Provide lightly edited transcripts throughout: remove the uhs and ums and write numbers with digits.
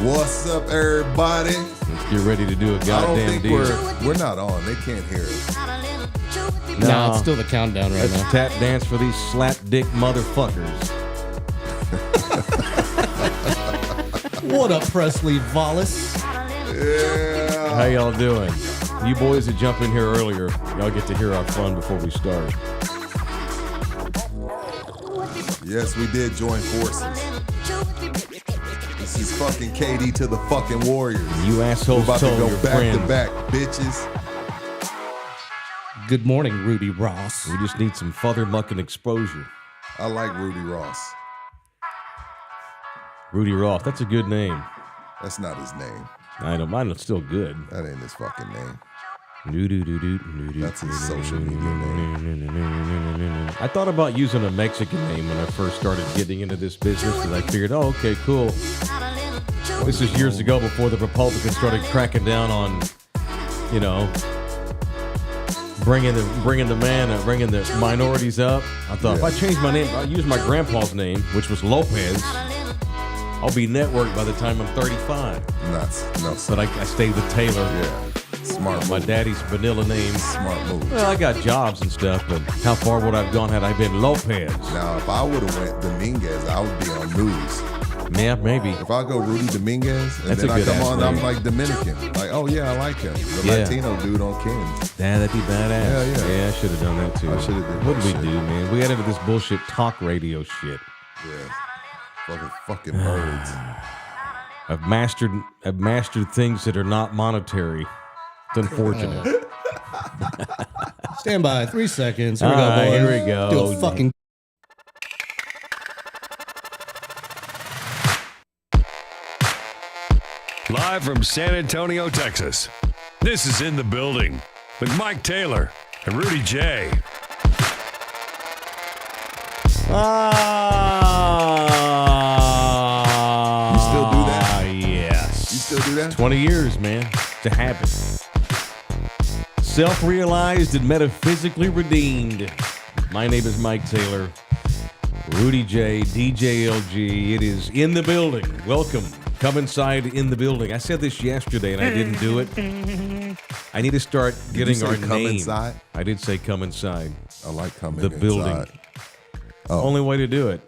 What's up, everybody? Let's get ready to do a goddamn deal. We're not on. They can't hear us. No, it's still the countdown right now. Tap dance for these slap dick motherfuckers. What up, Presley Vallis? Yeah. How y'all doing? You boys that jumped in here earlier, y'all get to hear our fun before we start. Yes, we did join forces. This is fucking KD to the fucking Warriors. You assholes We're about to told go your back friend. to back, bitches. Good morning, Rudy Ross. We just need some further mucking exposure. I like Rudy Ross. Rudy Ross, that's a good name. That's not his name. I know, mine is still good. That ain't his fucking name. That's his social media name. I thought about using a Mexican name when I first started getting into this business because I figured, oh, okay, cool. This is years ago before the Republicans started cracking down on, you know, bringing the minorities up. I thought if I change my name, I'll use my grandpa's name, which was Lopez. I'll be networked by the time I'm 35. Nuts. No, But I stayed with Taylor. yeah. Smart My move. daddy's vanilla name. Smart move. Well, I got jobs and stuff, but how far would I have gone had I been Lopez? Now, if I would have went Dominguez, I would be on news. Yeah, maybe. If I go Rudy Dominguez and That's then a I good come ass on, I'm name. like Dominican. Like, oh yeah, I like him. The Yeah. Latino dude on Ken's. Yeah, that'd be badass. Yeah. I should have done that too. I shoulda did What that did we shit. do, man? We got into this bullshit talk radio shit. Yeah. Fucking birds. I've mastered things that are not monetary. It's unfortunate. Stand by, 3 seconds. Here All we go, right, boys. here we go. Do a fucking. Live from San Antonio, Texas. This is In the Building with Mike Taylor and Rudy J. You still do that? Yes. You still do that? 20 years, man. It's a habit. Self-realized and metaphysically redeemed. My name is Mike Taylor. Rudy J, DJ LG. It is In the Building. Welcome. Come inside In the Building. I said this yesterday and I didn't do it. I need to start getting say our come name. inside? I did say come inside. I like coming The inside. building. Oh. Only way to do it.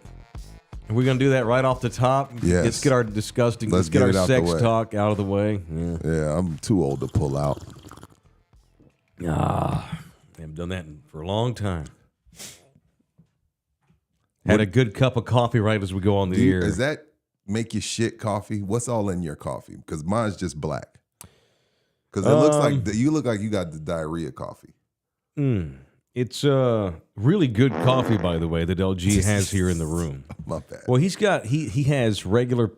Are we going to do that right off the top? Yes. Let's get our disgusting, Let's get get our it out the sex way. talk out of the way. Yeah. Yeah, I'm too old to pull out. I haven't done that for a long time. Had a good cup of coffee right as we go on the air. Does that make you shit coffee? What's all in your coffee? Because mine's just black. Because it looks like you look like you got the diarrhea coffee. It's really good coffee, by the way, that LG has here in the room. My bad. Well, he has regular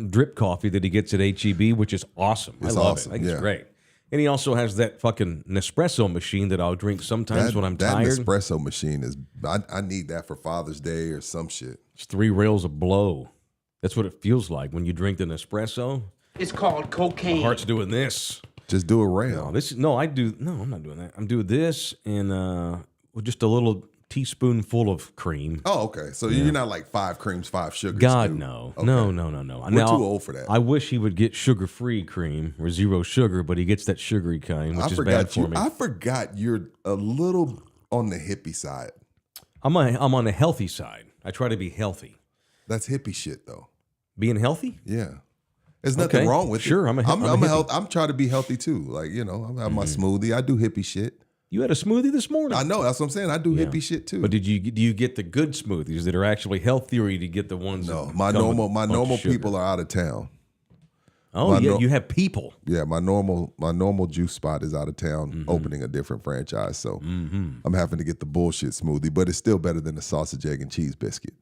drip coffee that he gets at HEB, which is awesome. It's I love awesome, it. I think yeah. it's great. And he also has that fucking Nespresso machine that I'll drink sometimes when I'm tired. That Nespresso machine is, I need that for Father's Day or some shit. It's 3 rails of blow. That's what it feels like when you drink the Nespresso. It's called cocaine. My heart's doing this. Just do a rail. I'm not doing that. I'm doing this and with just a little teaspoonful of cream. Oh, okay. So you're not like 5 creams, 5 sugars. God, dude. no. Okay. No. We're too old for that. I wish he would get sugar-free cream or 0 sugar, but he gets that sugary kind, which is bad for me. I forgot you're a little on the hippie side. I'm on the healthy side. I try to be healthy. That's hippie shit, though. Being healthy? Yeah. There's nothing Okay. wrong with Sure, it. I'm a hippie. I'm trying to be healthy too. Like, you know, I have my smoothie. I do hippie shit. You had a smoothie this morning. I know. That's what I'm saying. I do hippie shit too. But do you get the good smoothies that are actually healthy, or do you get the ones? No, that my come with a bunch normal of sugar? people are out of town. Oh my yeah, no- you have people. Yeah, my normal juice spot is out of town, opening a different franchise. So I'm having to get the bullshit smoothie, but it's still better than the sausage, egg, and cheese biscuit.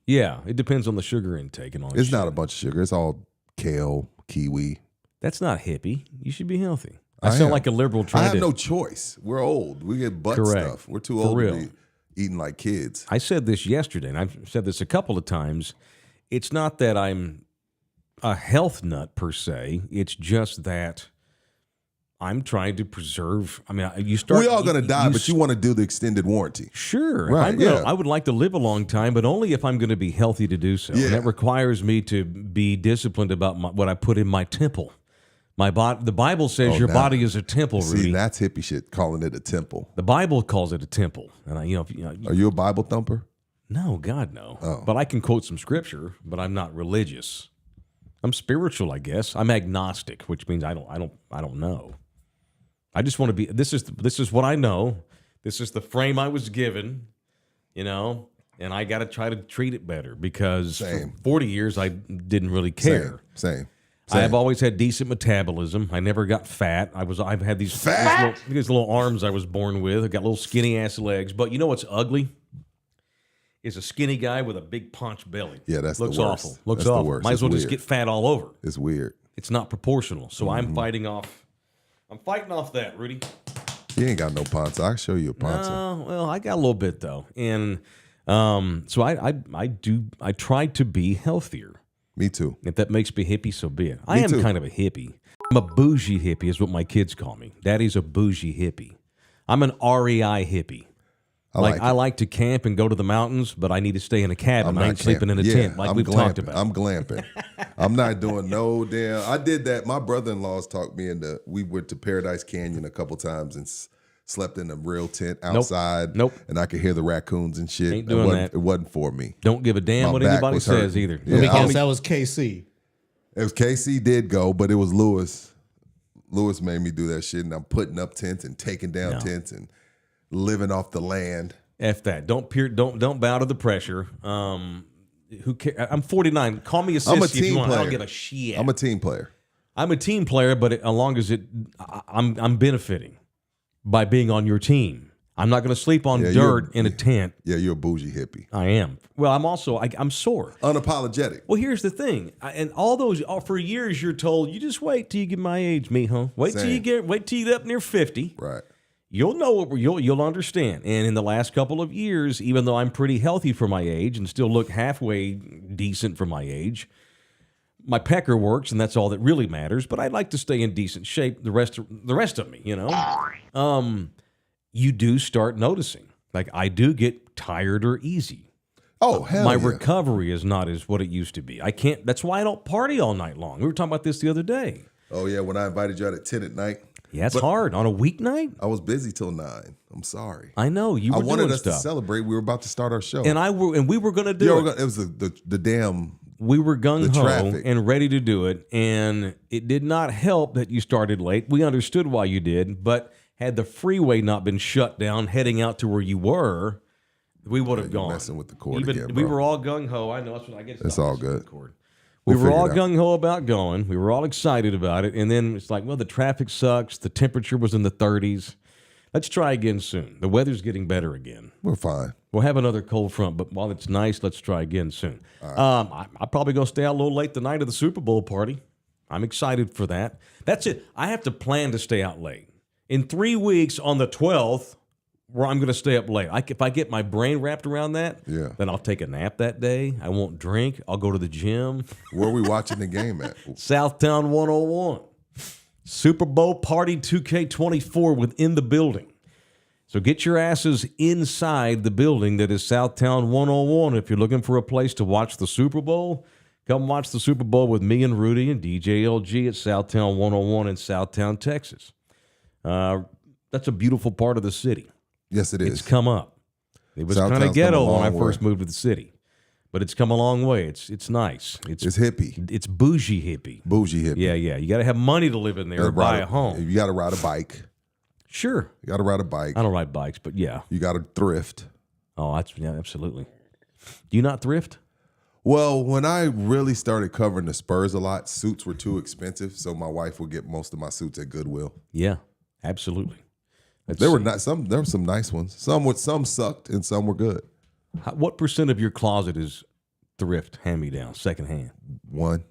Yeah, it depends on the sugar intake and all that. It's shit. not a bunch of sugar. It's all kale, kiwi. That's not hippie. You should be healthy. I I sound am. like a liberal I trying have to. no choice. We're old. We get butt Correct. stuff. We're too For old real. to be eating like kids. I said this yesterday, and I've said this a couple of times. It's not that I'm a health nut per se. It's just that I'm trying to preserve. I mean, you start. We all gonna die, but you want to do the extended warranty. Sure, Right? I would like to live a long time, but only if I'm going to be healthy to do so. Yeah. And that requires me to be disciplined about what I put in my temple. My body. The Bible says your body is a temple. Rudy. See, that's hippie shit, calling it a temple. The Bible calls it a temple, and Are you a Bible thumper? No, God, no. Oh. But I can quote some scripture, but I'm not religious. I'm spiritual, I guess. I'm agnostic, which means I don't know. I just want to be. This is what I know. This is the frame I was given, and I got to try to treat it better because for 40 years I didn't really care. Same. I have always had decent metabolism. I never got fat. I've had these little arms I was born with. I got little skinny ass legs. But you know what's ugly? Is a skinny guy with a big paunch belly. Yeah, that's looks the worst. awful. Looks that's awful. The worst. Might as well It's just weird. get fat all over. It's weird. It's not proportional. So I'm fighting off. I'm fighting off that, Rudy. You ain't got no ponza. I'll show you a ponza. Well, I got a little bit though, and so I try to be healthier. Me too. If that makes me hippie, so be it. I am too. kind of a hippie. I'm a bougie hippie, is what my kids call me. Daddy's a bougie hippie. I'm an REI hippie. I like to camp and go to the mountains, but I need to stay in a cabin. I ain't sleeping in a tent like we've talked about. I'm glamping. I'm not doing no damn. I did that. My brother-in-laws talked me into. We went to Paradise Canyon a couple times and slept in a real tent outside. Nope. And I could hear the raccoons and shit. Ain't doing that. It wasn't for me. Don't give a damn My what back anybody was says hurting. either. Yeah. Let me guess, that was KC. It was KC did go, but it was Lewis. Lewis made me do that shit, and I'm putting up tents and taking down tents and living off the land. F that. Don't bow to the pressure. Who cares? I'm 49. Call me a sissy I'm a if you team want. player. I don't give a shit. I'm a team player. I'm a team player, but as long as I'm benefiting by being on your team. I'm not going to sleep on dirt in a tent. Yeah, you're a bougie hippie. I am. Well, I'm also I'm sore. Unapologetic. Well, here's the thing, and for years you're told you just wait till you get my age, mijo. Wait till you get up near 50. Right. You'll know what you'll understand. And in the last couple of years, even though I'm pretty healthy for my age and still look halfway decent for my age, my pecker works, and that's all that really matters. But I'd like to stay in decent shape. The rest of me, you do start noticing. Like I do get tired or easy. Oh, hell My yeah. recovery is not as what it used to be. I can't. That's why I don't party all night long. We were talking about this the other day. Oh, yeah, when I invited you out at 10 at night. Yeah, it's hard on a weeknight. I was busy till 9. I'm sorry. I know you were I wanted doing us stuff. to celebrate. We were about to start our show. And we were going to do it. It was the damn. We were gung ho traffic. and ready to do it, and it did not help that you started late. We understood why you did, but had the freeway not been shut down, heading out to where you were, we would have gone. Messing with the cord Even, again, we bro. were all gung ho. I know. I guess It's all good. We We'll were all figure it out. gung ho about going. We were all excited about it, and then it's like, well, the traffic sucks. The temperature was in the 30s. Let's try again soon. The weather's getting better again. We're fine. We'll have another cold front, but while it's nice, let's try again soon. I'm probably going to stay out a little late the night of the Super Bowl party. I'm excited for that. That's it. I have to plan to stay out late. In 3 weeks on the 12th, where I'm going to stay up late. If I get my brain wrapped around that, then I'll take a nap that day. I won't drink. I'll go to the gym. Where are we watching the game at? Southtown 101. Super Bowl Party 2K24 within the building. So get your asses inside the building that is Southtown 101. If you're looking for a place to watch the Super Bowl, come watch the Super Bowl with me and Rudy and DJ LG at Southtown 101 in Southtown, Texas. That's a beautiful part of the city. Yes, it is. It's come up. It was kind Southtown's of ghetto come a when I long first way. moved to the city, but it's come a long way. It's nice. It's hippie. It's bougie hippie. Bougie hippie. Yeah. You got to have money to live in there or buy a home. You got to ride a bike. Sure. You got to ride a bike. I don't ride bikes, but yeah. You got to thrift. Oh, yeah, absolutely. Do you not thrift? Well, when I really started covering the Spurs a lot, suits were too expensive, so my wife would get most of my suits at Goodwill. Yeah, absolutely. There were some nice ones. Some sucked and some were good. What percent of your closet is thrift, hand-me-down, secondhand? 1.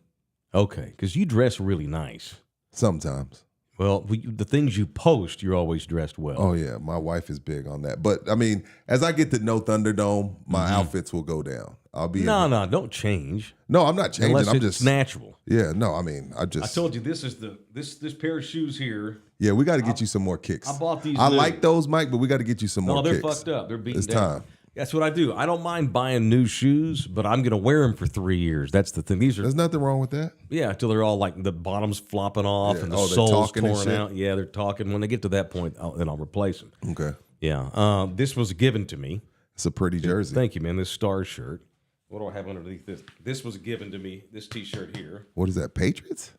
Okay, because you dress really nice. Sometimes. Well, the things you post, you're always dressed well. Oh, yeah. My wife is big on that. But, I mean, as I get to know Thunderdome, my outfits will go down. I'll be No, don't change. No, I'm not changing. Unless I'm it's just natural. Yeah, no, I mean, I told you this is this pair of shoes here. Yeah, we got to get you some more kicks. I bought these. I new. like those, Mike, but we got to get you some more No, they're kicks. fucked up. They're beaten It's down. time. That's what I do. I don't mind buying new shoes, but I'm going to wear them for 3 years. That's the thing. These are There's nothing wrong with that. yeah, until they're all like the bottoms flopping off Yeah. and the Oh, they're soles talking and torn shit? out. Yeah, they're talking. When they get to that point, then I'll replace them. Okay. Yeah. This was given to me. It's a pretty jersey. Thank you, man. This Star shirt. What do I have underneath this? This was given to me. This T-shirt here. What is that, Patriots?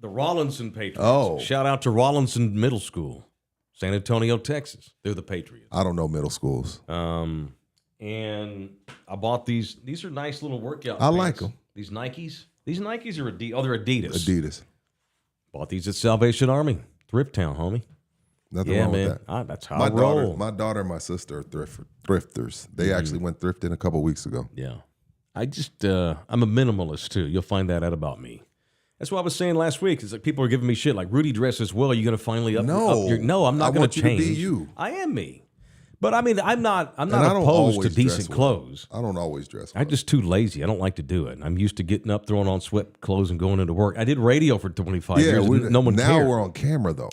The Rawlinson Patriots. Oh. Shout out to Rawlinson Middle School, San Antonio, Texas. They're the Patriots. I don't know middle schools. And I bought these. These are nice little workout I pants. like them. These Nikes. These Nikes are Adidas. Oh, they're Adidas. Adidas. Bought these at Salvation Army. Thrift Town, homie. Nothing Yeah, wrong man. with that. That's how I roll. My daughter and my sister are thrifters. They actually went thrifting a couple weeks ago. Yeah. I just, I'm a minimalist too. You'll find that out about me. That's what I was saying last week. It's like people are giving me shit like, Rudy dresses well. You're going to finally up your... No, I'm not going to change. You to be you. I am me. But I mean, I'm not I don't opposed to always decent dress well. clothes. I don't always dress well. I'm just too lazy. I don't like to do it. I'm used to getting up, throwing on sweat clothes, and going into work. I did radio for 25 years. And no one now cared. we're on camera though.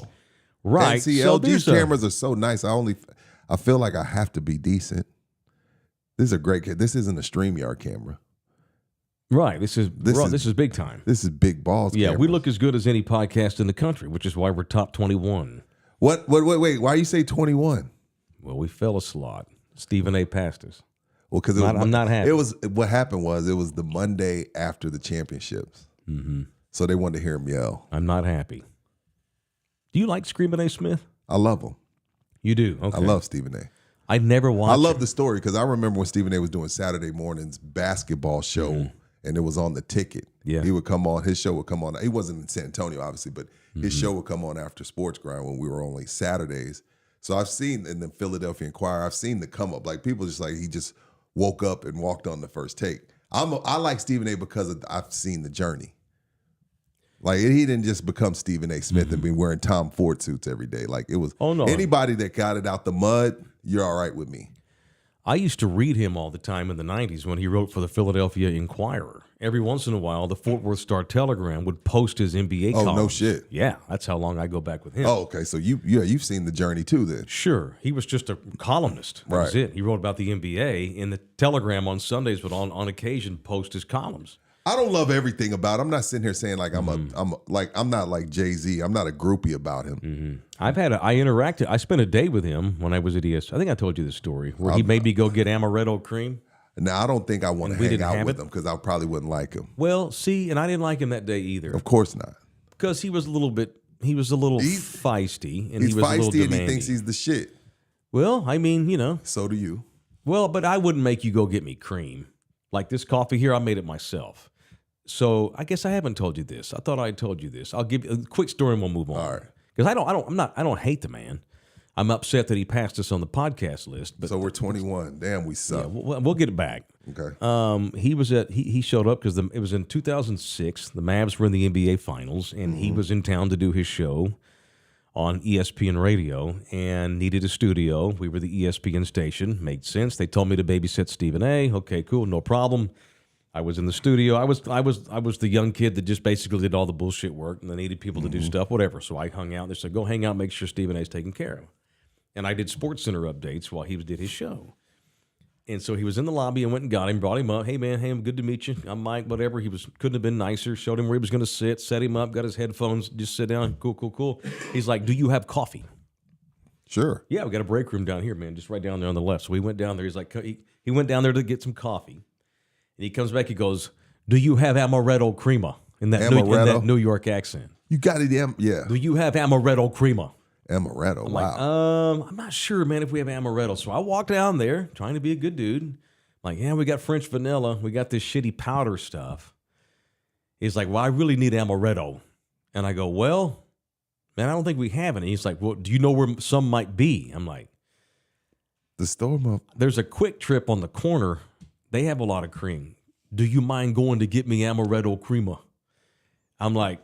Right. And see, so LG's cameras are so nice. I feel like I have to be decent. This is a great kid. This isn't a StreamYard camera. Right. This is big time. This is big balls. Yeah, camera. we look as good as any podcast in the country, which is why we're top 21. What? Wait. Why you say 21? Well, we fell a slot. Stephen A. passed us. Well, because I'm not happy. It was what happened was it was the Monday after the championships, so they wanted to hear him yell. I'm not happy. Do you like Screaming A. Smith? I love him. You do? Okay. I love Stephen A. I never watched I love it. the story because I remember when Stephen A. was doing Saturday morning's basketball show, and it was on the ticket. Yeah. He would come on. His show would come on. He wasn't in San Antonio, obviously, but his show would come on after Sports Grind when we were only Saturdays. So I've seen in the Philadelphia Inquirer, I've seen the come up. Like people just like he just woke up and walked on the first take. I like Stephen A. because I've seen the journey. Like he didn't just become Stephen A. Smith and be wearing Tom Ford suits every day. Like it was anybody that got it out the mud, you're all right with me. I used to read him all the time in the 90s when he wrote for the Philadelphia Inquirer. Every once in a while, the Fort Worth Star-Telegram would post his NBA columns. Oh, no shit. Yeah, that's how long I go back with him. Oh, okay. So you've seen the journey too then. Sure. He was just a columnist. That was it. He wrote about the NBA, and the Telegram on Sundays would on occasion post his columns. I don't love everything about it. I'm not sitting here saying like I'm not like Jay-Z. I'm not a groupie about him. I interacted. I spent a day with him when I was at ES. I think I told you this story where he made me go get amaretto cream. Now I don't think I want to we hang didn't out have with it? him because I probably wouldn't like him. Well, see, and I didn't like him that day either Of course not. because he was a little feisty and He's he was a little feisty and demanding. he thinks he's the shit. Well, I mean, So do you. Well, but I wouldn't make you go get me cream. Like this coffee here, I made it myself. So I guess I haven't told you this. I thought I had told you this. I'll give you a quick story and we'll move on. All right. Because I don't hate the man. I'm upset that he passed us on the podcast list. But So we're 21. Damn, we suck. yeah, we'll get it back. Okay. He showed up because it was in 2006. The Mavs were in the NBA Finals, and he was in town to do his show on ESPN Radio and needed a studio. We were the ESPN station. Made sense. They told me to babysit Stephen A. Okay, cool, no problem. I was in the studio. I was the young kid that just basically did all the bullshit work, and they needed people to do stuff, whatever. So I hung out. They said, "Go hang out, make sure Stephen A's taken care of." And I did SportsCenter updates while he did his show. And so he was in the lobby and went and got him, brought him up. Hey, man, I'm good to meet you. I'm Mike, whatever. Couldn't have been nicer. Showed him where he was going to sit, set him up, got his headphones, just sit down. Cool. He's like, "Do you have coffee?" Sure. Yeah, we got a break room down here, man, just right down there on the left. So we went down there. He's like, he went down there to get some coffee. And he comes back, he goes, "Do you have amaretto crema?" In that New York accent. You got it, yeah. "Do you have amaretto crema?" Amaretto, I'm wow. like, I'm not sure, man, if we have amaretto. So I walked down there trying to be a good dude. Like, yeah, we got French vanilla. We got this shitty powder stuff. He's like, "Well, I really need amaretto." And I go, "Well, man, I don't think we have any." He's like, "Well, do you know where some might be?" I'm like, The store, "There's a Quick Trip on the corner. They have a lot of cream. Do you mind going to get me amaretto crema?" I'm like,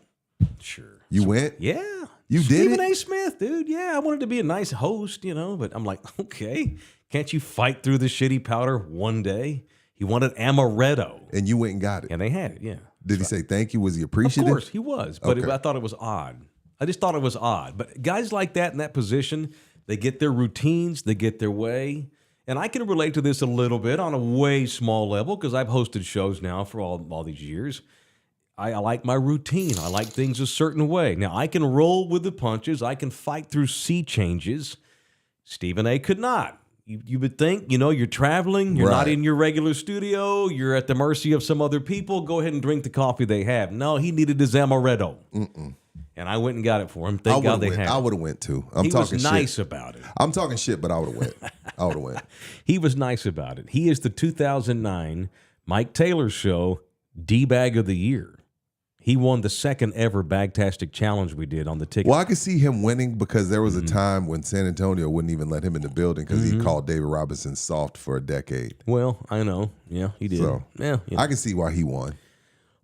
"Sure." You went? Yeah. You did Stephen it? A. Smith, dude. Yeah, I wanted to be a nice host, but I'm like, okay, can't you fight through the shitty powder one day? He wanted amaretto. And you went and got it. And they had it, yeah. Did he say thank you? Was he Of appreciative? course, he was, but Okay. I thought it was odd. I just thought it was odd. But guys like that in that position, they get their routines, they get their way. And I can relate to this a little bit on a way small level because I've hosted shows now for all these years. I like my routine. I like things a certain way. Now, I can roll with the punches. I can fight through sea changes. Stephen A. could not. You would think, you're traveling. You're not in your regular studio. You're at the mercy of some other people. Go ahead and drink the coffee they have. No, he needed his amaretto. And I went and got it for him. Thank God they had it. I would have went too. He was nice about it. I'm talking shit, but I would have went. I would have went. He was nice about it. He is the 2009 Mike Taylor Show D-Bag of the Year. He won the second ever Bagtastic Challenge we did on the ticket. Well, I could see him winning because there was a time when San Antonio wouldn't even let him in the building because he called David Robinson soft for a decade. Well, I know. Yeah, he did. So, yeah. I can see why he won.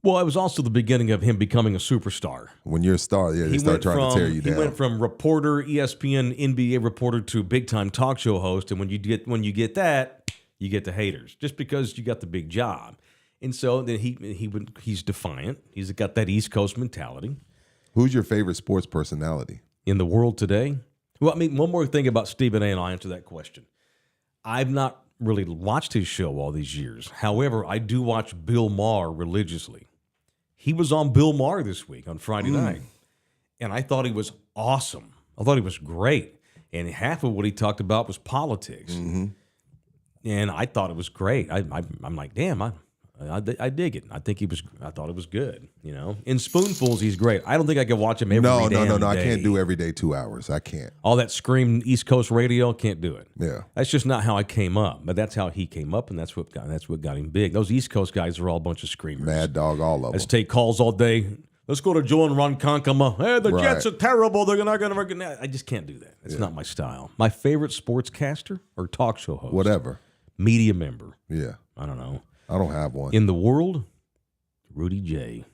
Well, it was also the beginning of him becoming a superstar. When you're a star, they start trying to tear you down. He went from reporter, ESPN, NBA reporter to big-time talk show host, and when you get that, you get the haters just because you got the big job. And so then he's defiant. He's got that East Coast mentality. Who's your favorite sports personality in the world today? Well, I mean, one more thing about Stephen A. and I'll answer that question. I've not really watched his show all these years. However, I do watch Bill Maher religiously. He was on Bill Maher this week on Friday night, and I thought he was awesome. I thought he was great, and half of what he talked about was politics, and I thought it was great. I'm like, damn, I dig it. I thought it was good. In spoonfuls, he's great. I don't think I could watch him every day. No. I can't do every day 2 hours. I can't. All that scream East Coast radio, can't do it. Yeah, that's just not how I came up. But that's how he came up, and that's what got him big. Those East Coast guys are all a bunch of screamers. Mad Dog, all of them. Let's take calls all day. Let's go to Joe and Ronkonkoma. Hey, the Jets are terrible. They're not going to recognize. I just can't do that. It's not my style. My favorite sportscaster or talk show host, whatever, media member. Yeah, I don't know. I don't have one. In the world, Rudy J.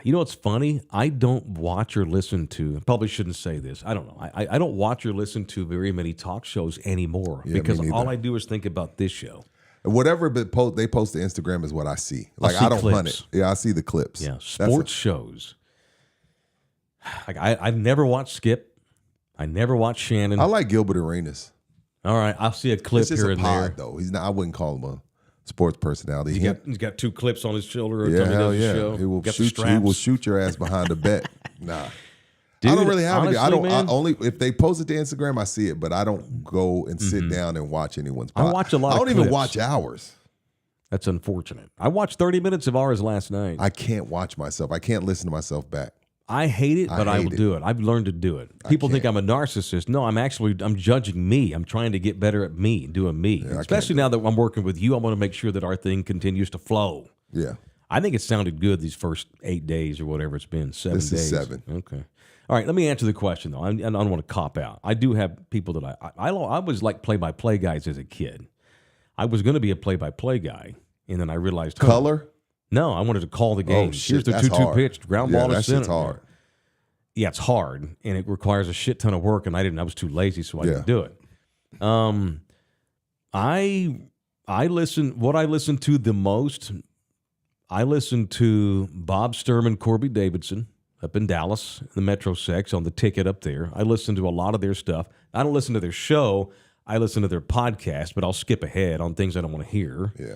What's funny? I don't watch or listen to, I probably shouldn't say this. I don't know. I don't watch or listen to very many talk shows anymore because all I do is think about this show. Whatever they post to Instagram is what I see. Like, I don't hunt it. Yeah, I see the clips. Yeah, sports shows. Like I've never watched Skip. I never watched Shannon. I like Gilbert Arenas. All right, I'll see a clip here and there. Though he's not, I wouldn't call him a sports personality. He's got 2 clips on his shoulder. Yeah, hell yeah. Show. He will shoot your ass behind the bet. Nah, dude, I don't really have it. I only if they post it to Instagram, I see it, but I don't go and sit down and watch anyone's. I watch a lot. I don't even watch ours. That's unfortunate. I watched 30 minutes of ours last night. I can't watch myself. I can't listen to myself back. I hate it, but I will do it. I've learned to do it. People think I'm a narcissist. No, I'm judging me. I'm trying to get better at me, doing me. Yeah, especially now that I'm working with you, I want to make sure that our thing continues to flow. Yeah. I think it sounded good these first 8 days or whatever it's been. 7 days. This is 7. Okay. All right, let me answer the question, though. I don't want to cop out. I do have people that I was like play-by-play guys as a kid. I was going to be a play-by-play guy, and then I realized... Color? No, I wanted to call the game. Oh, shit, here's the 2-2 pitch, ground ball to center. That's hard. Yeah, it's hard, and it requires a shit ton of work, and I was too lazy, so I didn't do it. I listen. What I listen to the most, I listen to Bob Sturman, Corby Davidson up in Dallas, the Metro Sex on the ticket up there. I listen to a lot of their stuff. I don't listen to their show. I listen to their podcast, but I'll skip ahead on things I don't want to hear. Yeah.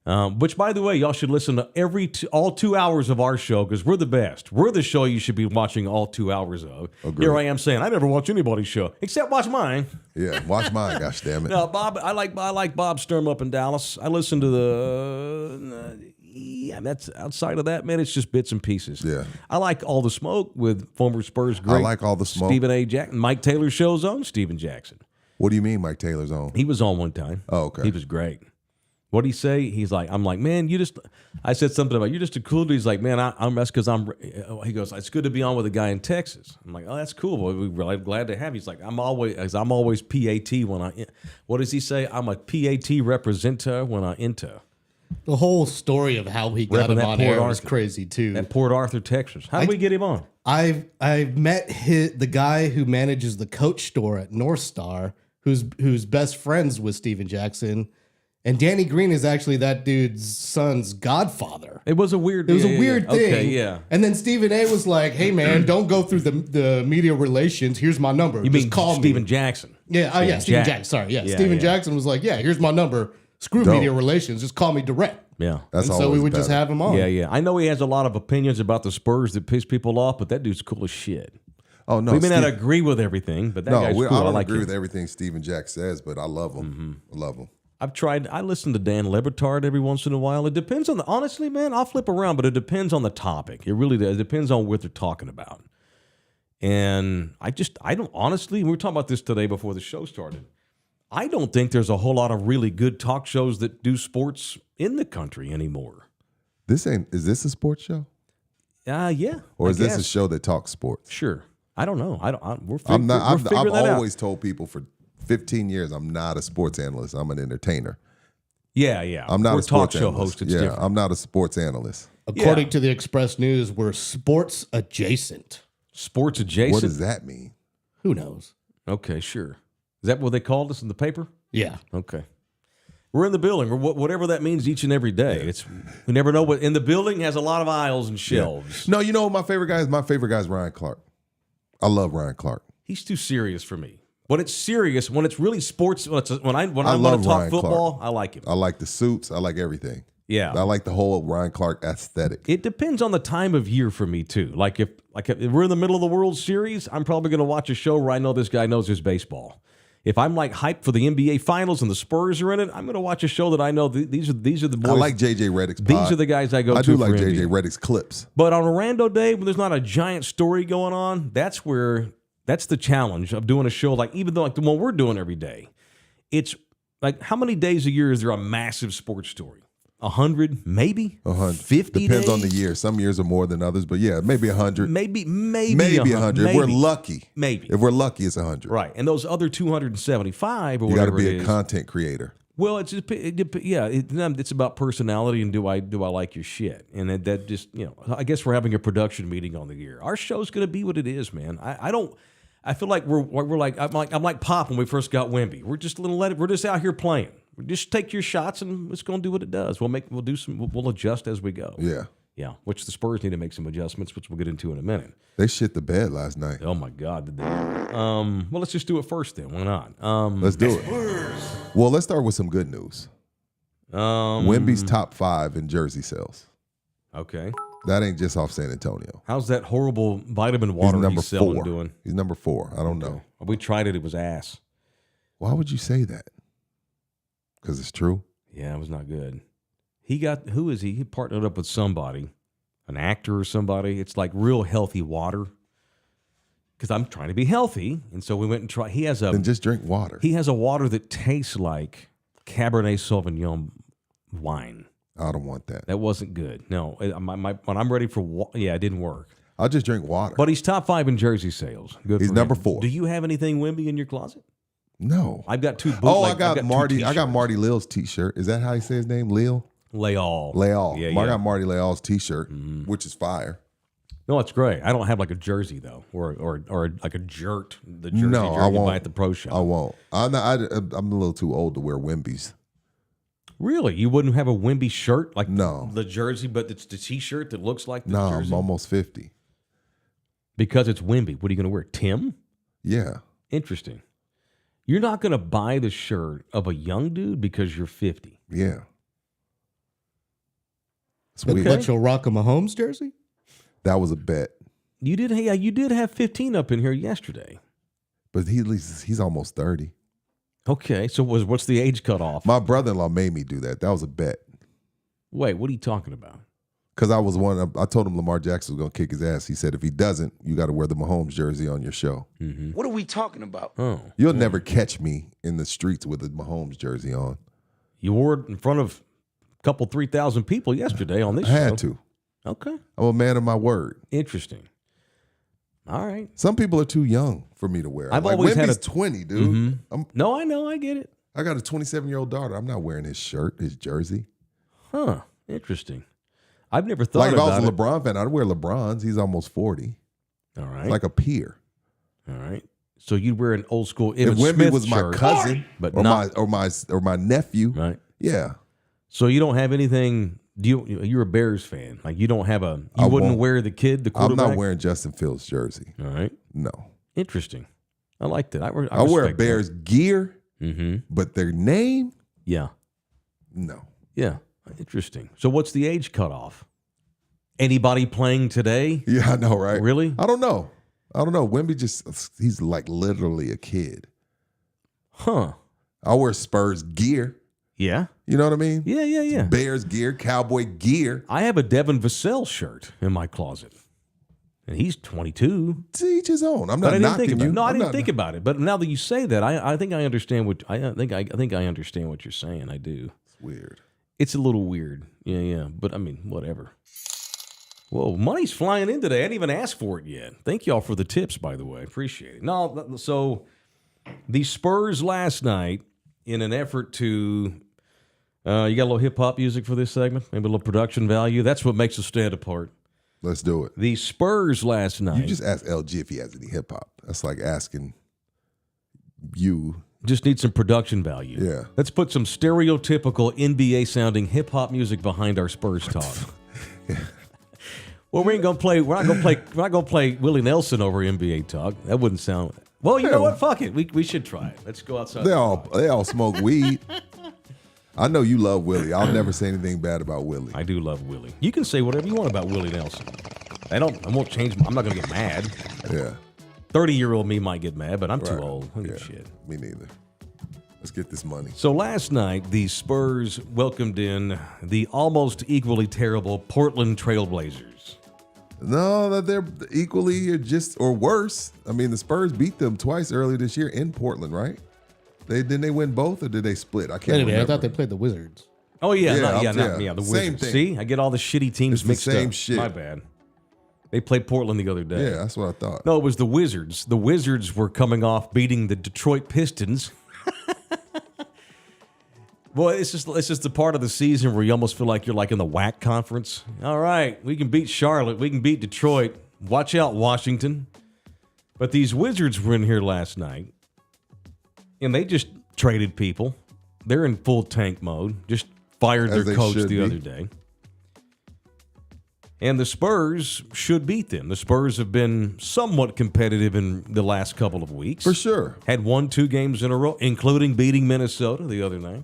Which, by the way, y'all should listen to all 2 hours of our show because we're the best. We're the show you should be watching all 2 hours of. Agreed. Here I am saying I never watch anybody's show except watch mine. Yeah, watch mine. Gosh damn it. No, Bob. I like Bob Sturm up in Dallas. I listen to that's outside of that, man. It's just bits and pieces. Yeah. I like All the Smoke with former Spurs great. I like All the Smoke. Stephen A. Jackson. Mike Taylor's show's on Stephen Jackson. What do you mean, Mike Taylor's on? He was on one time. Oh, okay. He was great. What'd he say? I'm like, man, I said something about, you're just a cool dude. He's like, man, that's because he goes, it's good to be on with a guy in Texas. I'm like, oh, that's cool. Well, we're really glad to have you. He's like, I'm always PAT when what does he say? I'm a PAT representer when I enter. The whole story of how he got him on air was crazy too. At Port Arthur, Texas. How did we get him on? I've met the guy who manages the Coach store at North Star, who's best friends with Steven Jackson. And Danny Green is actually that dude's son's godfather. It was a weird It was a weird thing. Okay, yeah. And then Stephen A was like, hey, man, don't go through the media relations. Here's my number. You Just mean call Steven me. Jackson? Yeah, Steven Jackson. Sorry, yeah. Steven Jackson was like, yeah, here's my number. Screw media relations. Just call me direct. Yeah. That's and so we would better. just have him on. Yeah. I know he has a lot of opinions about the Spurs that piss people off, but that dude's cool as shit. Oh, no. We may not agree with everything, but that guy's cool. I don't like agree him. with everything Steven Jack says, but I love him. I love him. I listen to Dan Lebitard every once in a while. It depends on honestly, man, I'll flip around, but it depends on the topic. It really does. It depends on what they're talking about. And I don't, honestly, we were talking about this today before the show started. I don't think there's a whole lot of really good talk shows that do sports in the country anymore. Is this a sports show? Yeah. Or is this a show that talks sports? Sure. I don't know. We're I've figuring that always out. told people for 15 years I'm not a sports analyst. I'm an entertainer. Yeah. I'm not we're a sports talk show analyst. host. It's different. I'm not a sports analyst. According to the Express News, we're sports adjacent. Sports adjacent? What does that mean? Who knows? Okay, sure. Is that what they called us in the paper? Yeah. Okay. We're in the building, or whatever that means each and every day. We never know what in the building has a lot of aisles and shelves. No, you know what my favorite guy is? My favorite guy is Ryan Clark. I love Ryan Clark. He's too serious for me. When it's serious, when it's really sports, when I want to love talk Ryan football, Clark. I like him. I like the suits. I like everything. Yeah. I like the whole Ryan Clark aesthetic. It depends on the time of year for me too. Like if we're in the middle of the World Series, I'm probably going to watch a show where I know this guy knows his baseball. If I'm like hyped for the NBA Finals and the Spurs are in it, I'm going to watch a show that I know these are the boys. I like JJ Redick's pod. These are the guys I go to. I do like for JJ NBA. Redick's clips. But on a rando day when there's not a giant story going on, that's the challenge of doing a show even though like the one we're doing every day. It's like how many days a year is there a massive sports story? 100, maybe 100. 50 Depends days? on the year. Some years are more than others, but yeah, maybe 100. Maybe 100. If we're lucky. Maybe. If we're lucky, it's 100. Right. And those other 275 or You got to whatever be it a is. content creator. Well, it's about personality and do I like your shit, and that just I guess we're having a production meeting on the air. Our show's going to be what it is, man. I feel like we're like I'm like Pop when we first got Wemby. We're just we're just out here playing. We just take your shots and it's going to do what it does. We'll adjust as we go. Yeah. Which the Spurs need to make some adjustments, which we'll get into in a minute. They shit the bed last night. Oh my God, did they? Well, let's just do it first then. Why not? Let's do it. Well, let's start with some good news. Wemby's top 5 in jersey sales. Okay. That ain't just off San Antonio. How's that horrible vitamin water he's selling 4. doing? He's number 4. I don't know. We tried it. It was ass. Why would you say that? Because it's true. Yeah, it was not good. Who is he? He partnered up with somebody, an actor or somebody. It's like real healthy water. Because I'm trying to be healthy, and so we went and tried. Then just drink water. He has a water that tastes like Cabernet Sauvignon wine. I don't want that. That wasn't good. No, when I'm ready for it didn't work. I'll just drink water. But he's top 5 in jersey sales. Good. He's for number him. 4. Do you have anything Wemby in your closet? No. I've got 2 I got Marty. I got Marty Leal's T-shirt. Is that how you say his name? Leal. Leal. Yeah. I got Marty Leal's T-shirt, which is fire. No, it's great. I don't have like a jersey though, or like a jerk. The jersey No, I you won't. buy at the pro shop. I won't. I'm a little too old to wear Wemby's. Really, you wouldn't have a Wemby shirt like the jersey, but it's the T-shirt that looks like the No, jersey. I'm almost 50. Because it's Wemby. What are you going to wear? Tim? Yeah. Interesting. You're not going to buy the shirt of a young dude because you're 50. Yeah. Sweet. But you'll rock a Mahomes jersey? That was a bet. You did. Yeah, you did have 15 up in here yesterday. But he's almost 30. Okay, so what's the age cutoff? My brother-in-law made me do that. That was a bet. Wait, what are you talking about? Because I told him Lamar Jackson was going to kick his ass. He said, if he doesn't, you got to wear the Mahomes jersey on your show. Mm-hmm. What are we talking about? Oh, You'll never catch me in the streets with a Mahomes jersey on. You wore it in front of a couple 3,000 people yesterday on this show. I had to. Okay. I'm a man of my word. Interesting. All right. Some people are too young for me to wear. I've always had 20, dude. No, I know. I get it. I got a 27-year-old daughter. I'm not wearing his shirt, his jersey. Huh. Interesting. I've never thought like if about I was a it. LeBron fan, I'd wear LeBron's. He's almost 40. All right. It's like a peer. All right. So you'd wear an old school If Emmitt Wemby Smith was my shirt, cousin but or not my nephew, right. Yeah. So you don't have anything. You're a Bears fan? Like you don't have a. You wouldn't wear the quarterback. I'm not wearing Justin Fields' jersey. All right. No. Interesting. I like that. I wear Bears gear, Mm-hmm. but their name, Yeah. no. Yeah. Interesting. So what's the age cutoff? Anybody playing today? Yeah, I know, right? Really? I don't know. Wemby he's like literally a kid. Huh. I wear Spurs gear. Yeah. You know what I mean? Yeah. Bears gear, Cowboy gear. I have a Devin Vassell shirt in my closet. And he's 22. To each his own. I'm not But I didn't knocking think about you. it. No, I didn't think about it. But now that you say that, I think I understand what I think I understand what you're saying. I do. It's weird. It's a little weird. Yeah. But I mean, whatever. Whoa, money's flying in today. I didn't even ask for it yet. Thank y'all for the tips, by the way. Appreciate it. No, so the Spurs last night, in an effort to, you got a little hip hop music for this segment? Maybe a little production value? That's what makes us stand apart. Let's do it. The Spurs last night. You just ask LG if he has any hip hop. That's like asking you. Just need some production value. Yeah. Let's put some stereotypical NBA sounding hip hop music behind our Spurs talk. Well, we're not gonna play Willie Nelson over NBA talk. That wouldn't sound. Well, you know what? Fuck it. We should try it. Let's go outside. They all smoke weed. I know you love Willie. I'll never say anything bad about Willie. I do love Willie. You can say whatever you want about Willie Nelson. I won't change. I'm not gonna get mad. Yeah. 30-year-old me might get mad, but I'm too Right. old. I don't give a Yeah, shit. me neither. Let's get this money. So last night, the Spurs welcomed in the almost equally terrible Portland Trailblazers. No, that they're equally or worse. I mean, the Spurs beat them twice earlier this year in Portland, right? Didn't they win both, or did they split? I can't Anyway, remember. I thought they played the Wizards. Oh yeah, Yeah, the same Wizards. thing. See, I get all the shitty teams It's the mixed same up. shit. My bad. They played Portland the other day. Yeah, that's what I thought. No, it was the Wizards. The Wizards were coming off beating the Detroit Pistons. Well, it's just the part of the season where you almost feel like you're like in the WAC conference. All right, we can beat Charlotte, we can beat Detroit. Watch out, Washington. But these Wizards were in here last night, and they just traded people. They're in full tank mode. Just fired As their they coach should the be. other day. And the Spurs should beat them. The Spurs have been somewhat competitive in the last couple of weeks. For sure. Had won 2 games in a row, including beating Minnesota the other night.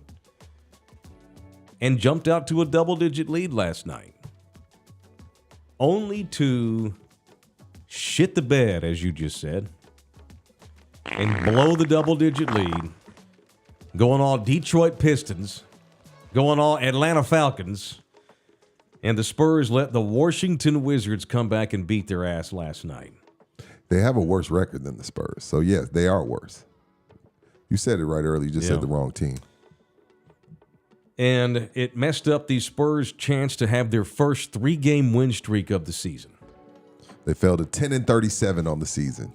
And jumped out to a double-digit lead last night. Only to shit the bed, as you just said, and blow the double-digit lead, going all Detroit Pistons, going all Atlanta Falcons, and the Spurs let the Washington Wizards come back and beat their ass last night. They have a worse record than the Spurs. So, yes, they are worse. You said it right earlier. You just said the wrong team. And it messed up the Spurs' chance to have their first 3-game win streak of the season. They fell to 10-37 on the season.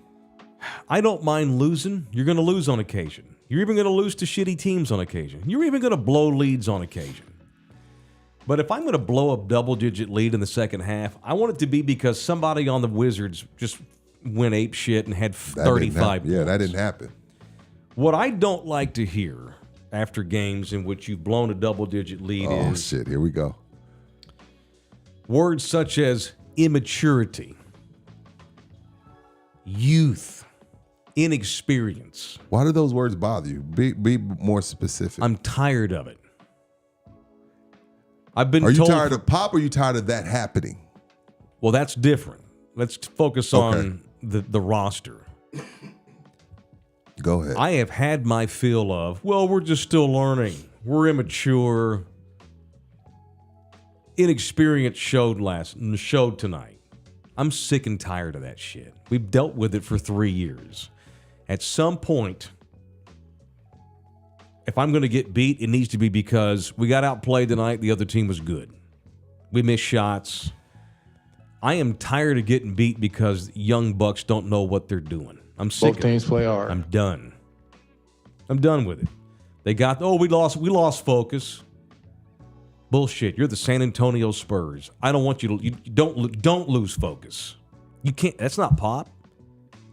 I don't mind losing. You're going to lose on occasion. You're even going to lose to shitty teams on occasion. You're even going to blow leads on occasion. But if I'm going to blow a double-digit lead in the second half, I want it to be because somebody on the Wizards just went ape shit and had 35 points. Yeah, that didn't happen. What I don't like to hear after games in which you've blown a double-digit lead Oh, is shit. Here we go. words such as immaturity, youth, inexperience. Why do those words bother you? Be more specific. I'm tired of it. I've been Are you told. tired of pop or are you tired of that happening? Well, that's different. Let's focus on the roster. Go ahead. I have had my fill of, well, we're just still learning. We're immature. Inexperience showed tonight. I'm sick and tired of that shit. We've dealt with it for 3 years. At some point, if I'm going to get beat, it needs to be because we got outplayed tonight. The other team was good. We missed shots. I am tired of getting beat because young bucks don't know what they're doing. I'm sick. Both teams play hard. I'm done. I'm done with it. They got, we lost focus. Bullshit. You're the San Antonio Spurs. I don't want you don't lose focus. You can't. That's not pop.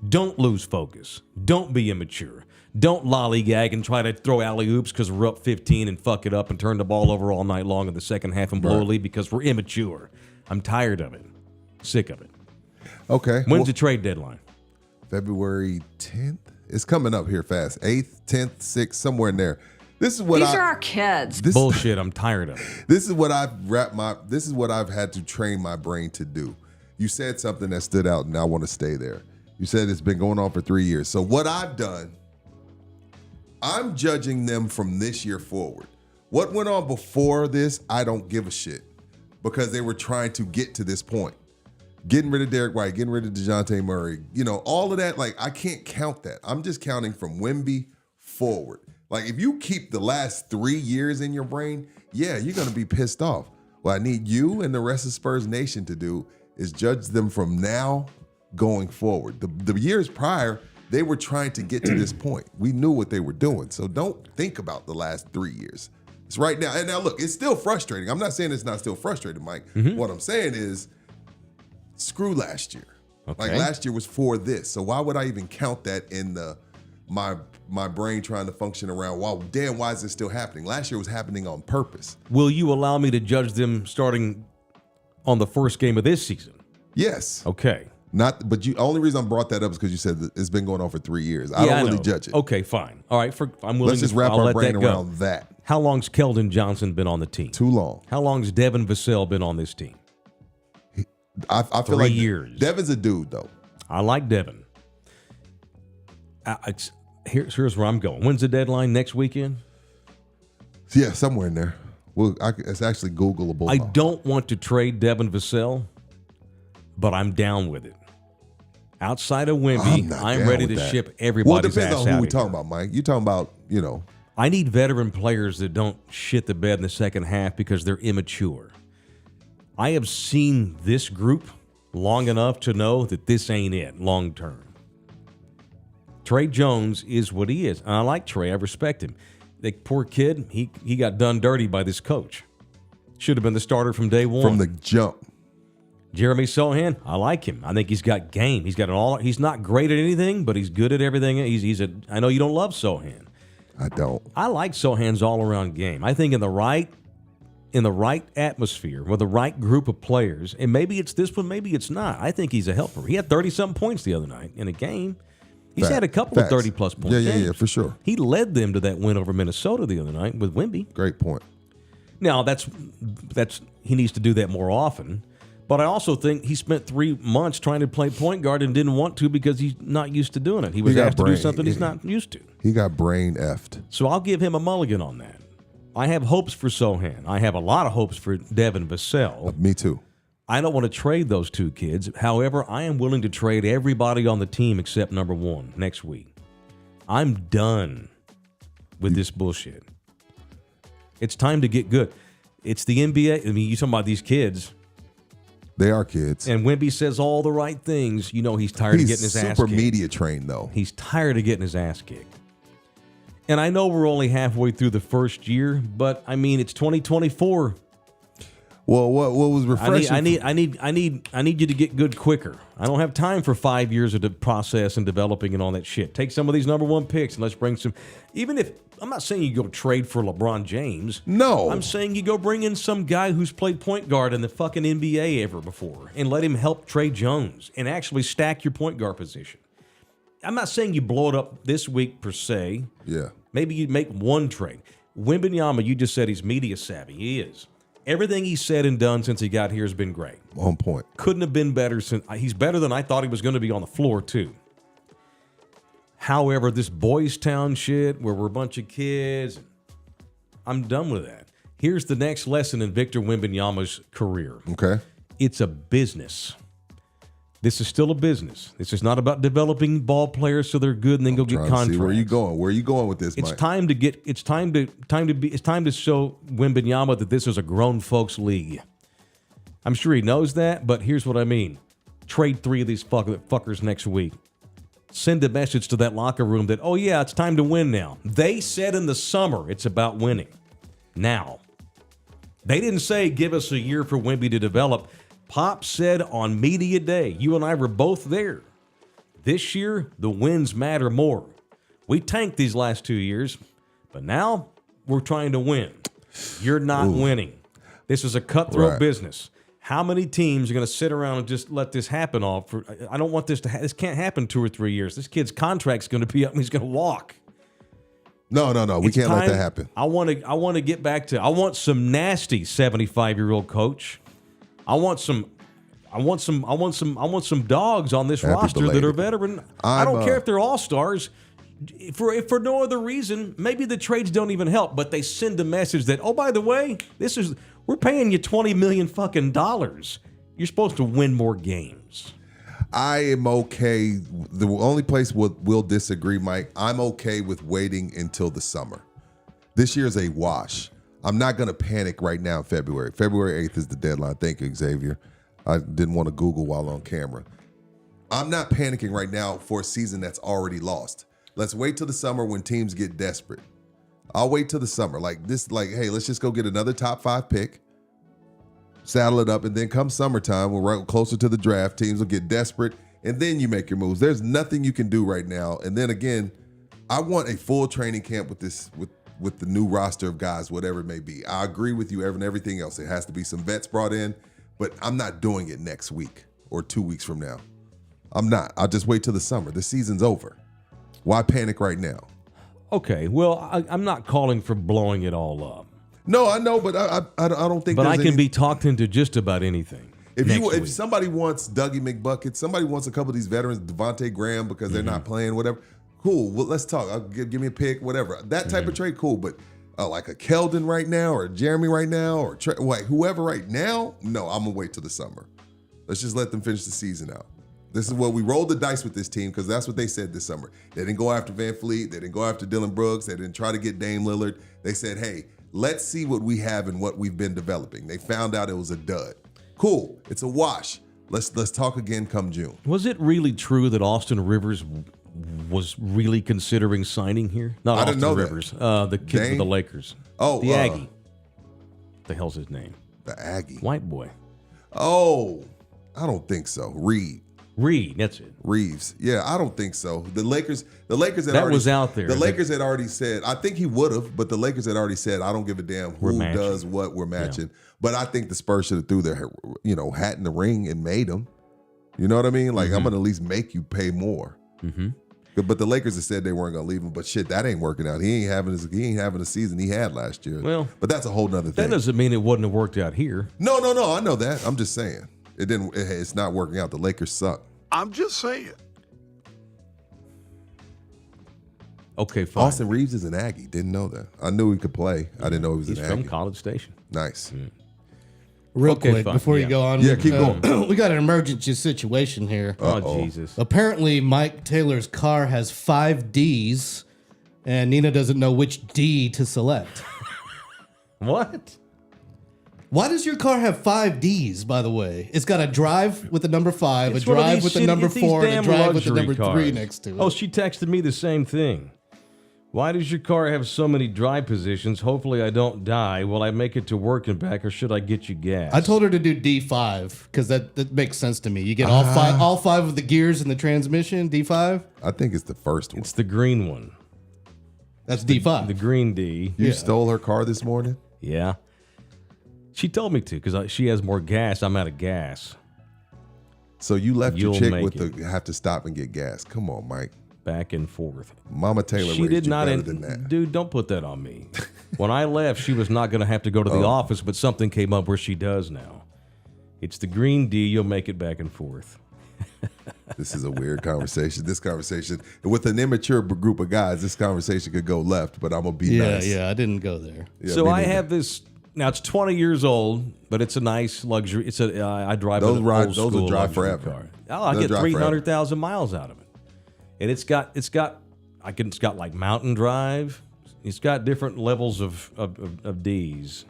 Don't lose focus. Don't be immature. Don't lollygag and try to throw alley-oops because we're up 15 and fuck it up and turn the ball over all night long in the second half and blow a lead because we're immature. I'm tired of it. Sick of it. Okay. When's the trade deadline? February 10th? It's coming up here fast. 8th, 10th, 6th, somewhere in there. These are our kids. Bullshit. I'm tired of it. This is what I've had to train my brain to do. You said something that stood out, and I want to stay there. You said it's been going on for 3 years. So what I've done, I'm judging them from this year forward. What went on before this, I don't give a shit because they were trying to get to this point. Getting rid of Derek White, getting rid of DeJounte Murray, all of that, like, I can't count that. I'm just counting from Wemby forward. Like, if you keep the last 3 years in your brain, yeah, you're going to be pissed off. What I need you and the rest of Spurs Nation to do is judge them from now going forward. The years prior, they were trying to get to this point. We knew what they were doing. So don't think about the last 3 years. It's right now. And now, look, it's still frustrating. I'm not saying it's not still frustrating, Mike. What I'm saying is, screw last year. Okay. Like, last year was for this. So why would I even count that in my brain trying to function around, why is this still happening? Last year was happening on purpose. Will you allow me to judge them starting on the first game of this season? Yes. Okay. Only reason I brought that up is because you said that it's been going on for 3 years. I don't really judge it. Okay, fine. All right, I'm willing Let's just wrap our brain around that. How long's Keldon Johnson been on the team? Too long. How long's Devin Vassell been on this team? I feel 3 like years. Devin's a dude, though. I like Devin. Here's where I'm going. When's the deadline? Next weekend? Yeah, somewhere in there. Well, it's actually Googleable. I don't want to trade Devin Vassell, but I'm down with it. Outside of Wemby, I'm ready to ship everybody's ass out. Well, it depends on who we're talking about, Mike. You're talking about, I need veteran players that don't shit the bed in the second half because they're immature. I have seen this group long enough to know that this ain't it long term. Trey Jones is what he is. And I like Trey. I respect him. The poor kid, he got done dirty by this coach. Should have been the starter from day one. From the jump. Jeremy Sohan, I like him. I think he's got game. He's not great at anything, but he's good at everything. I know you don't love Sohan. I don't. I like Sohan's all-around game. I think in the right atmosphere with the right group of players, and maybe it's this one, maybe it's not. I think he's a helper. He had 30-something points the other night in a game. He's had a couple of 30-plus point games. Yeah, for sure. He led them to that win over Minnesota the other night with Wemby. Great point. Now, that's he needs to do that more often. But I also think he spent 3 months trying to play point guard and didn't want to because he's not used to doing it. He was asked to do something he's not used to. He got brain effed. So I'll give him a mulligan on that. I have hopes for Sohan. I have a lot of hopes for Devin Vassell. Me too. I don't want to trade those two kids. However, I am willing to trade everybody on the team except number one next week. I'm done with this bullshit. It's time to get good. It's the NBA. I mean, you're talking about these kids. They are kids. And Wemby says all the right things. You know he's tired of getting his ass kicked. He's super media trained, though. He's tired of getting his ass kicked. And I know we're only halfway through the first year, but I mean it's 2024. Well, what was refreshing? I need you to get good quicker. I don't have time for 5 years of the process and developing and all that shit. Take some of these number one picks and let's bring some. Even if I'm not saying you go trade for LeBron James. No, I'm saying you go bring in some guy who's played point guard in the fucking NBA ever before and let him help Trey Jones and actually stack your point guard position. I'm not saying you blow it up this week per se. Yeah. Maybe you make one trade. Wembanyama, you just said he's media savvy. He is. Everything he's said and done since he got here has been great. On point. Couldn't have been better. He's better than I thought he was going to be on the floor, too. However, this Boys Town shit where we're a bunch of kids, I'm done with that. Here's the next lesson in Victor Wembanyama's career. Okay. It's a business. This is still a business. This is not about developing ball players so they're good and then go get contracts. Where are you going? Where are you going with this, Mike? It's time to show Wembanyama that this is a grown folks league. I'm sure he knows that, but here's what I mean. Trade 3 of these fuckers next week. Send a message to that locker room that, oh yeah, it's time to win now. They said in the summer it's about winning. Now. They didn't say give us a year for Wemby to develop. Pop said on media day, you and I were both there. This year, the wins matter more. We tanked these last 2 years, but now we're trying to win. You're not winning. This is a cutthroat business. How many teams are going to sit around and just let this happen I don't want this to this can't happen 2 or 3 years. This kid's contract's going to be up and he's going to walk. No. We can't let that happen. I want to get back to. I want some nasty 75-year-old coach. I want some dogs on this roster that are veteran. I don't care if they're all-stars. For no other reason, maybe the trades don't even help, but they send a message that, oh, by the way, we're paying you $20 million fucking dollars. You're supposed to win more games. I am okay. The only place we'll disagree, Mike, I'm okay with waiting until the summer. This year's a wash. I'm not going to panic right now in February. February 8th is the deadline. Thank you, Xavier. I didn't want to Google while on camera. I'm not panicking right now for a season that's already lost. Let's wait till the summer when teams get desperate. I'll wait till the summer. Hey, let's just go get another top 5 pick, saddle it up, and then come summertime, we're right closer to the draft, teams will get desperate, and then you make your moves. There's nothing you can do right now. And then again, I want a full training camp with the new roster of guys, whatever it may be. I agree with you and everything else. It has to be some vets brought in, but I'm not doing it next week or 2 weeks from now. I'm not. I'll just wait till the summer. The season's over. Why panic right now? Okay, well, I'm not calling for blowing it all up. No, I know, but I don't think. But I can be talked into just about anything. If somebody wants Dougie McBucket, somebody wants a couple of these veterans, Devontae Graham, because they're not playing, whatever. Cool. Well, let's talk. Give me a pick, whatever. That type of trade, cool. But like a Keldon right now, or Jeremy right now, or whoever right now, no, I'm gonna wait till the summer. Let's just let them finish the season out. This is what we rolled the dice with this team because that's what they said this summer. They didn't go after Van Fleet. They didn't go after Dylan Brooks. They didn't try to get Dame Lillard. They said, hey, let's see what we have and what we've been developing. They found out it was a dud. Cool. It's a wash. Let's talk again come June. Was it really true that Austin Rivers was really considering signing here? Not I Austin didn't know Rivers. The kid for the Lakers. Oh, the Aggie. What the hell's his name? The Aggie. White boy. Oh, I don't think so. Reed, that's it. Reeves. Yeah, I don't think so. The Lakers had that already, was out there. The Lakers had already said, I think he would have, but the Lakers had already said, I don't give a damn who does what, we're matching. Yeah. But I think the Spurs should have threw their hat in the ring and made them. You know what I mean? Like, I'm going to at least make you pay more. Mm-hmm. But the Lakers have said they weren't going to leave him. But shit, that ain't working out. He ain't having a season he had last year. Well, but that's a whole nother thing. That doesn't mean it wouldn't have worked out here. No. I know that. I'm just saying. It didn't. It's not working out. The Lakers suck. I'm just saying. Okay, fine. Austin Reeves is an Aggie. Didn't know that. I knew he could play. I didn't know he was an Aggie. He's from College Station. Nice. Real quick, before you go on. Yeah, keep going. We got an emergency situation here. Oh, Jesus. Apparently, Mike Taylor's car has 5 Ds, and Nina doesn't know which D to select. What? Why does your car have 5 Ds, by the way? It's got a drive with the number 5, It's a drive with the number 4, and a drive with the luxury number 3 next to it. Oh, she texted me the same thing. Why does your car have so many drive positions? Hopefully I don't die. Will I make it to work and back, or should I get you gas? I told her to do D5 because that makes sense to me. You get all five of the gears in the transmission, D5? I think it's the first one. It's the green one. That's D5. The green D. You stole her car this morning? Yeah. She told me to because she has more gas. I'm out of gas. So you left your You'll chick make with it. the have to stop and get gas. Come on, Mike. Back and forth. Mama Taylor She raised did you not. better than that. Dude, don't put that on me. When I left, she was not going to have to go to the office, but something came up where she does now. It's the green D. You'll make it back and forth. This is a weird conversation. This conversation, with an immature group of guys, this conversation could go left, but I'm going to be nice. Yeah, I didn't go there. Yeah, so I have this. Now it's 20 years old, but it's a nice luxury. It's a I drive those an ride. old Those school will drive luxury forever. car. Oh, I get 300,000 miles out of it, and it's got like mountain drive. It's got different levels of D's.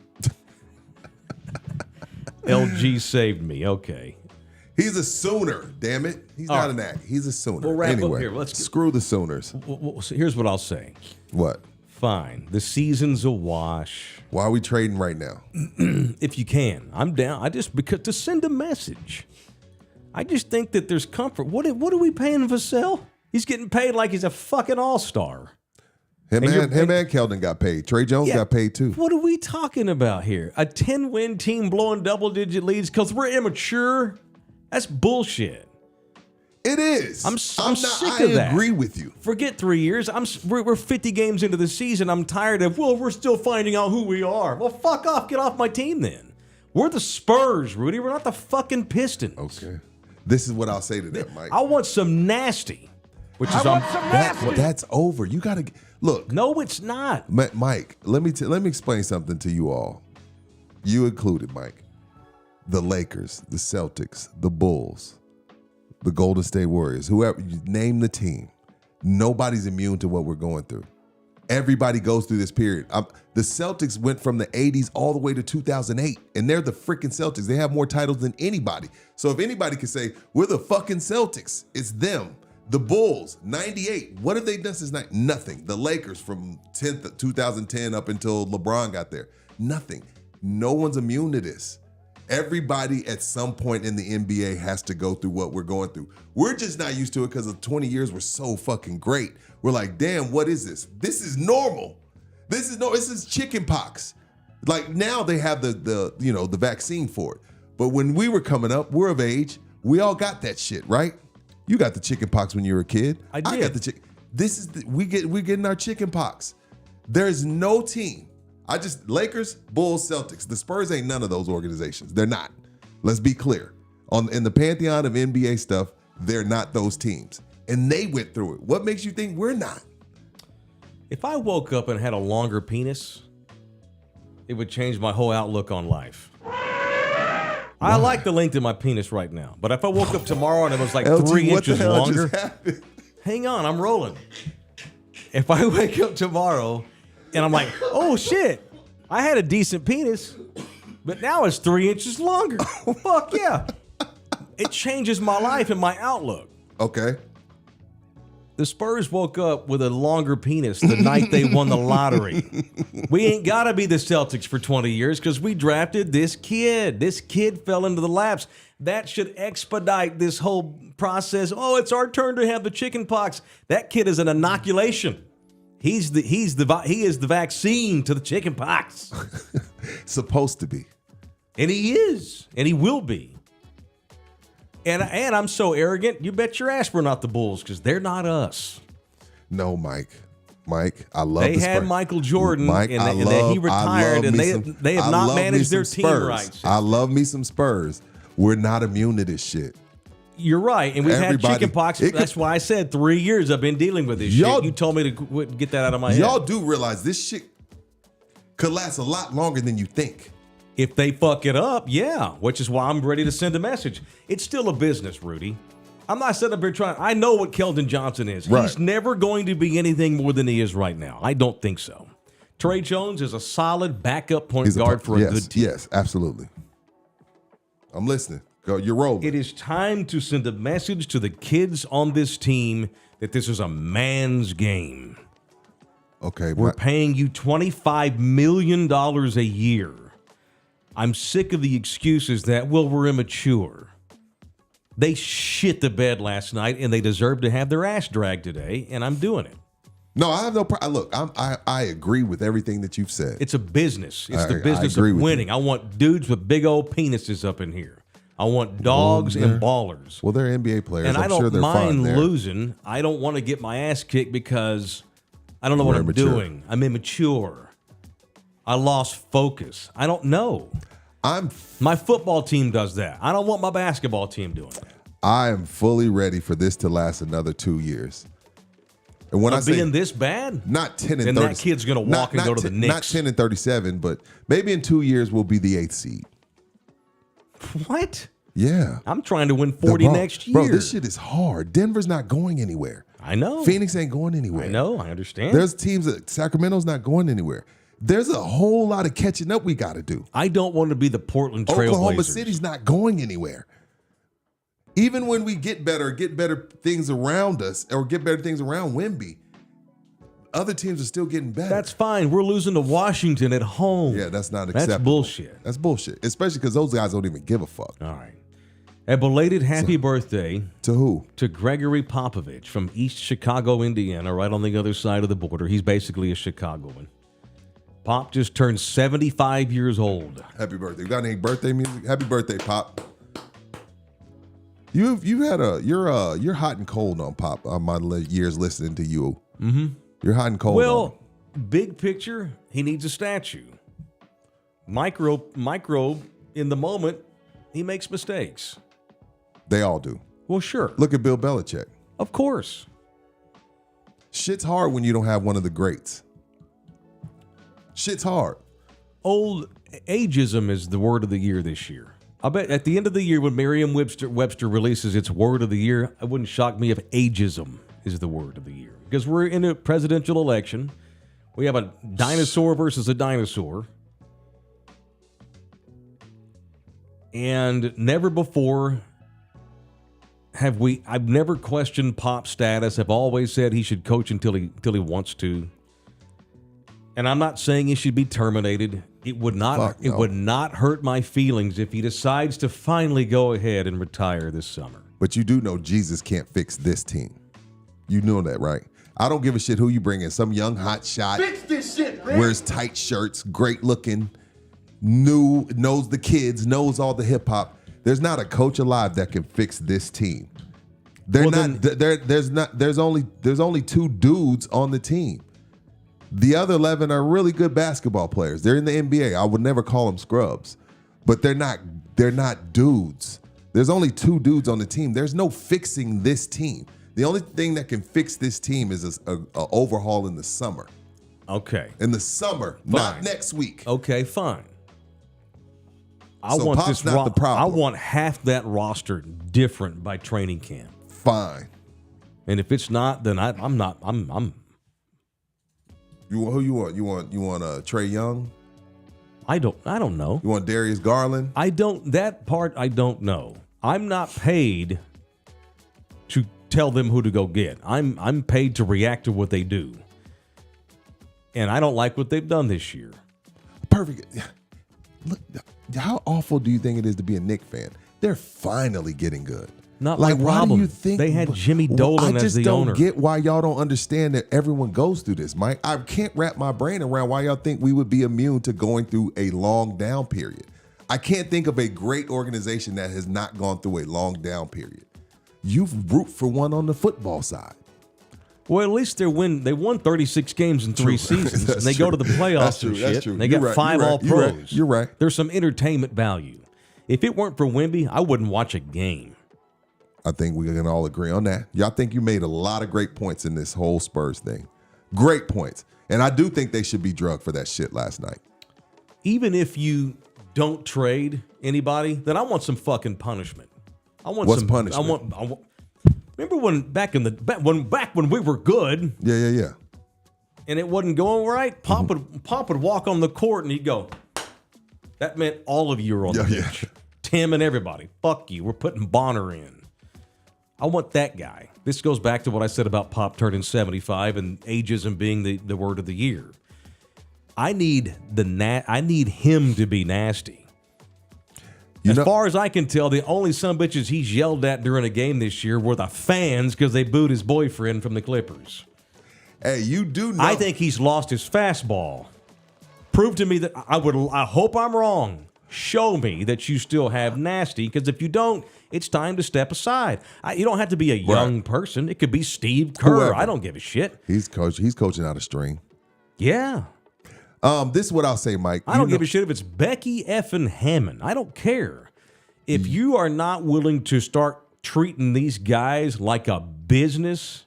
LG saved me. Okay. He's a Sooner, damn it. He's not an Aggie. He's a Sooner. We'll wrap up anyway, here. screw the Sooners. Well, so here's what I'll say. What? Fine. The season's a wash. Why are we trading right now? If you can. I'm down. Because to send a message. I just think that there's comfort. What are we paying Vassell? He's getting paid like he's a fucking all-star. Him and Keldon got paid. Trey Jones got paid too. What are we talking about here? A 10-win team blowing double-digit leads because we're immature? That's bullshit. It is. I'm sick of that. I agree with you. Forget 3 years. We're 50 games into the season. I'm tired of, we're still finding out who we are. Well, fuck off. Get off my team then. We're the Spurs, Rudy. We're not the fucking Pistons. Okay. This is what I'll say to that, Mike. I want some nasty. That's over. You got to look. No, it's not. Mike, let me explain something to you all. You included, Mike. The Lakers, the Celtics, the Bulls, the Golden State Warriors, whoever, you name the team. Nobody's immune to what we're going through. Everybody goes through this period. The Celtics went from the 80s all the way to 2008, and they're the freaking Celtics. They have more titles than anybody. So if anybody can say, we're the fucking Celtics, it's them. The Bulls, 98. What have they done since nothing? The Lakers from 2010 up until LeBron got there. Nothing. No one's immune to this. Everybody at some point in the NBA has to go through what we're going through. We're just not used to it because of 20 years were so fucking great. We're like, damn, what is this? This is normal. This is chicken pox. Like now they have the vaccine for it. But when we were coming up, we're of age. We all got that shit, right? You got the chicken pox when you were a kid. I did. I got the chicken. We're getting our chicken pox. There's no team. Lakers, Bulls, Celtics. The Spurs ain't none of those organizations. They're not. Let's be clear. In the pantheon of NBA stuff, they're not those teams. And they went through it. What makes you think we're not? If I woke up and had a longer penis, it would change my whole outlook on life. I like the length of my penis right now, but if I woke up tomorrow and it was like LG, 3 what the inches hell longer, just happened? hang on, I'm rolling. If I wake up tomorrow and I'm like, oh shit, I had a decent penis, but now it's 3 inches longer. Fuck yeah. It changes my life and my outlook. Okay. The Spurs woke up with a longer penis the night they won the lottery. We ain't got to be the Celtics for 20 years because we drafted this kid. This kid fell into the laps. That should expedite this whole process. Oh, it's our turn to have the chicken pox. That kid is an inoculation. He is the vaccine to the chicken pox. Supposed to be. And he is. And he will be. And I'm so arrogant, you bet your ass we're not the Bulls because they're not us. No, Mike, I love They the had Spurs. Michael Jordan, Mike, and he retired, and they have not managed their team right. I love me some Spurs. We're not immune to this shit. You're right, and we've had chicken pox. That's why I said 3 years I've been dealing with this shit. You told me to get that out of my head. Y'all do realize this shit could last a lot longer than you think. If they fuck it up, yeah, which is why I'm ready to send a message. It's still a business, Rudy. I'm not sitting up here trying. I know what Keldon Johnson is. Right. He's never going to be anything more than he is right now. I don't think so. Trey Jones is a solid backup point guard for a good team. Yes, absolutely. I'm listening. Go, you're rolling. It is time to send a message to the kids on this team that this is a man's game. Okay. We're paying you $25 million a year. I'm sick of the excuses that, we're immature. They shit the bed last night, and they deserve to have their ass dragged today, and I'm doing it. No, I have no problem. Look, I agree with everything that you've said. It's a business. It's the business of winning. I want dudes with big old penises up in here. I want dogs and ballers. Well, they're NBA players. And I'm sure they're fine mind there. losing. I don't want to get my ass kicked because I don't know what I'm doing. I'm immature. I lost focus. I don't know. My football team does that. I don't want my basketball team doing it. I am fully ready for this to last another 2 years. And when I say being this bad, not 10 and 30, then that kid's going to walk and go to the Knicks. Not 10 and 37, but maybe in 2 years we'll be the 8th seed. What? Yeah. I'm trying to win 40 next year. Bro, this shit is hard. Denver's not going anywhere. I know. Phoenix ain't going anywhere. I know. I understand. There's teams that Sacramento's not going anywhere. There's a whole lot of catching up we got to do. I don't want to be the Portland Trailblazers. Oklahoma City's not going anywhere. Even when we get better things around us, or get better things around Wemby, other teams are still getting better. That's fine. We're losing to Washington at home. Yeah, that's not acceptable. That's bullshit. That's bullshit, especially because those guys don't even give a fuck. All right. A belated happy birthday To who? to Gregory Popovich from East Chicago, Indiana, right on the other side of the border. He's basically a Chicagoan. Pop just turned 75 years old. Happy birthday. You got any birthday music? Happy birthday, Pop. You're hot and cold on Pop. My years listening to you. Mm-hmm. You're hot and cold. Well, big picture, he needs a statue. Micro, in the moment, he makes mistakes. They all do. Well, sure. Look at Bill Belichick. Of course. Shit's hard when you don't have one of the greats. Shit's hard. Old ageism is the word of the year this year. I bet at the end of the year when Merriam-Webster releases its word of the year, it wouldn't shock me if ageism is the word of the year. Because we're in a presidential election. We have a dinosaur versus a dinosaur. And never before I've never questioned Pop's status. I've always said he should coach until he wants to. And I'm not saying he should be terminated. It would not would not hurt my feelings if he decides to finally go ahead and retire this summer. But you do know Jesus can't fix this team. You know that, right? I don't give a shit who you bring in. Some young hot shot. Fix this shit, man. Wears tight shirts, great looking, knows the kids, knows all the hip hop. There's not a coach alive that can fix this team. There's only 2 dudes on the team. The other 11 are really good basketball players. They're in the NBA. I would never call them scrubs, but they're not dudes. There's only 2 dudes on the team. There's no fixing this team. The only thing that can fix this team is a overhaul in the summer. Okay. In the summer, fine. Not next week. Okay, fine. I want half that roster different by training camp. Fine. And if it's not, then I'm not. Who you want? You want Trey Young? I don't know. You want Darius Garland? That part I don't know. I'm not paid to tell them who to go get. I'm paid to react to what they do. And I don't like what they've done this year. Perfect. Look, how awful do you think it is to be a Knicks fan? They're finally getting good. Not like why problem. do you think They had Jimmy Dolan as the owner. I just don't get why y'all don't understand that everyone goes through this, Mike. I can't wrap my brain around why y'all think we would be immune to going through a long down period. I can't think of a great organization that has not gone through a long down period. You root for one on the football side. Well, at least they won 36 games in 3 seasons, and they go to the playoffs and shit. True. They got 5 All-Pros. You're right. There's some entertainment value. If it weren't for Wemby, I wouldn't watch a game. I think we can all agree on that. Y'all think you made a lot of great points in this whole Spurs thing. Great points. And I do think they should be drugged for that shit last night. Even if you don't trade anybody, then I want some fucking punishment. I want What's some punishment? I want. Remember when back when we were good? Yeah. And it wasn't going right. Pop would walk on the court and he'd go. That meant all of you are on the bench. Tim and everybody. Fuck you. We're putting Bonner in. I want that guy. This goes back to what I said about Pop turning 75 and ageism being the word of the year. I need him to be nasty. As far as I can tell, the only sumbitches he's yelled at during a game this year were the fans because they booed his boyfriend from the Clippers. Hey, you do know. I think he's lost his fastball. Prove to me that I hope I'm wrong. Show me that you still have nasty, because if you don't, it's time to step aside. You don't have to be a young person. It could be Steve Kerr. Whoever. I don't give a shit. He's coaching out of string. Yeah. This is what I'll say, Mike. I don't give a shit if it's Becky effing Hammond. I don't care. If you are not willing to start treating these guys like a business,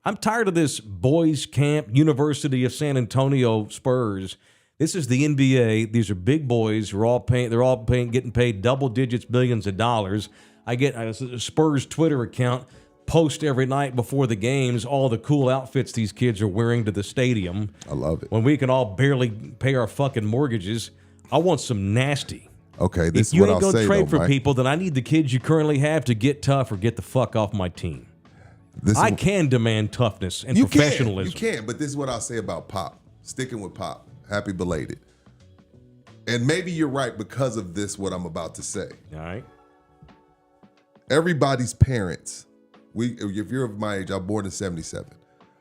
I'm tired of this boys camp, University of San Antonio Spurs. This is the NBA. These are big boys who are getting paid double digits, millions of dollars. I get a Spurs Twitter account post every night before the games all the cool outfits these kids are wearing to the stadium. I love it. When we can all barely pay our fucking mortgages, I want some nasty. Okay, this if is what I'll say. If you ain't gonna trade for Mike. people, then I need the kids you currently have to get tough or get the fuck off my team. I can demand toughness and professionalism. You can, but this is what I'll say about Pop. Sticking with Pop. Happy belated. And maybe you're right because of this, what I'm about to say. All right. everybody's parents, if you're of my age, I'm born in 77.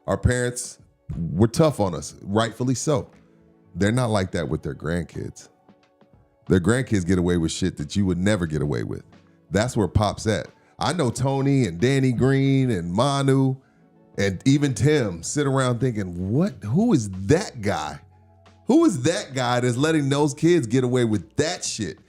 Our parents were tough on us, rightfully so. They're not like that with their grandkids. Their grandkids get away with shit that you would never get away with. That's where Pop's at. I know Tony and Danny Green and Manu and even Tim sit around thinking, who is that guy? Who is that guy that's letting those kids get away with that shit?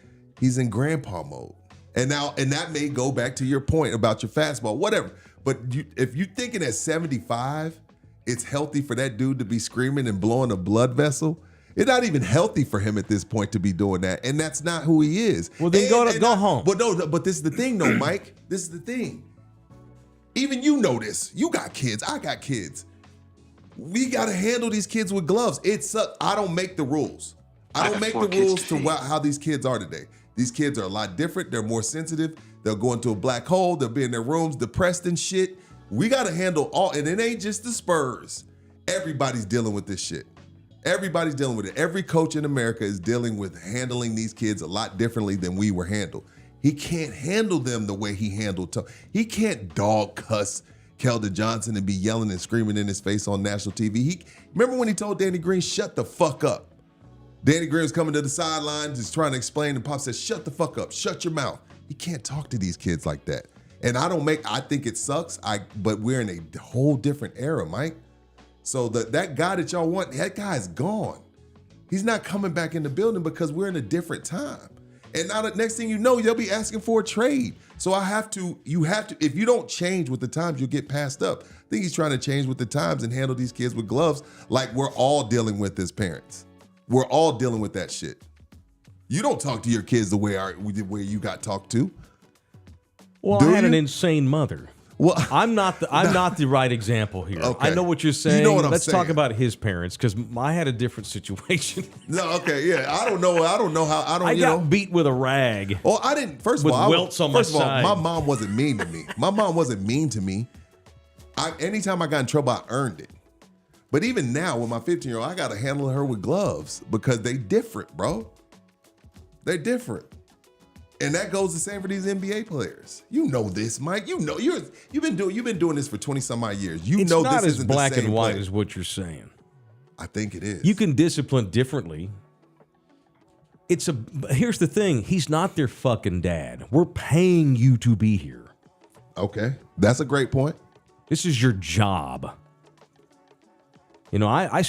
He's in grandpa mode. And that may go back to your point about your fastball, whatever. But if you're thinking at 75, it's healthy for that dude to be screaming and blowing a blood vessel, it's not even healthy for him at this point to be doing that. And that's not who he is. Well, then go home. But this is the thing though, Mike. This is the thing. Even you know this. You got kids. I got kids. We got to handle these kids with gloves. It sucks. I don't make the rules. I don't make the rules to how these kids are today. These kids are a lot different. They're more sensitive. They'll go into a black hole. They'll be in their rooms depressed and shit. We got to handle all, and it ain't just the Spurs. Everybody's dealing with this shit. Everybody's dealing with it. Every coach in America is dealing with handling these kids a lot differently than we were handled. He can't handle them the way he handled Tony. He can't dog cuss Keldon Johnson and be yelling and screaming in his face on national TV. Remember when he told Danny Green, shut the fuck up? Danny Green was coming to the sidelines, just trying to explain, and Pop said, shut the fuck up, shut your mouth. He can't talk to these kids like that. And I think it sucks, but we're in a whole different era, Mike. So that guy that y'all want, that guy's gone. He's not coming back in the building because we're in a different time. And now the next thing you know, they'll be asking for a trade. So you have to, if you don't change with the times, you'll get passed up. I think he's trying to change with the times and handle these kids with gloves like we're all dealing with as parents. We're all dealing with that shit. You don't talk to your kids the way you got talked to. Well, I had an insane mother. Well, I'm not the right example here. Okay. I know what you're saying. You know what I'm Let's saying. talk about his parents because I had a different situation. No, okay, yeah. I don't know how. I got beat with a rag. Well, I didn't. First of With all, welts on my side. my mom wasn't mean to me. My mom wasn't mean to me. Anytime I got in trouble, I earned it. But even now, with my 15-year-old, I got to handle her with gloves because they different, bro. They're different. And that goes the same for these NBA players. You know this, Mike. You know you've been doing this for 20-some odd years. It's know not this as isn't black the same and white player. as what you're saying. I think it is. You can discipline differently. Here's the thing. He's not their fucking dad. We're paying you to be here. Okay, that's a great point. This is your job. You know, I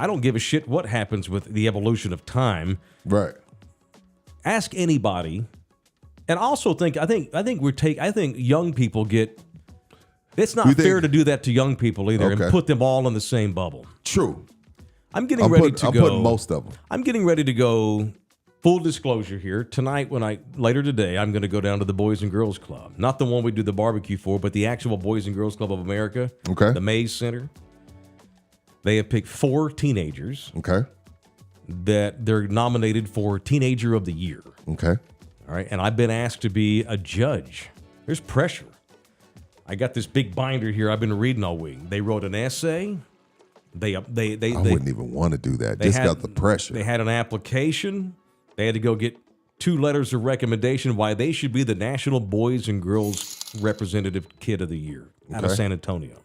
don't give a shit what happens with the evolution of time. Right. Ask anybody. And also I think young people get. It's not fair to do that to young people either and put them all in the same bubble. True. I'm putting most of them. I'm getting ready to go. Full disclosure here tonight. Later today, I'm going to go down to the Boys and Girls Club, not the one we do the barbecue for, but the actual Boys and Girls Club of America. Okay. The Mays Center. They have picked 4 teenagers. Okay. That they're nominated for Teenager of the Year. Okay. All right, and I've been asked to be a judge. There's pressure. I got this big binder here I've been reading all week. They wrote an essay. I wouldn't even want to do that. Just got the pressure. They had an application. They had to go get 2 letters of recommendation why they should be the National Boys and Girls Representative Kid of the Year out of San Antonio.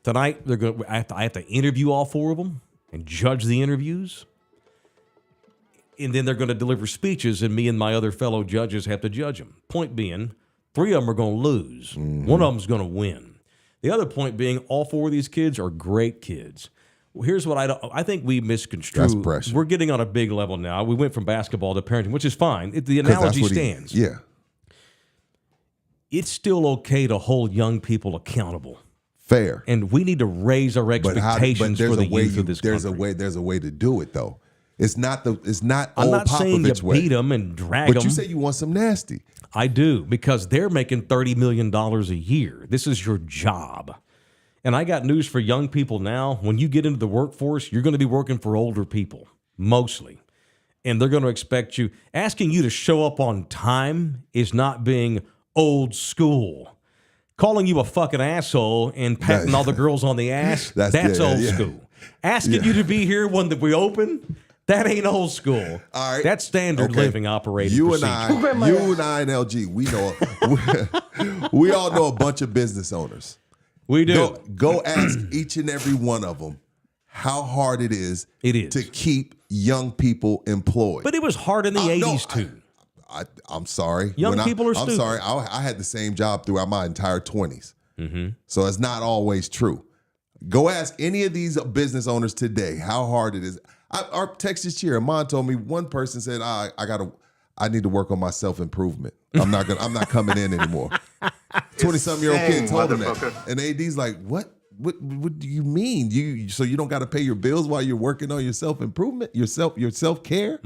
Tonight, I have to interview all 4 of them and judge the interviews. And then they're going to deliver speeches, and me and my other fellow judges have to judge them. Point being, 3 of them are going to lose. Mm-hmm. 1 of them is going to win. The other point being, all 4 of these kids are great kids. Well, here's what I think we misconstrue. That's pressure. We're getting on a big level now. We went from basketball to parenting, which is fine. The analogy stands. Yeah. It's still okay to hold young people accountable. Fair. And we need to raise our expectations for the youth of this country. There's a way to do it though. It's not I'm old not saying you Popovich way. beat them and drag them. But you say you want some nasty. I do, because they're making $30 million a year. This is your job. And I got news for young people now. When you get into the workforce, you're going to be working for older people, mostly. And they're going to expect you. Asking you to show up on time is not being old school. Calling you a fucking asshole and patting all the girls on the ass, that's old school. Asking you to be here when we open, That ain't old school. All right. That's standard living operating You procedure. and I and LG, we know, we all know a bunch of business owners. We do. Go ask each and every one of them how hard it is to keep young people employed. But it was hard in the 80s too. I'm sorry. Young people are stupid. I'm sorry. I had the same job throughout my entire 20s. So it's not always true. Go ask any of these business owners today how hard it is. Our Texas cheer, Amon told me one person said, I need to work on my self-improvement. I'm not coming in anymore. 20-something-year-old kid told him that. And AD's like, what do you mean? So you don't got to pay your bills while you're working on your self-improvement, your self-care?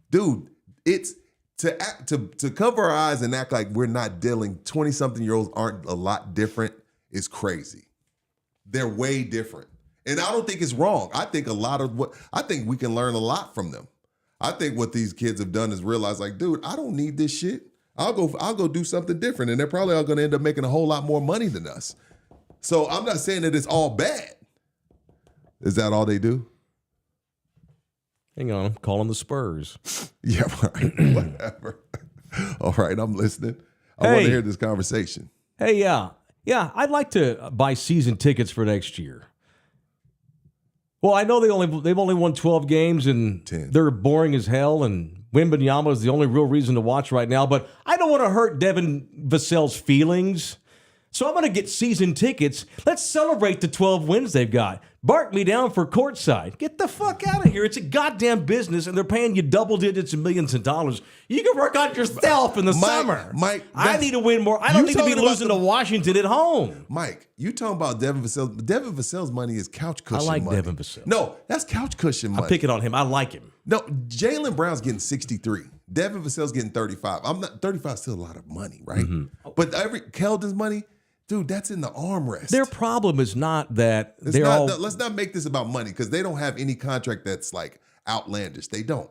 Dude, it's to cover our eyes and act like we're not dealing, 20-something-year-olds aren't a lot different is crazy. They're way different. And I don't think it's wrong. I think I think we can learn a lot from them. I think what these kids have done is realize, like, dude, I don't need this shit. I'll go do something different. And they're probably all going to end up making a whole lot more money than us. So I'm not saying that it's all bad. Is that all they do? Hang on, I'm calling the Spurs. Yeah, right. Whatever. All right, I'm listening. I want to hear this conversation. Hey, yeah, I'd like to buy season tickets for next year. Well, I know they've only won 12 games and 10. They're boring as hell, and Wembanyama is the only real reason to watch right now. But I don't want to hurt Devin Vassell's feelings, so I'm going to get season tickets. Let's celebrate the 12 wins they've got. Bark me down for courtside. Get the fuck out of here. It's a goddamn business, and they're paying you double digits and millions of dollars. You can work on yourself in the summer. Mike, I need to win more. I don't need to be losing to Washington at home. Mike, you talking about Devin Vassell. Devin Vassell's money is couch cushion money. I like Devin Vassell. No, that's couch cushion money. I'm picking on him. I like him. No, Jaylen Brown's getting 63. Devin Vassell's getting 35. 35 is still a lot of money, right? But Keldon's money, dude, that's in the armrest. Their problem is not that let's not make this about money, because they don't have any contract that's like outlandish. They don't.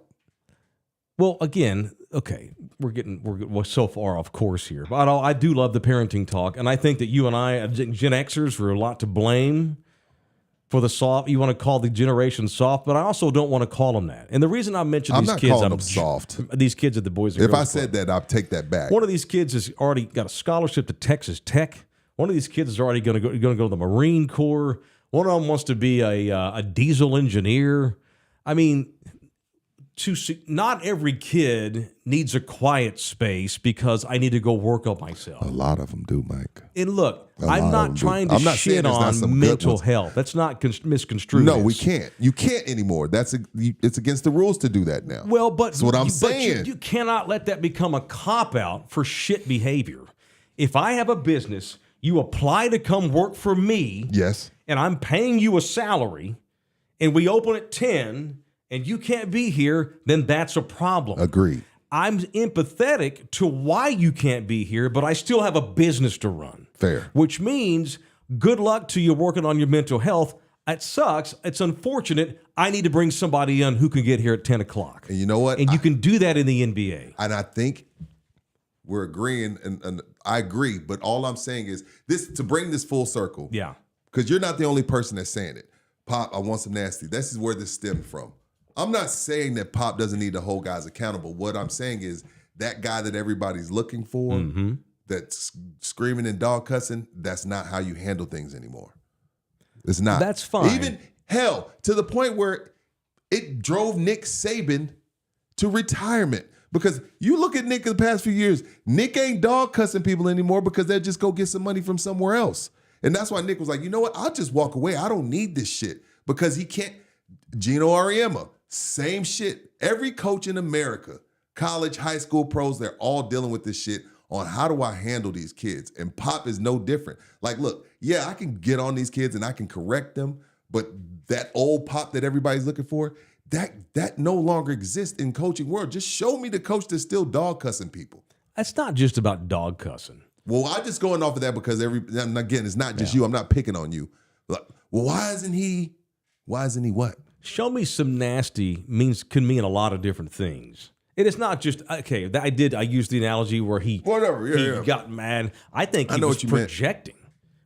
Well, again, okay, we're so far off course here. But I do love the parenting talk, and I think that you and I, Gen Xers, are a lot to blame for the soft. You want to call the generation soft, but I also don't want to call them that. And the reason I mentioned these kids, calling them soft. These kids at the Boys and Girls Girls Club. Said that, I'll take that back. One of these kids has already got a scholarship to Texas Tech. One of these kids is already going to go to the Marine Corps. One of them wants to be a diesel engineer. I mean, not every kid needs a quiet space because I need to go work on myself. A lot of them do, Mike. And look, I'm not trying to shit on mental health. That's not misconstrued. No, we can't. You can't anymore. It's against the rules to do that now. Well, but that's what I'm saying. You cannot let that become a cop-out for shit behavior. If I have a business, you apply to come work for me. Yes. And I'm paying you a salary, and we open at 10, and you can't be here, then that's a problem. Agreed. I'm empathetic to why you can't be here, but I still have a business to run. Fair. Which means good luck to you working on your mental health. It sucks. It's unfortunate. I need to bring somebody in who can get here at 10 o'clock. And you know what? And you can do that in the NBA. And I think we're agreeing, and I agree, but all I'm saying is this, to bring this full circle. Yeah. Because you're not the only person that's saying it. Pop, I want some nasty. This is where this stemmed from. I'm not saying that Pop doesn't need to hold guys accountable. What I'm saying is that guy that everybody's looking for, that's screaming and dog cussing, that's not how you handle things anymore. It's not. That's fine. Even, hell, to the point where it drove Nick Saban to retirement. Because you look at Nick in the past few years, Nick ain't dog cussing people anymore because they'll just go get some money from somewhere else. And that's why Nick was like, you know what? I'll just walk away. I don't need this shit. Because he can't. Gino Auriemma, same shit. Every coach in America, college, high school, pros, they're all dealing with this shit on how do I handle these kids? And Pop is no different. Like, look, yeah, I can get on these kids and I can correct them, but that old Pop that everybody's looking for, that no longer exists in coaching world. Just show me the coach that's still dog cussing people. That's not just about dog cussing. Well, I'm just going off of that because and again, it's not just you. I'm not picking on you. Like, well, why isn't he what? Show me some nasty can mean a lot of different things. It is not just, okay, I used the analogy where he got mad. I think he was projecting.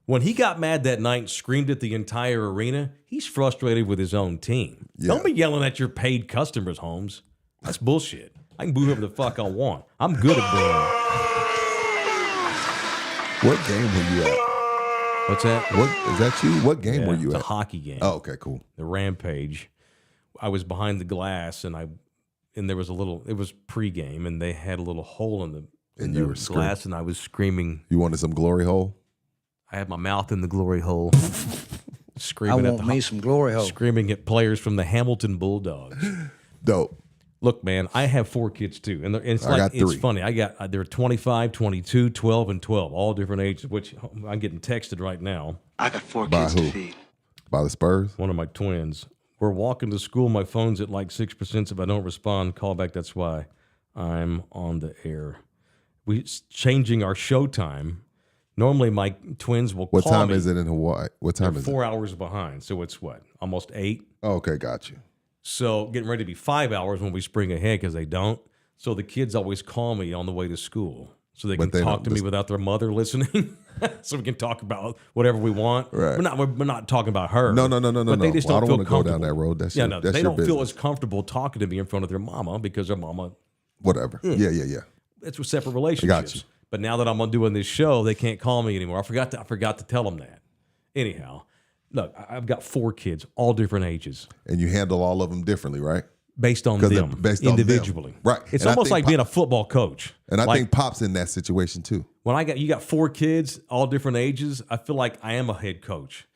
When he got mad that night and screamed at the entire arena, he's frustrated with his own team. Yeah. Don't be yelling at your paid customers' homes. That's bullshit. I can boo whoever the fuck I want. I'm good at booing. What game were you at? What's that? What is that? You? What game were you it's at? a hockey game. Oh, okay, cool. The Rampage. I was behind the glass, and there was it was pregame, and they had a little hole in the glass, and I was screaming. You wanted some glory hole? I had my mouth in the glory hole. Screaming some glory hole. Screaming at players from the Hamilton Bulldogs. Dope. Look, man, I have 4 kids too, and it's I got 3. It's funny. They're 25, 22, 12, and 12, all different ages. Which I'm getting texted right now. I got 4 By kids who? to feed. By the Spurs? One of my twins. We're walking to school. My phone's at like 6%. If I don't respond, call back. That's why I'm on the air. We're changing our show time. Normally, my twins will call me. What time is it in Hawaii? What time is it? 4 hours behind. So it's what? Almost 8? Oh, okay, got you. So getting ready to be 5 hours when we spring ahead because they don't. So the kids always call me on the way to school so they can talk to me without their mother listening. So we can talk about whatever we want. Right. We're not talking about her. No. But they just don't feel want to comfortable. go down that road. That's they your don't feel business. as comfortable talking to me in front of their mama because their mama. Whatever. Yeah. It's a separate relationships. you. But now that I'm doing this show, they can't call me anymore. I forgot to tell them that. Anyhow, look, I've got 4 kids, all different ages. And you handle all of them differently, right? Based on them, based on them. individually. Right. It's And I almost think like being a football coach. And I Like, think Pop's in that situation too. when you got 4 kids, all different ages, I feel like I am a head coach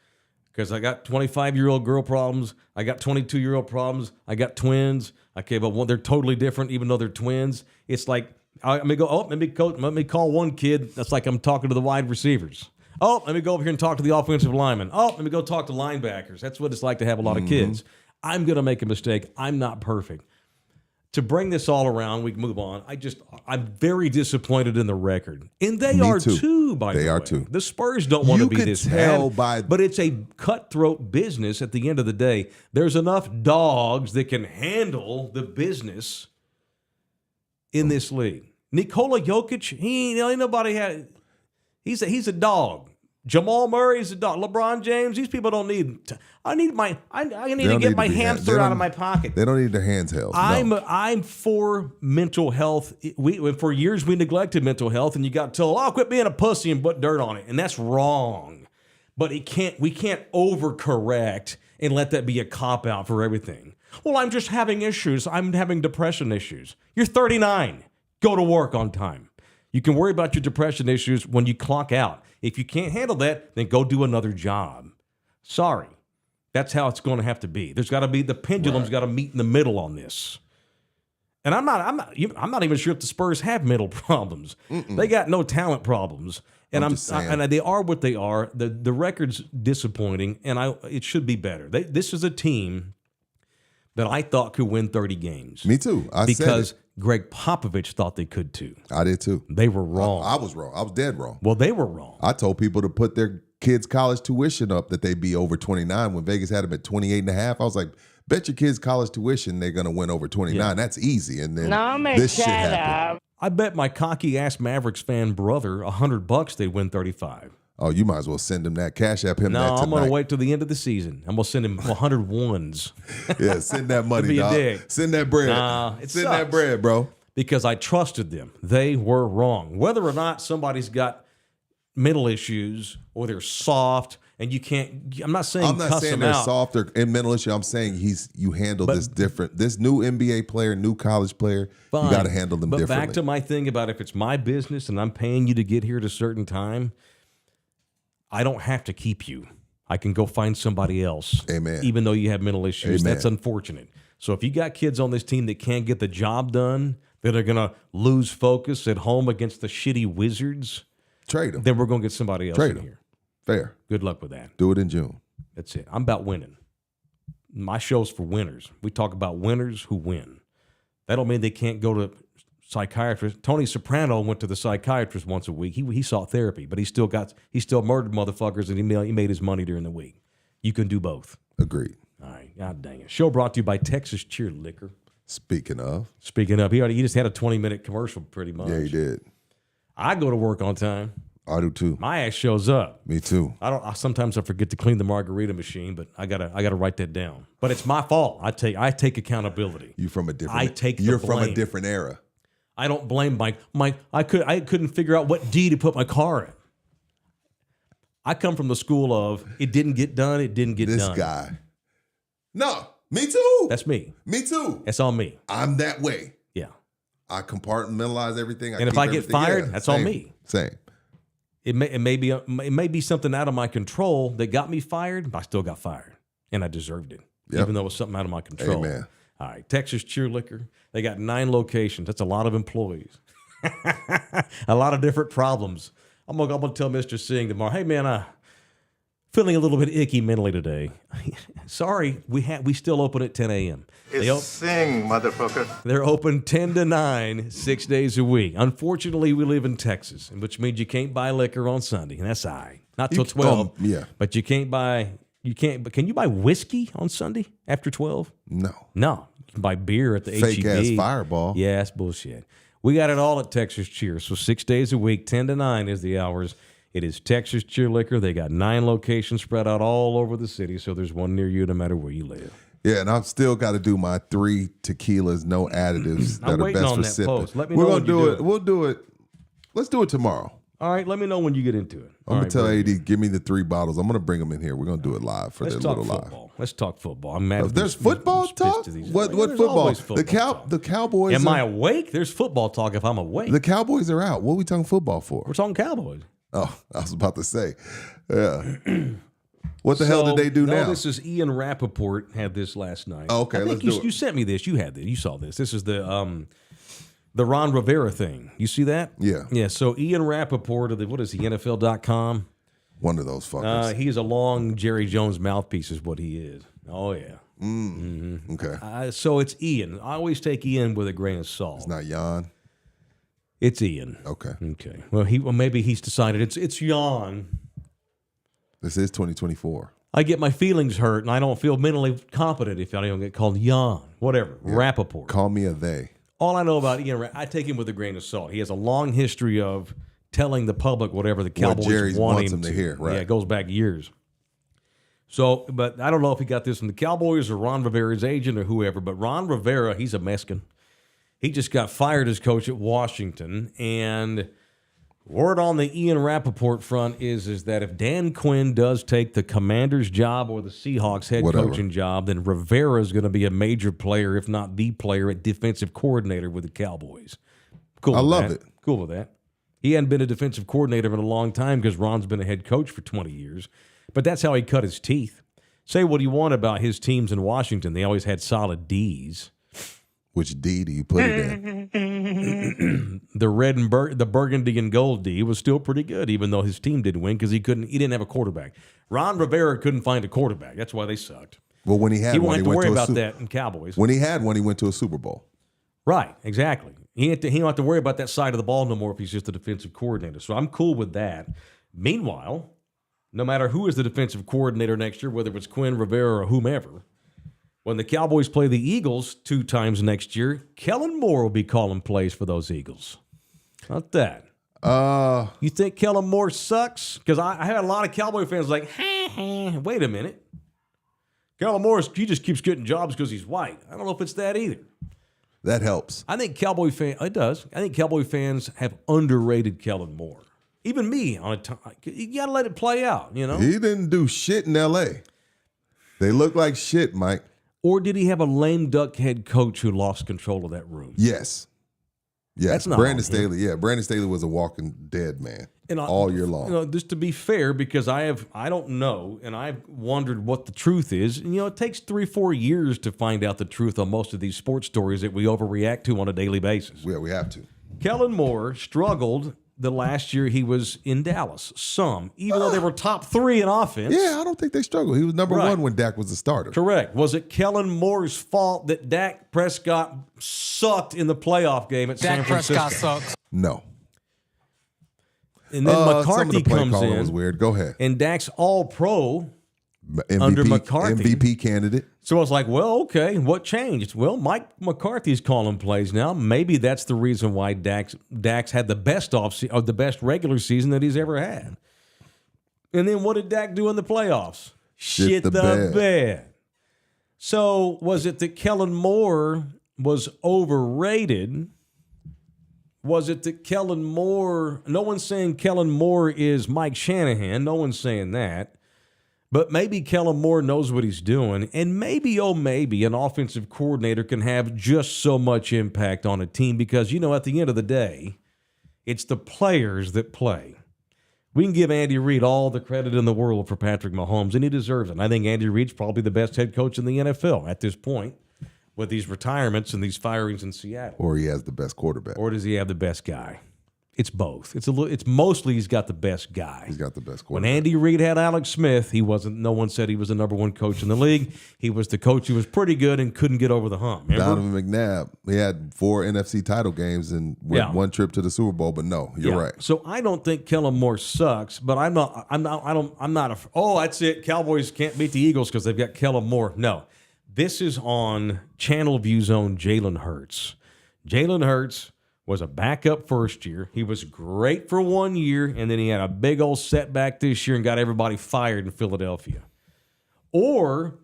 because I got 25-year-old girl problems, I got 22-year-old problems, I got twins. Okay, but they're totally different, even though they're twins. It's like let me call one kid. That's like I'm talking to the wide receivers. Oh, let me go over here and talk to the offensive linemen. Oh, let me go talk to linebackers. That's what it's like to have a lot of kids. I'm going to make a mistake. I'm not perfect. To bring this all around, we can move on. I'm very disappointed in the record. And they are too, by the way. They are too. The Spurs don't want to be could this tell bad, but it's a cutthroat business at the end of the day. There's enough dogs that can handle the business in this league. Nikola Jokic, ain't nobody had. He's a dog. Jamal Murray's a dog. LeBron James, these people don't need. I need to get my hamster out of my pocket. They don't need their hands held. I'm for mental health. For years we neglected mental health, and you got told, "Oh, quit being a pussy and put dirt on it," and that's wrong. But we can't overcorrect and let that be a cop out for everything. Well, I'm just having issues. I'm having depression issues. You're 39. Go to work on time. You can worry about your depression issues when you clock out. If you can't handle that, then go do another job. Sorry. That's how it's going to have to be. There's got to be the pendulum's got to meet in the middle on this. And I'm not even sure if the Spurs have mental problems. They got no talent problems. And and they are what they are. The record's disappointing, and it should be better. This is a team that I thought could win 30 games. Me too. Because Greg Popovich thought they could too. I did too. They were wrong. I was wrong. I was dead wrong. Well, they were wrong. I told people to put their kids' college tuition up that they'd be over 29 when Vegas had them at 28 and a half. I was like, bet your kids' college tuition they're going to win over 29. Yeah. That's easy. And then this shit happened. I bet my cocky-ass Mavericks fan brother $100 they'd win 35. Oh, you might as well send him that. Cash app him that tonight. No, I'm going to wait till the end of the season. I'm going to send him 100 ones. Yeah, send that money, dog. Send that bread. Send that bread, bro. Because I trusted them. They were wrong. Whether or not somebody's got mental issues or they're soft and you can't, I'm not saying they're soft or in mental issue. I'm saying you handle this different. This new NBA player, new college player, fine. You got to handle them differently. But back to my thing about if it's my business and I'm paying you to get here at a certain time, I don't have to keep you. I can go find somebody else. Amen. Even though you have mental issues. Amen. That's unfortunate. So if you got kids on this team that can't get the job done, that are going to lose focus at home against the shitty Wizards, trade them. Then we're going to get somebody else in here. Fair. Good luck with that. Do it in June. That's it. I'm about winning. My show's for winners. We talk about winners who win. That don't mean they can't go to psychiatrist. Tony Soprano went to the psychiatrist once a week. He sought therapy, but he still murdered motherfuckers and he made his money during the week. You can do both. Agreed. All right. God dang it. Show brought to you by Texas Cheer Liquor. Speaking of, he just had a 20-minute commercial pretty much. Yeah, he did. I go to work on time. I do too. My ass shows up. Me too. Sometimes I forget to clean the margarita machine, but I gotta write that down. But it's my fault. I take accountability. You're from a different. You're from a different era. I don't blame Mike. I couldn't figure out what D to put my car in. I come from the school of it didn't get done. It didn't get done. This guy. No, me too. That's me. Me too. That's all me. I'm that way. Yeah. I compartmentalize everything. And if I get fired, that's on me. Same. It may be something out of my control that got me fired, but I still got fired, and I deserved it, even though it was something out of my control. Amen. All right, Texas Cheer Liquor. They got 9 locations. That's a lot of employees. A lot of different problems. I'm gonna tell Mr. Singh tomorrow. Hey man, feeling a little bit icky mentally today. Sorry, we still open at 10 a.m. Sing, motherfucker. They're open 10 to 9, 6 days a week. Unfortunately, we live in Texas, which means you can't buy liquor on Sunday, and that's all right. Not till 12. Yeah. But but can you buy whiskey on Sunday after 12? No. No. You can buy beer at the Fake H-E-B. ass Fireball. Yeah, that's bullshit. We got it all at Texas Cheer. So 6 days a week, 10 to 9 is the hours. It is Texas Cheer Liquor. They got 9 locations spread out all over the city, so there's one near you no matter where you live. Yeah, and I've still got to do my 3 tequilas, no additives that are best for sipping. Post. Let me know when you do it. We'll do it. Let's do it tomorrow. All right, let me know when you get into it. I'm going to tell AD, give me the 3 bottles. I'm going to bring them in here. We're going to do it live for their little football. live. Let's talk football. I'm mad. There's football talk? What football? The Cowboys. Am I awake? There's football talk if I'm awake. The Cowboys are out. What are we talking football for? We're talking Cowboys. Oh, I was about to say. Yeah. What the hell did they do now? This is Ian Rappaport had this last night. Oh, okay, let's do it. You sent me this. You had this. You saw this. This is the Ron Rivera thing. You see that? Yeah. Yeah. So Ian Rappaport of what is he, NFL.com? One of those fuckers. He's a long Jerry Jones mouthpiece is what he is. Oh, yeah. Okay. So it's Ian. I always take Ian with a grain of salt. It's not Jan. It's Ian. Okay. Okay. Well, maybe he's decided it's Jan. This is 2024. I get my feelings hurt, and I don't feel mentally competent if I don't get called Jan. Whatever. Yeah. Rappaport. Call me a they. All I know about Ian, I take him with a grain of salt. He has a long history of telling the public whatever the Cowboys want him to hear. Right. Yeah, it goes back years. So, but I don't know if he got this from the Cowboys or Ron Rivera's agent or whoever, but Ron Rivera, he's a Mexican. He just got fired as coach at Washington, and word on the Ian Rappaport front is that if Dan Quinn does take the Commanders job or the Seahawks head coaching job, then Rivera is going to be a major player, if not the player, at defensive coordinator with the Cowboys. Cool. I love it. Cool with that. He hadn't been a defensive coordinator in a long time because Ron's been a head coach for 20 years, but that's how he cut his teeth. Say what you want about his teams in Washington. They always had solid Ds. Which D do you put it in? The red and the burgundy and gold D was still pretty good, even though his team didn't win because he didn't have a quarterback. Ron Rivera couldn't find a quarterback. That's why they sucked. Well, when he had one, he won't have to worry about that in Cowboys. When he had one, he went to a Super Bowl. Right, exactly. He don't have to worry about that side of the ball no more if he's just a defensive coordinator. So I'm cool with that. Meanwhile, no matter who is the defensive coordinator next year, whether it's Quinn, Rivera, or whomever, when the Cowboys play the Eagles 2 times next year, Kellen Moore will be calling plays for those Eagles. Not that. You think Kellen Moore sucks? Because I had a lot of Cowboy fans like, wait a minute. Kellen Moore, he just keeps getting jobs because he's white. I don't know if it's that either. That helps. I think Cowboy fans have underrated Kellen Moore. Even me on a time. You got to let it play out, you know? He didn't do shit in L.A. They look like shit, Mike. Or did he have a lame duck head coach who lost control of that room? Yes. That's not Brandon Staley. Yeah, Brandon Staley was a walking dead man all year long. You know, just to be fair, because I don't know, and I've wondered what the truth is. And, it takes 3-4 years to find out the truth on most of these sports stories that we overreact to on a daily basis. Yeah, we have to. Kellen Moore struggled the last year he was in Dallas. Even though they were top 3 in offense. Yeah, I don't think they struggled. He was number 1 when Dak was the starter. Correct. Was it Kellen Moore's fault that Dak Prescott sucked in the playoff game at San Francisco? Dak Prescott sucks. No. And then McCarthy some of the play comes calling in. Was weird. Go ahead. And Dak's all-pro. under McCarthy. MVP candidate. So I was like, well, okay, what changed? Well, Mike McCarthy's calling plays now. Maybe that's the reason why Dax had the best the best regular season that he's ever had. And then what did Dak do in the playoffs? Shit the bed. So was it that Kellen Moore was overrated? Was it that Kellen Moore? No one's saying Kellen Moore is Mike Shanahan. No one's saying that. But maybe Kellen Moore knows what he's doing, and maybe, maybe an offensive coordinator can have just so much impact on a team because, at the end of the day, it's the players that play. We can give Andy Reid all the credit in the world for Patrick Mahomes, and he deserves it. I think Andy Reid's probably the best head coach in the NFL at this point with these retirements and these firings in Seattle. Or he has the best quarterback. Or does he have the best guy? It's both. It's mostly he's got the best guy. He's got the best quarterback. When Andy Reid had Alex Smith, he wasn't. No one said he was the number one coach in the league. He was the coach who was pretty good and couldn't get over the hump. Remember? Donovan McNabb, he had 4 NFC title games and went one trip to the Super Bowl. But no, you're right. So I don't think Kellen Moore sucks. But I'm not. That's it. Cowboys can't beat the Eagles because they've got Kellen Moore. No, this is on Channel View's own Jalen Hurts. Jalen Hurts was a backup first year. He was great for 1 year, and then he had a big old setback this year and got everybody fired in Philadelphia. Or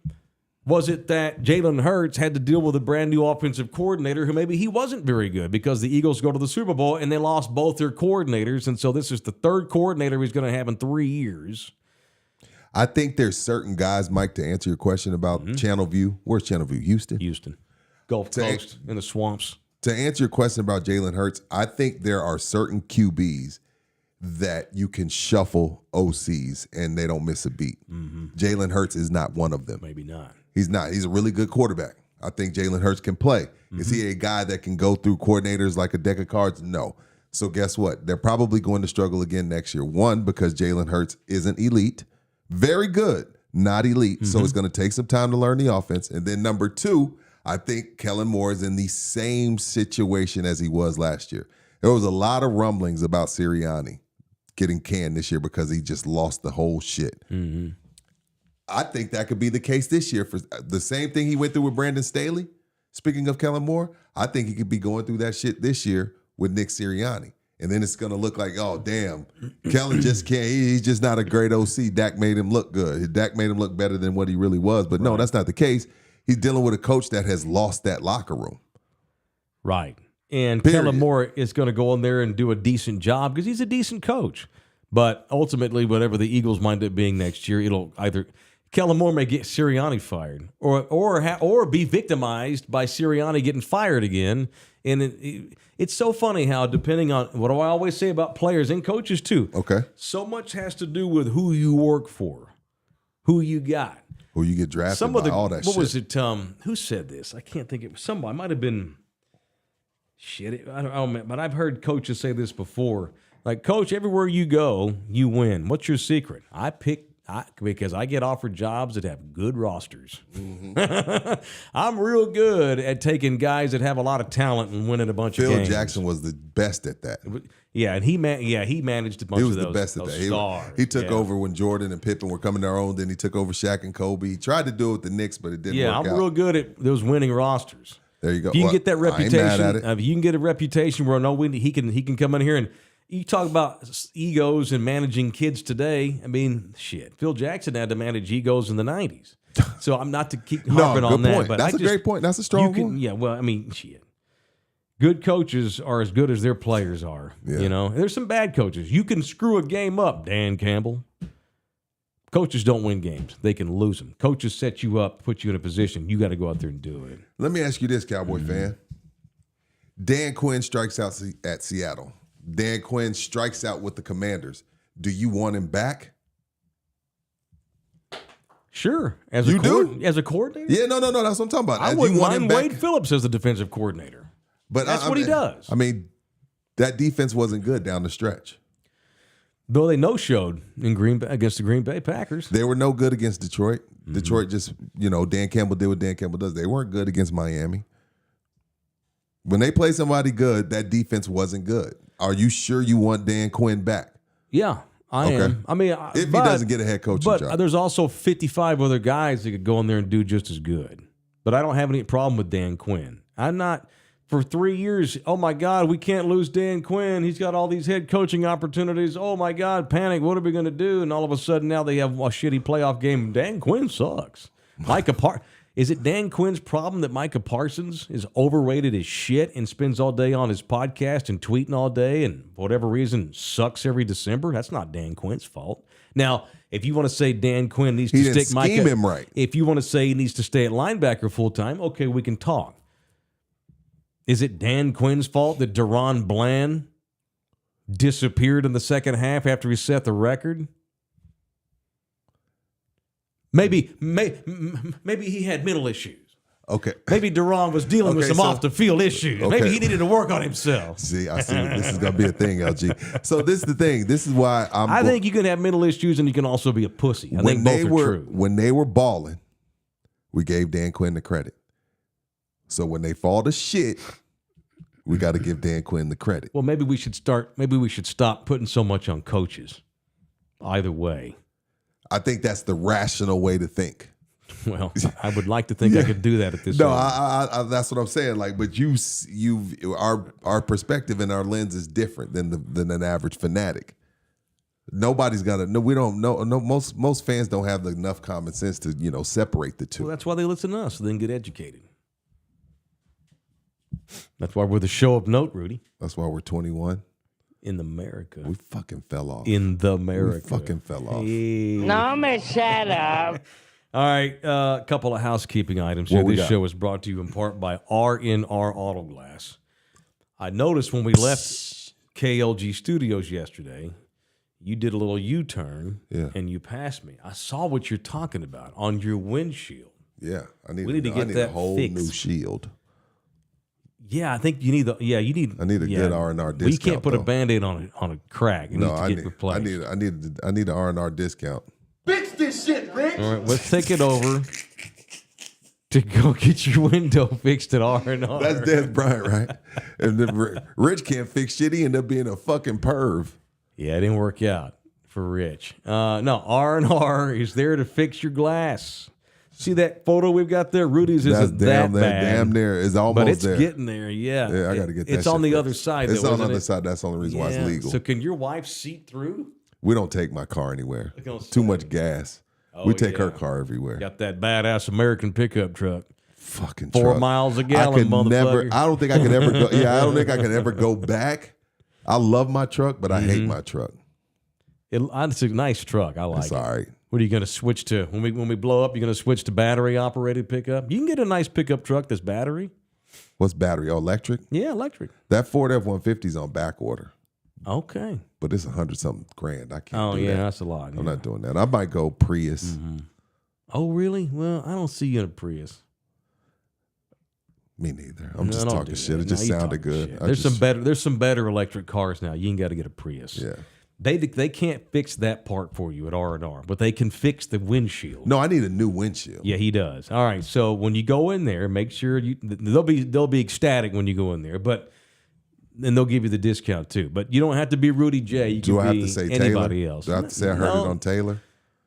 was it that Jalen Hurts had to deal with a brand new offensive coordinator who maybe he wasn't very good because the Eagles go to the Super Bowl and they lost both their coordinators, and so this is the third coordinator he's going to have in 3 years. I think there's certain guys, Mike, to answer your question about Channel View. Where's Channel View? Houston. Gulf Coast in the swamps. To answer your question about Jalen Hurts, I think there are certain QBs that you can shuffle OCs and they don't miss a beat. Jalen Hurts is not one of them. Maybe not. He's not. He's a really good quarterback. I think Jalen Hurts can play. Is he a guy that can go through coordinators like a deck of cards? No. So guess what? They're probably going to struggle again next year. One, because Jalen Hurts isn't elite. Very good, not elite. So it's going to take some time to learn the offense. And then number 2, I think Kellen Moore is in the same situation as he was last year. There was a lot of rumblings about Sirianni getting canned this year because he just lost the whole shit. I think that could be the case this year. For the same thing he went through with Brandon Staley, speaking of Kellen Moore, I think he could be going through that shit this year with Nick Sirianni. And then it's going to look like, oh, damn, Kellen just can't. He's just not a great OC. Dak made him look good. Dak made him look better than what he really was. But no, that's not the case. He's dealing with a coach that has lost that locker room. Right. And Kellen Moore is going to go in there and do a decent job because he's a decent coach. But ultimately, whatever the Eagles wind up being next year, it'll either Kellen Moore may get Sirianni fired or be victimized by Sirianni getting fired again. And it's so funny how, depending on what do I always say about players and coaches too. Okay. So much has to do with who you work for, who you got. Who you get drafted by, all that shit. What was it? Who said this? I can't think. It was somebody. It might have been shit. I don't know, but I've heard coaches say this before. Like, coach, everywhere you go, you win. What's your secret? Because I get offered jobs that have good rosters. I'm real good at taking guys that have a lot of talent and winning a bunch of games. Phil Jackson was the best at that. Yeah, and he managed a bunch of those. He was the best at that. Stars. He took over when Jordan and Pippen were coming their own. Then he took over Shaq and Kobe. He tried to do it with the Knicks, but it didn't work out. Yeah, I'm real good at those winning rosters. There you go. If you can get that reputation, if you can get a reputation where he can come in here and you talk about egos and managing kids today. I mean, shit. Phil Jackson had to manage egos in the 90s. So I'm not to keep harping on that. Point. But that's a great point. That's a strong point. Yeah, well, I mean, shit. Good coaches are as good as their players are. Yeah. You know, there's some bad coaches. You can screw a game up, Dan Campbell. Coaches don't win games. They can lose them. Coaches set you up, put you in a position. You got to go out there and do it. Let me ask you this, Cowboy fan. Dan Quinn strikes out at Seattle. Dan Quinn strikes out with the Commanders. Do you want him back? Sure. As a coordinator? Yeah, no. That's what I'm talking about. I wouldn't mind Wade Phillips as the defensive coordinator. But that's what he does. I mean, that defense wasn't good down the stretch. Though they no-showed against the Green Bay Packers. They were no good against Detroit. Detroit just, Dan Campbell did what Dan Campbell does. They weren't good against Miami. When they play somebody good, that defense wasn't good. Are you sure you want Dan Quinn back? Yeah. I am. I mean, if he doesn't get a head coaching job. But there's also 55 other guys that could go in there and do just as good. But I don't have any problem with Dan Quinn. I'm not, for 3 years, oh my God, we can't lose Dan Quinn. He's got all these head coaching opportunities. Oh my God, panic. What are we going to do? And all of a sudden now they have a shitty playoff game. Dan Quinn sucks. Is it Dan Quinn's problem that Micah Parsons is overrated as shit and spends all day on his podcast and tweeting all day and for whatever reason sucks every December? That's not Dan Quinn's fault. Now, if you want to say Dan Quinn needs to stick Micah, him right. If you want to say he needs to stay at linebacker full time, okay, we can talk. Is it Dan Quinn's fault that Deron Bland disappeared in the second half after he set the record? Maybe he had mental issues. Okay. Maybe Deron was dealing with some off-the-field issues. Okay. Maybe he needed to work on himself. See, I see this is going to be a thing, LG. So this is the thing. This is why I think you can have mental issues and you can also be a pussy. I think both are true. When they were balling, we gave Dan Quinn the credit. So when they fall to shit, we got to give Dan Quinn the credit. Well, maybe we should stop putting so much on coaches. Either way. I think that's the rational way to think. Well, I would like to think I could do that at this. No, I that's what I'm saying. Like, but our perspective and our lens is different than an average fanatic. Nobody's gonna. No, we don't know. No, most fans don't have enough common sense to separate the two. Well, that's why they listen to us, so they can get educated. That's why we're the show of note, Rudy. That's why we're 21. In America. We fucking fell off. In the America. We fucking fell off. Hey. No, man, shut up. All right, a couple of housekeeping items here. This show is brought to you in part by R&R Auto Glass. I noticed when we left KLG Studios yesterday, you did a little U-turn and you passed me. I saw what you're talking about on your windshield. Yeah, we need to get that a whole fixed. new shield. Yeah, I think you need I need a good R&R discount. Well, you can't put a Band-Aid on a crack. It needs to get replaced. I need an R&R discount. Fix this shit, Rich. All right, let's take it over to go get your window fixed at R&R. That's Des Bryant, right? And then Rich can't fix shit. He ended up being a fucking perv. Yeah, it didn't work out for Rich. No, R&R is there to fix your glass. See that photo we've got there? Rudy's isn't that bad. Damn near. It's almost there. But it's there. getting there, yeah. Yeah, I got to get that It's on the fixed. other side, It's though, on the isn't other it? side. That's the only reason why it's legal. So can your wife seat through? We don't take my car anywhere. Too much gas. We take her car everywhere. Got that badass American pickup truck. Fucking 4 miles a gallon, motherfucker. I don't think I could ever go. Yeah, I don't think I could ever go back. I love my truck, but I hate my truck. It's a nice truck. I like it. It's all right. What are you going to switch to? When we blow up, you're going to switch to battery-operated pickup? You can get a nice pickup truck that's battery. What's battery? Oh, electric? Yeah, electric. That Ford F-150 is on back order. Okay. But it's $100-something grand. I can't do that. Oh, yeah, that's a lot. I'm not doing that. I might go Prius. Mm-hmm. Oh, really? Well, I don't see you in a Prius. Me neither. I'm just talking shit. It just sounded good. There's some better electric cars now. You ain't got to get a Prius. Yeah. They can't fix that part for you at R&R, but they can fix the windshield. No, I need a new windshield. Yeah, he does. All right, so when you go in there, make sure they'll be ecstatic when you go in there, but then they'll give you the discount too. But you don't have to be Rudy J. You can Do I have be to say anybody Taylor? else. Do I have to say I heard it on Taylor?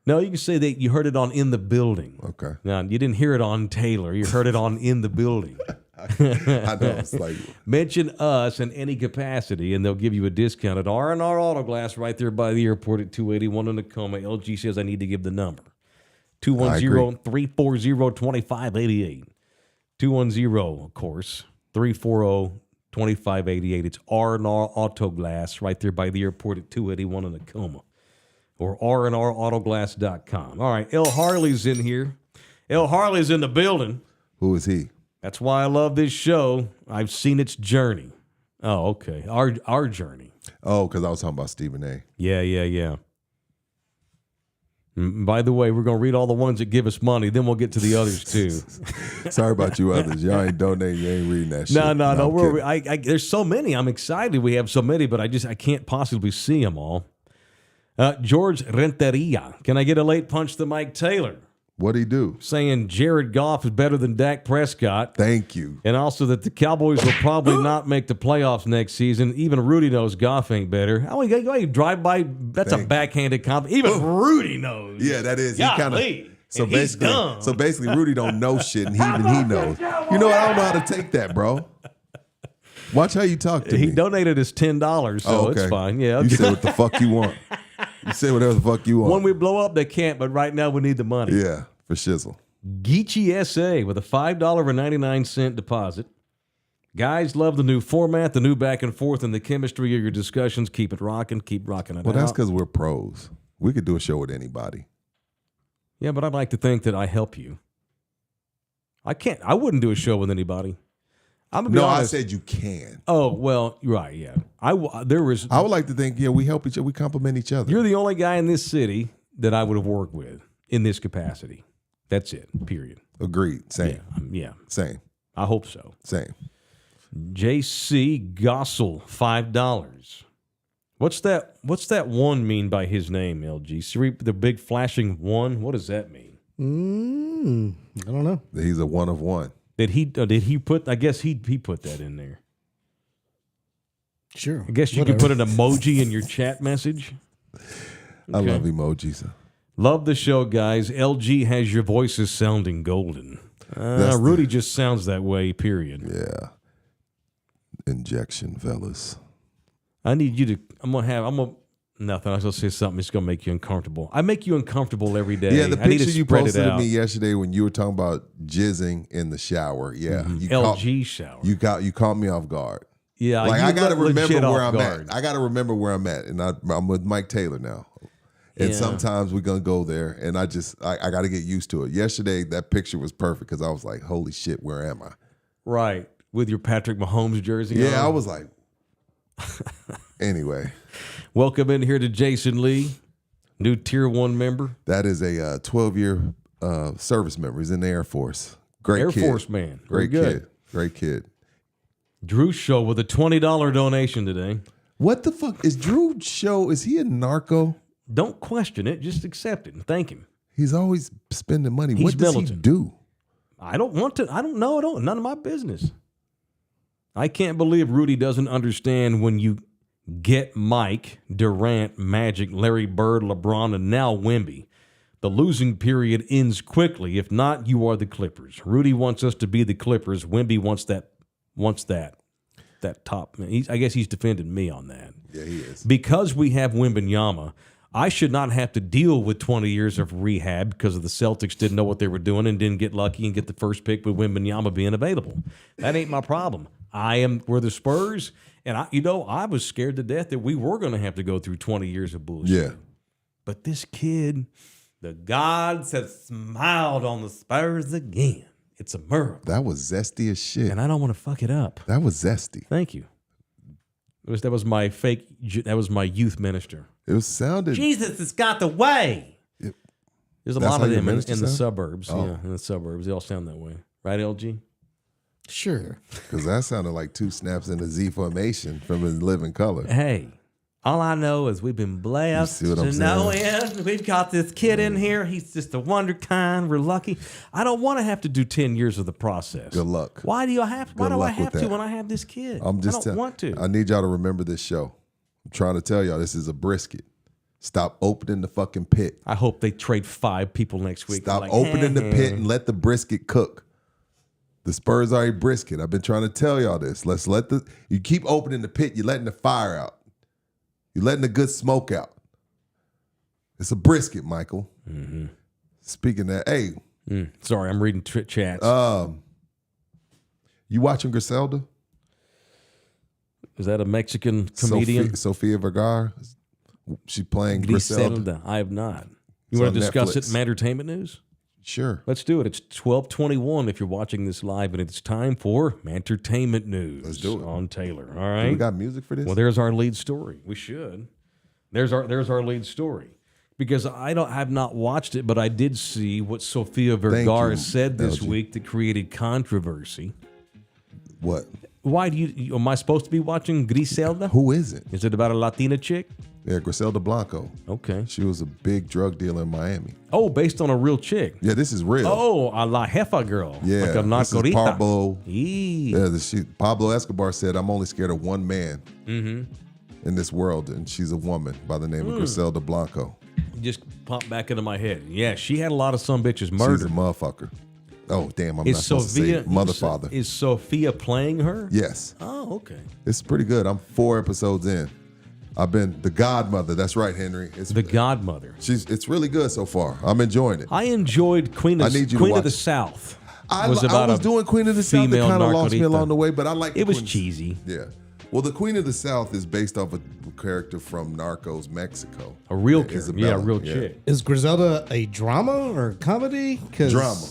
No, you can say that you heard it on In the Building. Okay. Now, you didn't hear it on Taylor. You heard it on In the Building. I know. It's like mention us in any capacity, and they'll give you a discount at R&R Auto Glass right there by the airport at 281 in Tacoma. LG says I need to give the number. 210-340-2588. 210, of course, 340-2588. It's R&R Auto Glass right there by the airport at 281 in Tacoma. Or rnautoglass.com. All right, El Harley's in here. El Harley's in the building. Who is he? That's why I love this show. I've seen its journey. Oh, okay. Our journey. Oh, because I was talking about Stephen A. Yeah. By the way, we're going to read all the ones that give us money. Then we'll get to the others, too. Sorry about you others. Y'all ain't donating. You ain't reading that shit. No. There's so many. I'm excited we have so many, but I can't possibly see them all. George Renteria. Can I get a late punch to Mike Taylor? What'd he do? Saying Jared Goff is better than Dak Prescott. Thank you. And also that the Cowboys will probably not make the playoffs next season. Even Rudy knows Goff ain't better. Oh, you drive by. That's a backhanded compliment. Even Rudy knows. Yeah, that is. Golly. So basically, Rudy don't know shit, and he knows. You know what? I don't know how to take that, bro. Watch how you talk to me. He donated us $10, so it's fine. Yeah, You say what the fuck you want. You say whatever the fuck you want. When we blow up, they can't, but right now we need the money. Yeah, for shizzle. Geechee SA with a $5.99 deposit. Guys love the new format, the new back and forth, and the chemistry of your discussions. Keep it rocking. Keep rocking it Well, out. that's because we're pros. We could do a show with anybody. Yeah, but I'd like to think that I help you. I wouldn't do a show with anybody. I'm gonna be honest. I said you can. Oh, well, right, yeah. I would like to think, we help each other. We compliment each other. You're the only guy in this city that I would have worked with in this capacity. That's it, period. Agreed. Same. Yeah. Same. I hope so. Same. JC Gossel, $5. What's that one mean by his name, LG? The big flashing one? What does that mean? I don't know. He's a one of one. Did he put? I guess he put that in there. Sure. I guess you could put an emoji in your chat message. I love emojis. Love the show, guys. LG has your voices sounding golden. Rudy just sounds that way, period. Yeah. Injection, fellas. I need you to, nothing. I was going to say something that's going to make you uncomfortable. I make you uncomfortable every day. Yeah, the I need picture to you spread posted it to out. me yesterday when you were talking about jizzing in the shower. Yeah. LG shower. You caught me off guard. Yeah. Like, I got to remember where I'm guard. at. I got to remember where I'm at. And I'm with Mike Taylor now. And sometimes we're going to go there. And I got to get used to it. Yesterday, that picture was perfect because I was like, holy shit, where am I? Right. With your Patrick Mahomes jersey on. Yeah, I was like, anyway. Welcome in here to Jason Lee, new Tier 1 member. That is a 12-year service member. He's in the Air Force. Great kid. Air Force man. Great kid. Great kid. Drew Show with a $20 donation today. What the fuck? Is Drew Show, is he a narco? Don't question it. Just accept it and thank him. He's always spending money. He's what does militant. he do? I don't want to. I don't know. None of my business. I can't believe Rudy doesn't understand when you get Mike, Durant, Magic, Larry Bird, LeBron, and now Wemby. The losing period ends quickly. If not, you are the Clippers. Rudy wants us to be the Clippers. Wemby wants that top. I guess he's defending me on that. Yeah, he is. Because we have Wembanyama, I should not have to deal with 20 years of rehab because of the Celtics didn't know what they were doing and didn't get lucky and get the first pick with Wembanyama being available. That ain't my problem. We're the Spurs, and I was scared to death that we were going to have to go through 20 years of bullshit. Yeah. But this kid, the gods have smiled on the Spurs again. It's a miracle. That was zesty as shit. And I don't want to fuck it up. That was zesty. Thank you. That was my youth minister. It sounded. Jesus has got the way. There's a lot of them in the suburbs. Oh. Yeah, in the suburbs. They all sound that way. Right, LG? Sure. Because that sounded like two snaps in the Z formation from In Living Color. Hey, all I know is we've been blessed You see what I'm to know him. We've got this kid in here. He's just a wonder kind. We're lucky. I don't want to have to do 10 years of the process. Good luck. Why do I have to that. when I have this kid? I'm just I don't want to. I need y'all to remember this show. I'm trying to tell y'all this is a brisket. Stop opening the fucking pit. I hope they trade 5 people next week. Stop opening the pit and let the brisket cook. The Spurs are a brisket. I've been trying to tell y'all this. You keep opening the pit, you're letting the fire out. You're letting the good smoke out. It's a brisket, Michael. Mm-hmm. Speaking of that, hey. Sorry, I'm reading chats. You watching Griselda? Is that a Mexican comedian? Sofia Vergara. She's playing Griselda. I have not. You want to discuss it in entertainment news? Sure. Let's do it. It's 12:21 if you're watching this live, and it's time for entertainment news. Let's do it. On Taylor. All right. We got music for this? Well, there's our lead story. We should. There's our lead story. Because I have not watched it, but I did see what Sofia Vergara said this week that created controversy. What? Why do you? Am I supposed to be watching Griselda? Who is it? Is it about a Latina chick? Yeah, Griselda Blanco. Okay. She was a big drug dealer in Miami. Oh, based on a real chick. Yeah, this is real. Oh, a La Jefa girl. Yeah, Like a this is narcorita. Pablo. Eee. Yeah, Pablo Escobar said, "I'm only scared of one man in this world, and she's a woman by the name of Griselda Blanco. Just popped back into my head. Yeah, she had a lot of some bitches She's a murdered. motherfucker. Oh, damn, I'm Is not supposed Sophia to say mother, father. Is Sophia playing her? Yes. Oh, okay. It's pretty good. I'm 4 episodes in. I've been the godmother. That's right, Henry. It's The Godmother. It's really good so far. I'm enjoying it. I enjoyed Queen I of, need you to Queen watch of the it. South. I was about was a doing Queen of the South. It female kind of lost me narcorita. along the way, but I like the It was Queen- cheesy. Yeah. Well, the Queen of the South is based off a character from Narcos, Mexico. A real Yeah, character. Isabella, Yeah, a real chick. Is Griselda a drama or comedy? Drama.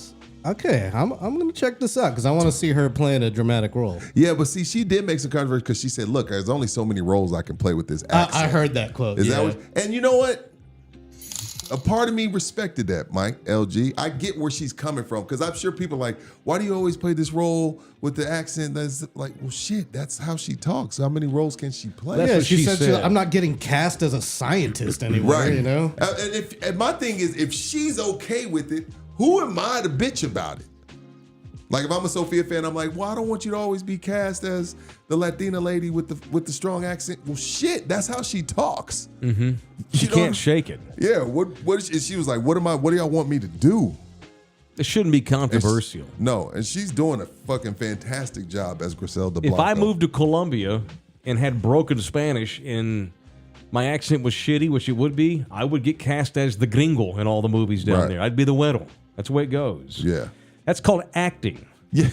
Okay, I'm going to check this out because I want to see her playing a dramatic role. Yeah, but see, she did make some controversy because she said, "Look, there's only so many roles I can play with this accent." I heard that quote. Is yeah. that what? And you know what? A part of me respected that, Mike, LG. I get where she's coming from because I'm sure people are like, why do you always play this role with the accent? That's like, well, shit, that's how she talks. How many roles can she play? That's Yeah, what she she said, said. I'm not getting cast as a scientist anymore, Right. you know? And my thing is, if she's okay with it, who am I to bitch about it? Like if I'm a Sophia fan, I'm like, well, I don't want you to always be cast as the Latina lady with the strong accent. Well, shit, that's how she talks. Mm-hmm. She You know- can't shake it. Yeah. She was like, what do y'all want me to do? It shouldn't be controversial. No, and she's doing a fucking fantastic job as Griselda If Blanco. I moved to Colombia and had broken Spanish and my accent was shitty, which it would be, I would get cast as the gringo in all the movies down Right. there. I'd be the güero. That's the way it goes. Yeah. That's called acting. Yeah.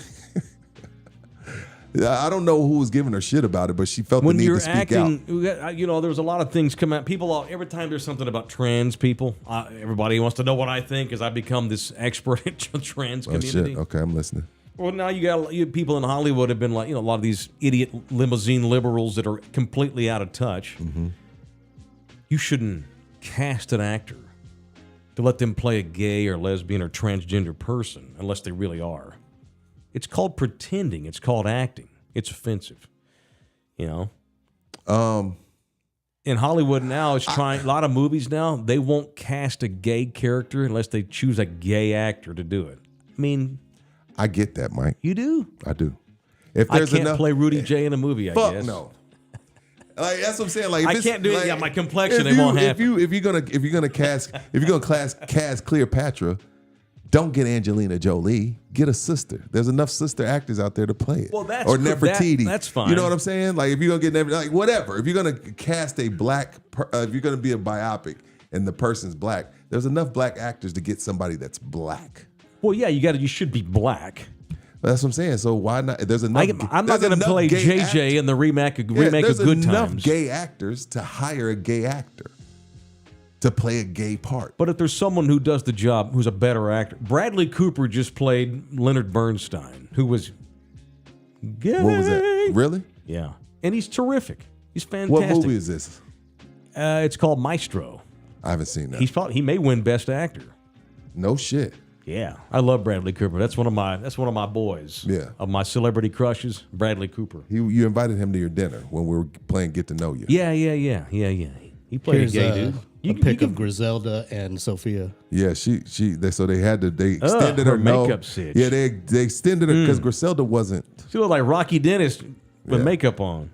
I don't know who was giving her shit about it, but she felt When the need you're to speak out. acting, you know, there's a lot of things come out. Every time there's something about trans people, everybody wants to know what I think as I become this expert in the trans Oh community. shit. Okay, I'm listening. Well, now you people in Hollywood have been like, you know, a lot of these idiot limousine liberals that are completely out of touch. Mm-hmm. You shouldn't cast an actor to let them play a gay or lesbian or transgender person unless they really are. It's called pretending. It's called acting. It's offensive. You know? In Hollywood now, it's trying, a lot of movies now, they won't cast a gay character unless they choose a gay actor to do it. I mean, I get that, Mike. you do. I do. If I there's can't enough, play Rudy J in a movie, I fuck guess. no. Like that's what I'm saying. Like if I it's- can't do it. like, Yeah, my complexion, if it you- won't if happen. If you're gonna cast Cleopatra, don't get Angelina Jolie. Get a sister. There's enough sister actors out there to play it. Well, that's or cool. Nefertiti. That's fine. You know what I'm saying? Like if you're gonna get like whatever. If you're gonna cast a black, if you're gonna be a biopic and the person's black, there's enough black actors to get somebody that's black. Well, yeah, you should be black. That's what I'm saying. So why not? There's enough. I'm not going to play JJ in the remake of there's Good enough Times. gay actors to hire a gay actor to play a gay part. But if there's someone who does the job, who's a better actor, Bradley Cooper just played Leonard Bernstein, who was gay. What was that? Really? Yeah, and he's terrific. He's fantastic. What movie is this? It's called Maestro. I haven't seen that. He may win Best Actor. No shit. Yeah, I love Bradley Cooper. That's one of my boys. Yeah. Of my celebrity crushes, Bradley Cooper. You invited him to your dinner when we were playing Get to Know You. Yeah. He played Here's a gay dude. a pic of Griselda and Sophia. Yeah, they extended her her no- makeup sitch. Yeah, they extended her because Griselda wasn't. She looked like Rocky Dennis with Yeah. makeup on.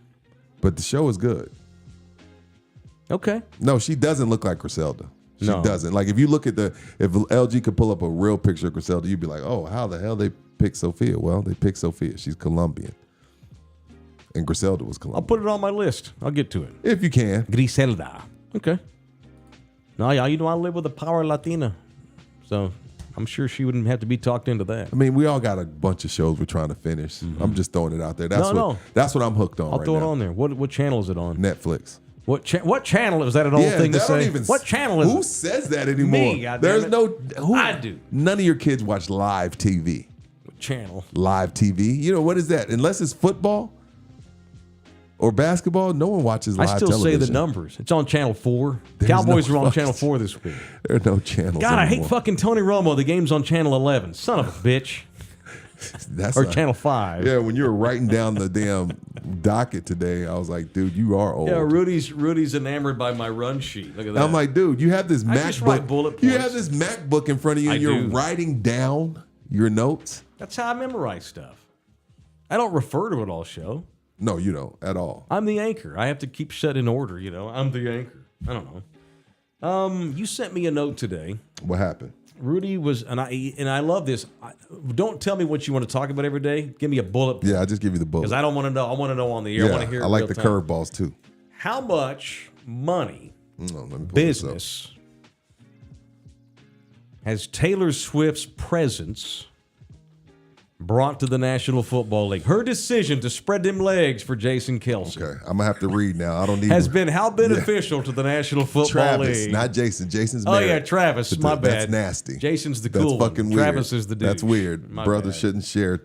But the show is good. Okay. No, she doesn't look like Griselda. She No. doesn't. Like if you look at if LG could pull up a real picture of Griselda, you'd be like, oh, how the hell they picked Sophia? Well, they picked Sophia. She's Colombian. And Griselda was Colombian. I'll put it on my list. I'll get to it. If you can. Griselda. Okay. No, yeah, you know I live with a power Latina, so I'm sure she wouldn't have to be talked into that. I mean, we all got a bunch of shows we're trying to finish. I'm just throwing it out there. That's that's what I'm hooked on. I'll right throw it now. on there. What channel is it on? Netflix. What channel is that? An old thing to that don't say? even- What channel is Who it? says that anymore? Me, goddamn There's it. no. Who, I do. None of your kids watch live TV. What channel? Live TV. You know what is that? Unless it's football or basketball, no one watches live I still television. say the numbers. It's on Channel 4. There's Cowboys no are on fucking- Channel 4 this week. There are no channels. God, I hate anymore. fucking Tony Romo. The game's on Channel 11. Son of a bitch. That's or Channel 5. Yeah, when you were writing down the damn docket today, I was like, dude, you are old. Yeah, Rudy's enamored by my run sheet. Look at that. I'm like, dude, you have this just write bullet MacBook. You points. have this MacBook in front of you, and you're writing down your notes. That's how I memorize stuff. I don't refer to it all show. No, you don't at all. I'm the anchor. I have to keep shit in order. I'm the anchor. I don't know. You sent me a note today. What happened? Rudy was, and I love this. Don't tell me what you want to talk about every day. Give me a bullet. Yeah, I just give you the bullet. Because I don't want to know. I want to know on the air. Yeah, I want to hear. I like the curveballs too. How much money, let me pull business, has Taylor Swift's presence brought to the National Football League? Her decision to spread them legs for Jason Kelce. Okay, I'm gonna have to read now. I don't need. Has been how beneficial to the National Football Travis, League? not Jason. Jason's Oh married. yeah, Travis. My bad. That's nasty. Jason's the That's cool fucking one. weird. Travis is the dude. That's weird. My Brothers bad. shouldn't share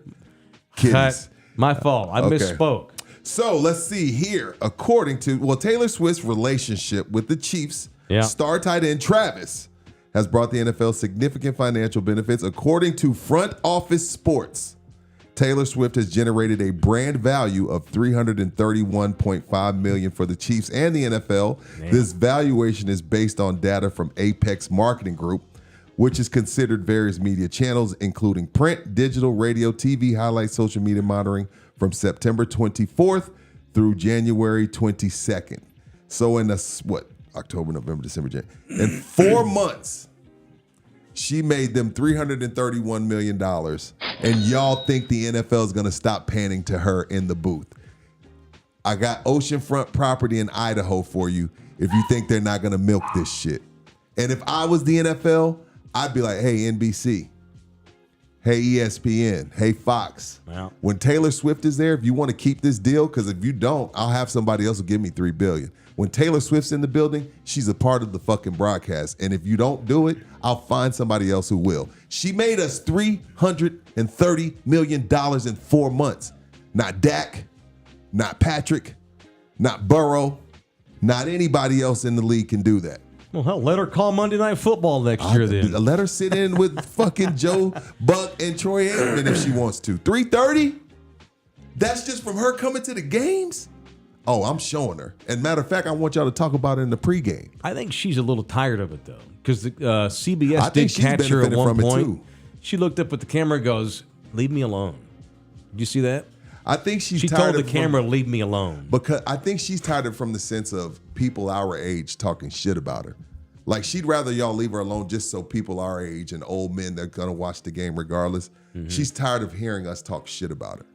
kids. My fault. I misspoke. So let's see here. According to Taylor Swift's relationship with the Chiefs star tight end Travis has brought the NFL significant financial benefits. According to Front Office Sports, Taylor Swift has generated a brand value of $331.5 million for the Chiefs and the NFL. Man. This valuation is based on data from Apex Marketing Group, which has considered various media channels, including print, digital, radio, TV, highlights, social media monitoring from September 24th through January 22nd. So in October, November, December, January. In 4 months, she made them $331 million, and y'all think the NFL is going to stop panning to her in the booth. I got oceanfront property in Idaho for you if you think they're not going to milk this shit. And if I was the NFL, I'd be like, hey, NBC, hey, ESPN, hey, Fox. Wow. When Taylor Swift is there, if you want to keep this deal, because if you don't, I'll have somebody else who give me $3 billion. When Taylor Swift's in the building, she's a part of the fucking broadcast. And if you don't do it, I'll find somebody else who will. She made us $330 million in 4 months. Not Dak, not Patrick, not Burrow, not anybody else in the league can do that. Well, hell, let her call Monday Night Football next year then. Let her sit in with fucking Joe Buck and Troy Aikman if she wants to. $330? That's just from her coming to the games? Oh, I'm showing her. And matter of fact, I want y'all to talk about it in the pregame. I think she's a little tired of it, though, because CBS did catch her at one point. She looked up at the camera and goes, leave me alone. Did you see that? I think she told the camera, leave me alone. Because I think she's tired of it from the sense of people our age talking shit about her. Like, she'd rather y'all leave her alone just so people our age and old men that are going to watch the game regardless. Mm-hmm. She's tired of hearing us talk shit about her.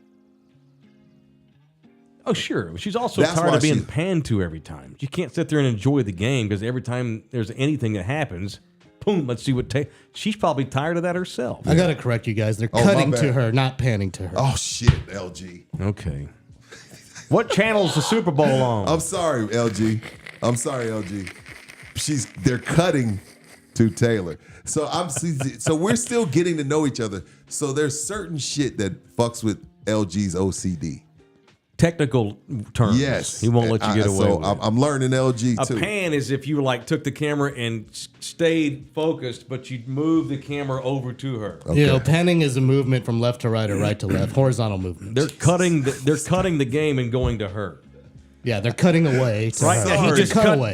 Oh, sure. She's also tired of being panned to every time. You can't sit there and enjoy the game because every time there's anything that happens, boom, let's see what she's probably tired of that herself. I got to correct you guys. They're cutting to her, not panning to her. Oh, shit, LG. Okay. What channel's the Super Bowl on? I'm sorry, LG. They're cutting to Taylor. So we're still getting to know each other. So there's certain shit that fucks with LG's OCD. Technical terms. Yes. He won't let you get away with it. I'm learning LG too. A pan is if you took the camera and stayed focused, but you'd move the camera over to her. Okay. Panning is a movement from left to right or right to left, horizontal movement. They're cutting the game and going to her. Yeah, they're cutting away. Right now,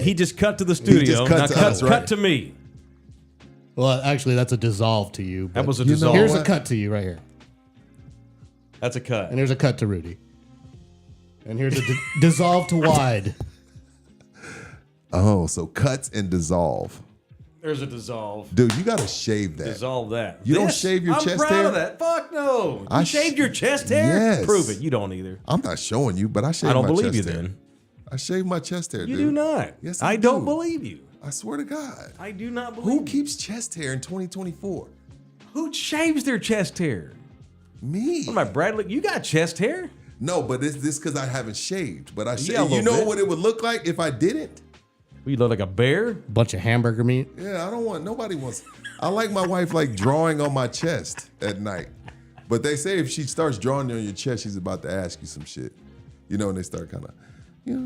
he just cut to the studio. He just cut to us, right? Cut to me. Well, actually, that's a dissolve to you. That was a dissolve. Here's a cut to you right here. That's a cut. And here's a cut to Rudy. And here's a dissolve to wide. Oh, so cuts and dissolve. There's a dissolve. Dude, you got to shave that. Dissolve that. You don't shave your chest hair? I'm proud of that. Fuck no. You shaved your chest hair? Yes. Prove it. You don't either. I'm not showing you, but I shaved my chest hair. I don't believe you then. I shaved my chest hair, You dude. do not. Yes, I do. don't believe you. I swear to God. I do not believe Who you. keeps chest hair in 2024? Who shaves their chest hair? Me. What am I, Bradley? You got chest hair? No, but it's this because I haven't shaved. But I Yeah, shaved. You know what it would look like if I didn't? You look like a bear? Bunch of hamburger meat. Yeah, nobody wants. I like my wife drawing on my chest at night. But they say if she starts drawing on your chest, she's about to ask you some shit. You know, and they start kind of,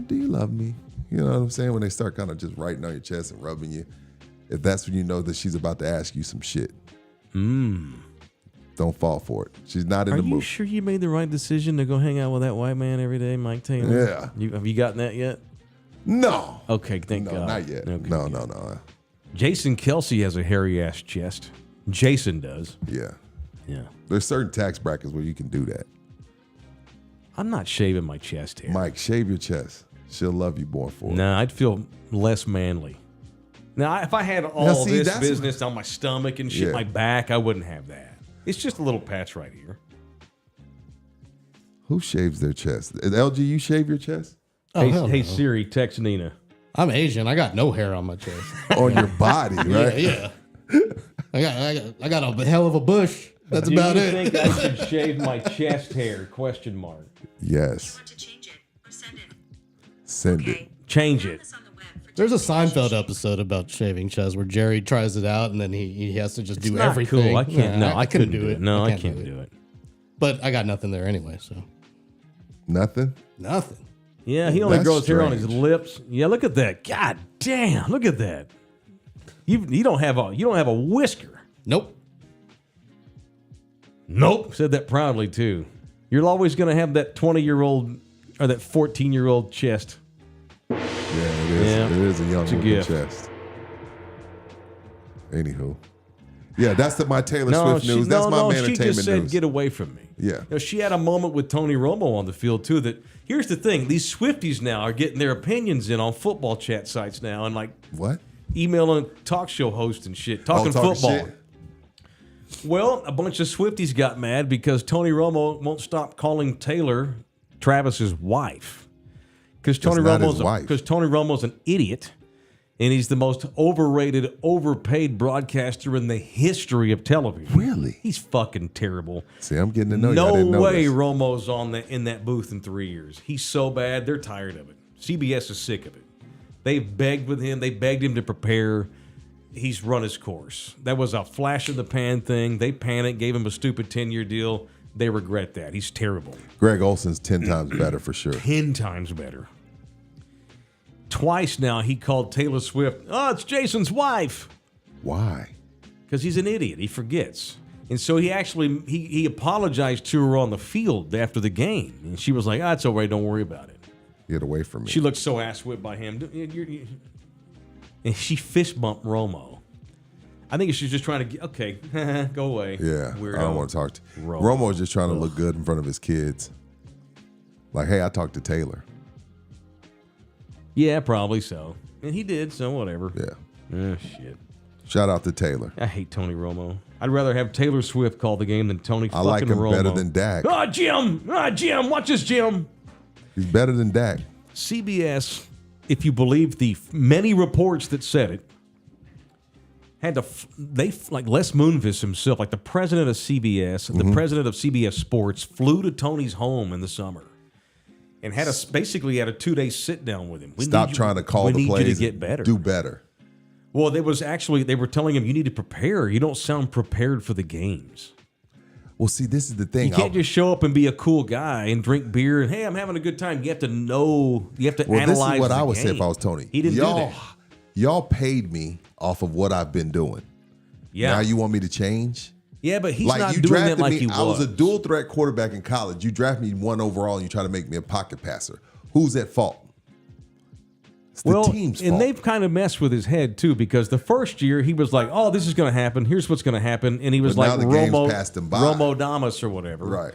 do you love me? You know what I'm saying? When they start kind of just writing on your chest and rubbing you. If that's when you know that she's about to ask you some shit. Don't fall for it. She's not in Are the mood. you sure you made the right decision to go hang out with that white man every day, Mike Taylor? Yeah. Have you gotten that yet? No. Okay, thank God. Not yet. Okay, No. Jason Kelsey has a hairy-ass chest. Jason does. Yeah. Yeah. There's certain tax brackets where you can do that. I'm not shaving my chest hair. Mike, shave your chest. She'll love you more for it. No, I'd feel less manly. Now, if I had all this business on my stomach and shit, my back, I wouldn't have that. It's just a little patch right here. Who shaves their chest? LG, you shave your chest? Oh, hey Siri, text Nina. I'm Asian. I got no hair on my chest. On your body, right? Yeah. I got a hell of a bush. That's about it. Do you think I should shave my chest hair? Question mark. Yes. Want to change it or send it? Send it. Change it. This on the web for There's a Seinfeld episode about shaving chest where Jerry tries it out and then he has to just do Not everything. cool. I can't. Yeah, No, I couldn't do it. No, I can't can't do it. But I got nothing there anyway, so Nothing? nothing. Yeah, he only That's grows hair on his strange. lips. Yeah, look at that. God damn, look at that. You don't have a whisker. Nope. Nope. Said that proudly too. You're always going to have that 20-year-old or that 14-year-old chest. Yeah, it is. Yeah, It is a young it's a looking gift. chest. Anywho. Yeah, that's my Taylor Swift news. That's my entertainment she just said, news. get away from me. Yeah. You know, she had a moment with Tony Romo on the field, too, that here's the thing. These Swifties now are getting their opinions in on football chat sites now and, like, What? emailing talk show hosts and shit, talking talking football. shit? Well, a bunch of Swifties got mad because Tony Romo won't stop calling Taylor Travis's wife. Because Tony not his wife. Romo's an idiot, and he's the most overrated, overpaid broadcaster in the history of television. Really? He's fucking terrible. See, I'm getting to know you. I No didn't know way this. Romo's in that booth in 3 years. He's so bad, they're tired of it. CBS is sick of it. They begged with him. They begged him to prepare. He's run his course. That was a flash in the pan thing. They panicked, gave him a stupid 10-year deal. They regret that. He's terrible. Greg Olson's 10 times better for sure. 10 times better. Twice now he called Taylor Swift, oh, it's Jason's wife. Why? Because he's an idiot. He forgets. And so he actually, he apologized to her on the field after the game. And she was like, it's all right, don't worry about it. Get away from me. She looked so ass-whipped by him. And she fist bumped Romo. I think she's just trying to get, okay, go away. Yeah, Weirdo. I don't want to talk to Romo. Romo's just trying to look good in front of his kids. Like, hey, I talked to Taylor. Yeah, probably so. And he did, so whatever. Yeah. Shit. Shout out to Taylor. I hate Tony Romo. I'd rather have Taylor Swift call the game than Tony I fucking like him Romo. better than Dak. Jim! Jim! Watch this, Jim! He's better than Dak. CBS, if you believe the many reports that said it, had to, like Les Moonves himself, like the president of CBS, the president of CBS Sports, flew to Tony's home in the summer and basically had a 2-day sit down with him. Stop trying to call the plays. We need you to get better. Do better. Well, they were telling him, you need to prepare. You don't sound prepared for the games. Well, see, this is the thing. You can't just show up and be a cool guy and drink beer and, hey, I'm having a good time. You have to know, you have to analyze this is what the I would say game. if I was Tony. He didn't do that. Y'all paid me off of what I've been doing. Yeah. Now you want me to change? Yeah, but he's like not you doing drafted that like me. he was. I was a dual threat quarterback in college. You draft me 1 overall and you try to make me a pocket passer. Who's at fault? It's the team's fault. And they've kind of messed with his head too, because the first year he was like, "Oh, this is going to happen. Here's what's going to happen," and he was But now like the game's Romo, passed him by. Romo Damas or whatever. Right.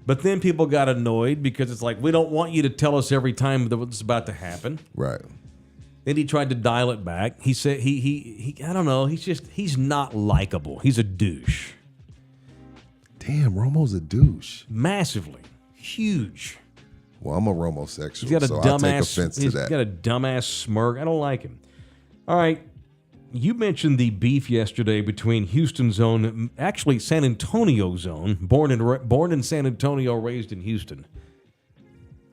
But then people got annoyed because it's like, we don't want you to tell us every time that what's about to happen. Right. Then he tried to dial it back. He said he I don't know. He's not likable. He's a douche. Damn, Romo's a douche. Massively. Huge. Well, I'm a Romo-sexual, He's got a so dumbass. I take offense to that. He's got a dumbass smirk. I don't like him. All right. You mentioned the beef yesterday between Houston's own, actually San Antonio's own, born in San Antonio, raised in Houston.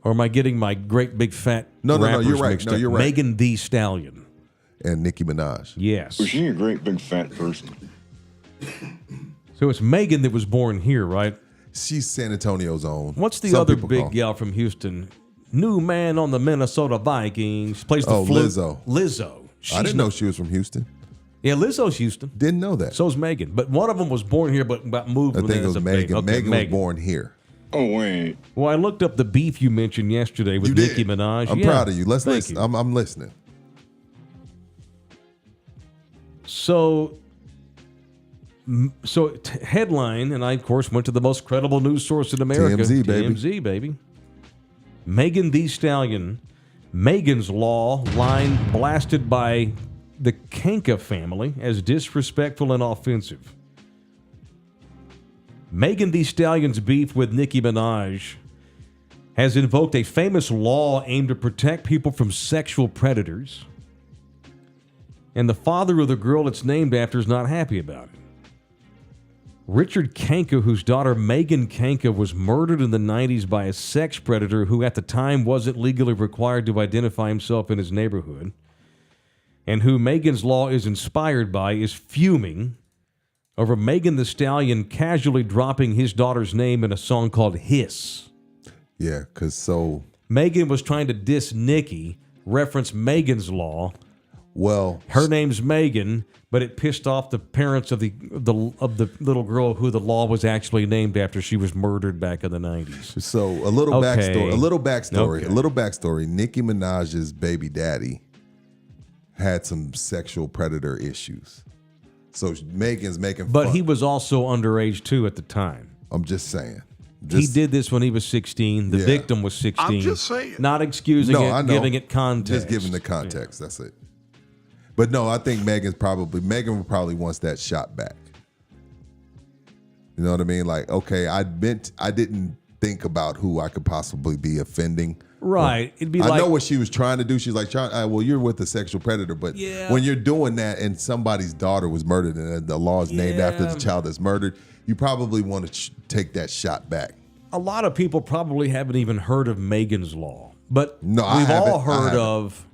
Or am I getting my great big fat No, rappers you're right. mixed No, up? you're right. Megan Thee Stallion. And Nicki Minaj. Yes. Was she a great big fat person? So it's Megan that was born here, right? She's San Antonio's own. What's the Some other people big call. gal from Houston? New man on the Minnesota Vikings. Plays the flute. Lizzo. Lizzo. I didn't know she was from Houston. Yeah, Lizzo's Houston. Didn't know that. So's Megan. But one of them was born here, but moved. I think it was Megan. Okay, Megan was born here. Oh, wait. Well, I looked up the beef you mentioned yesterday with Nicki Minaj. I'm proud of you. Let's listen. I'm listening. So headline, and I, of course, went to the most credible news source in America. TMZ, baby. Megan Thee Stallion. Megan's Law line blasted by the Kanka family as disrespectful and offensive. Megan Thee Stallion's beef with Nicki Minaj has invoked a famous law aimed to protect people from sexual predators. And the father of the girl it's named after is not happy about it. Richard Kanka, whose daughter Megan Kanka was murdered in the 90s by a sex predator who at the time wasn't legally required to identify himself in his neighborhood, and who Megan's Law is inspired by, is fuming over Megan Thee Stallion casually dropping his daughter's name in a song called Hiss. Yeah, because Megan was trying to diss Nicki, reference Megan's Law. Well, her name's Megan, but it pissed off the parents of the little girl who the law was actually named after. She was murdered back in the 90s. So a little backstory. Nicki Minaj's baby daddy had some sexual predator issues. So Megan's making fun. But he was also underage too at the time. I'm just saying. He did this when he was 16. The victim was 16. I'm just saying. Not excusing it, giving it context. Just giving the context. Yeah. That's it. But no, I think Megan probably wants that shot back. You know what I mean? Like, okay, I didn't think about who I could possibly be offending. Right. Well, It'd be I know what she was trying to do. She's like, well, you're with a sexual predator, but when you're doing that and somebody's daughter was murdered and the law is named after the child that's murdered, you probably want to take that shot back. A lot of people probably haven't even heard of Megan's Law, but we've all heard of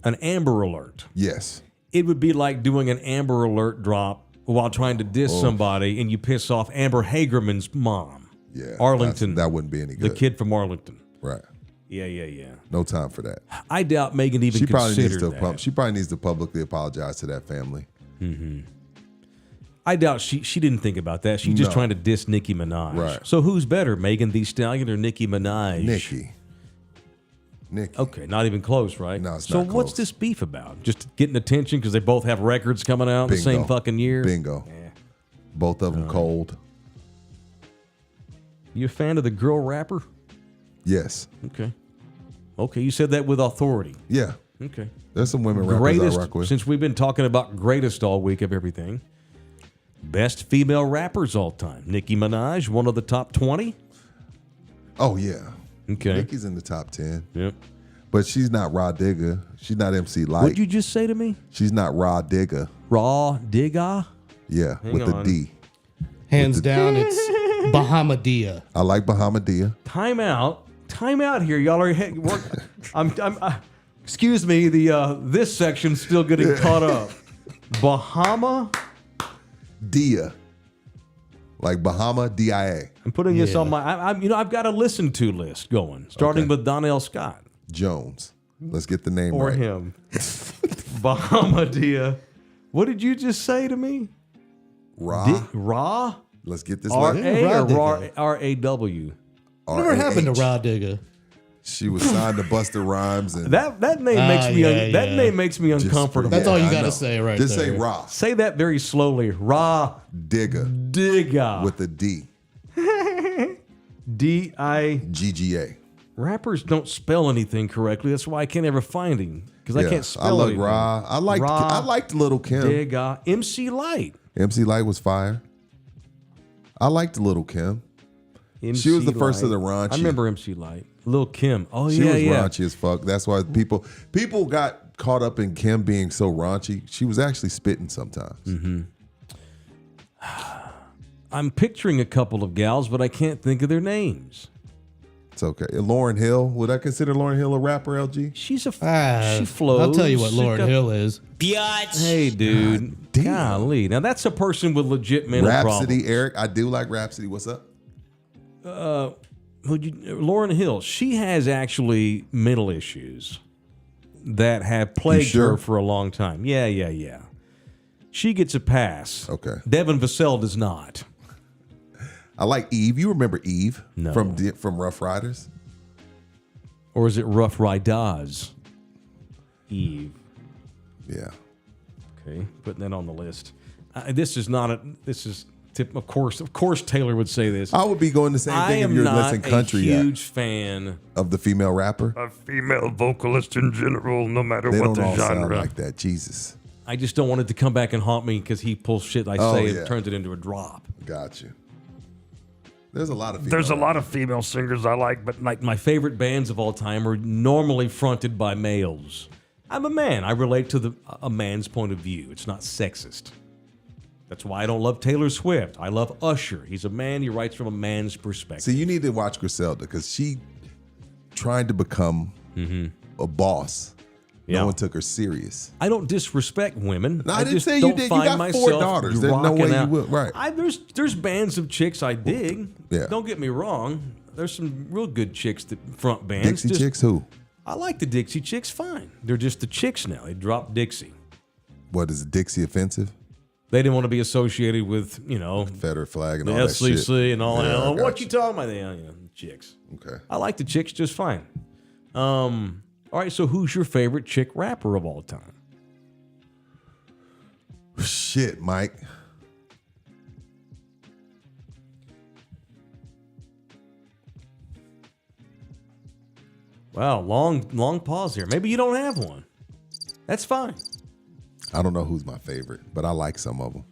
an Amber Alert. Yes. It would be like doing an Amber Alert drop while trying to diss somebody and you piss off Amber Hagerman's mom. Yeah. Arlington. That wouldn't be any good. The kid from Arlington. Right. Yeah. No time for that. I doubt Megan even considered that. She probably needs to publicly apologize to that family. Mm-hmm. I doubt she didn't think about that. She's just trying to diss Nicki Minaj. Right. So who's better, Megan Thee Stallion or Nicki Minaj? Nicki. Okay, not even close, right? No, it's so not close. What's this beef about? Just getting attention because they both have records coming out the same fucking year? Bingo. Yeah. Both of them cold. You a fan of the girl rapper? Yes. Okay, you said that with authority. Yeah. Okay. There's some women rappers I rock with. Since we've been talking about greatest all week of everything, best female rappers all time. Nicki Minaj, one of the top 20? Oh, yeah. Okay. Nicki's in the top 10. Yep. But she's not Raw Digger. She's not MC Light. What'd you just say to me? She's not Raw Digger. Raw Digger? Yeah, Hang with on. the D. Hands down, it's Bahamadia. I like Bahamadia. Time out here. Y'all are excuse me, this section's still getting caught up. Bahama Dia. Like Bahama, D-I-A. I'm putting this on my I've got a listen to list going, starting with Donnell Scott. Jones. Let's get the name or right. him. Bahamadia. What did you just say to me? Raw? Let's get this R-A right. or R-A-W? Whatever happened to Raw Digger? She was signed to Busta Rhymes, and that name makes me name makes me uncomfortable. That's all you got to say right Just there. say Raw. Say that very slowly. Raw Digger. With a D. D-I... G-G-A. Rappers don't spell anything correctly. That's why I can't ever find him. Because I can't spell I anything. Raw. I liked Little Kim. Digga. MC Light. MC Light was fire. I liked Little Kim. She was the first of the raunchy. I remember MC Light. Lil' Kim. Oh, she was raunchy as fuck. That's why people got caught up in Kim being so raunchy. She was actually spitting sometimes. Mm-hmm. I'm picturing a couple of gals, but I can't think of their names. It's okay. Lauryn Hill. Would I consider Lauryn Hill a rapper, LG? She flows. I'll tell you what Lauryn Hill is. Biatch. Hey, dude. Golly. Now, that's a person with legit mental Rhapsody, problems. Eric. I do like Rhapsody. What's up? Lauryn Hill. She has actually mental issues that have plagued her for a long time. Yeah. She gets a pass. Okay. Devin Vassell does not. I like Eve. You remember Eve No. from Rough Riders? Or is it Rough Riders? Eve. Yeah. Okay, putting that on the list. This is not a. This is of course. Taylor would say this. I would be going the same thing if you're listening country. I am not a huge fan of the female rapper. A female vocalist in general, no matter They what don't the all sound genre. like that. Jesus. I just don't want it to come back and haunt me because he pulls shit I say and turns it into a drop. Got you. There's a lot of female There's a lot of female singers I like, but Like my favorite bands of all time are normally fronted by males. I'm a man. I relate to a man's point of view. It's not sexist. That's why I don't love Taylor Swift. I love Usher. He's a man. He writes from a man's perspective. See, you need to watch Griselda because she tried to become a boss. Yeah. No one took her serious. I don't disrespect women. No, I didn't just say you don't did. You find got 4 myself daughters. There's no rocking way you out. would. Right. There's bands of chicks I dig. Yeah. Don't get me wrong. There's some real good chicks that front bands. Dixie Chicks, who? I like the Dixie Chicks fine. They're just the chicks now. They dropped Dixie. What is Dixie offensive? They didn't want to be associated with, Confederate flag and the all that shit. FCC and all that. Yeah, I Oh, got what you talking about? The chicks. Okay. I like the chicks just fine. All right, so who's your favorite chick rapper of all time? Shit, Mike. Wow, long pause here. Maybe you don't have one. That's fine. I don't know who's my favorite, but I like some of them.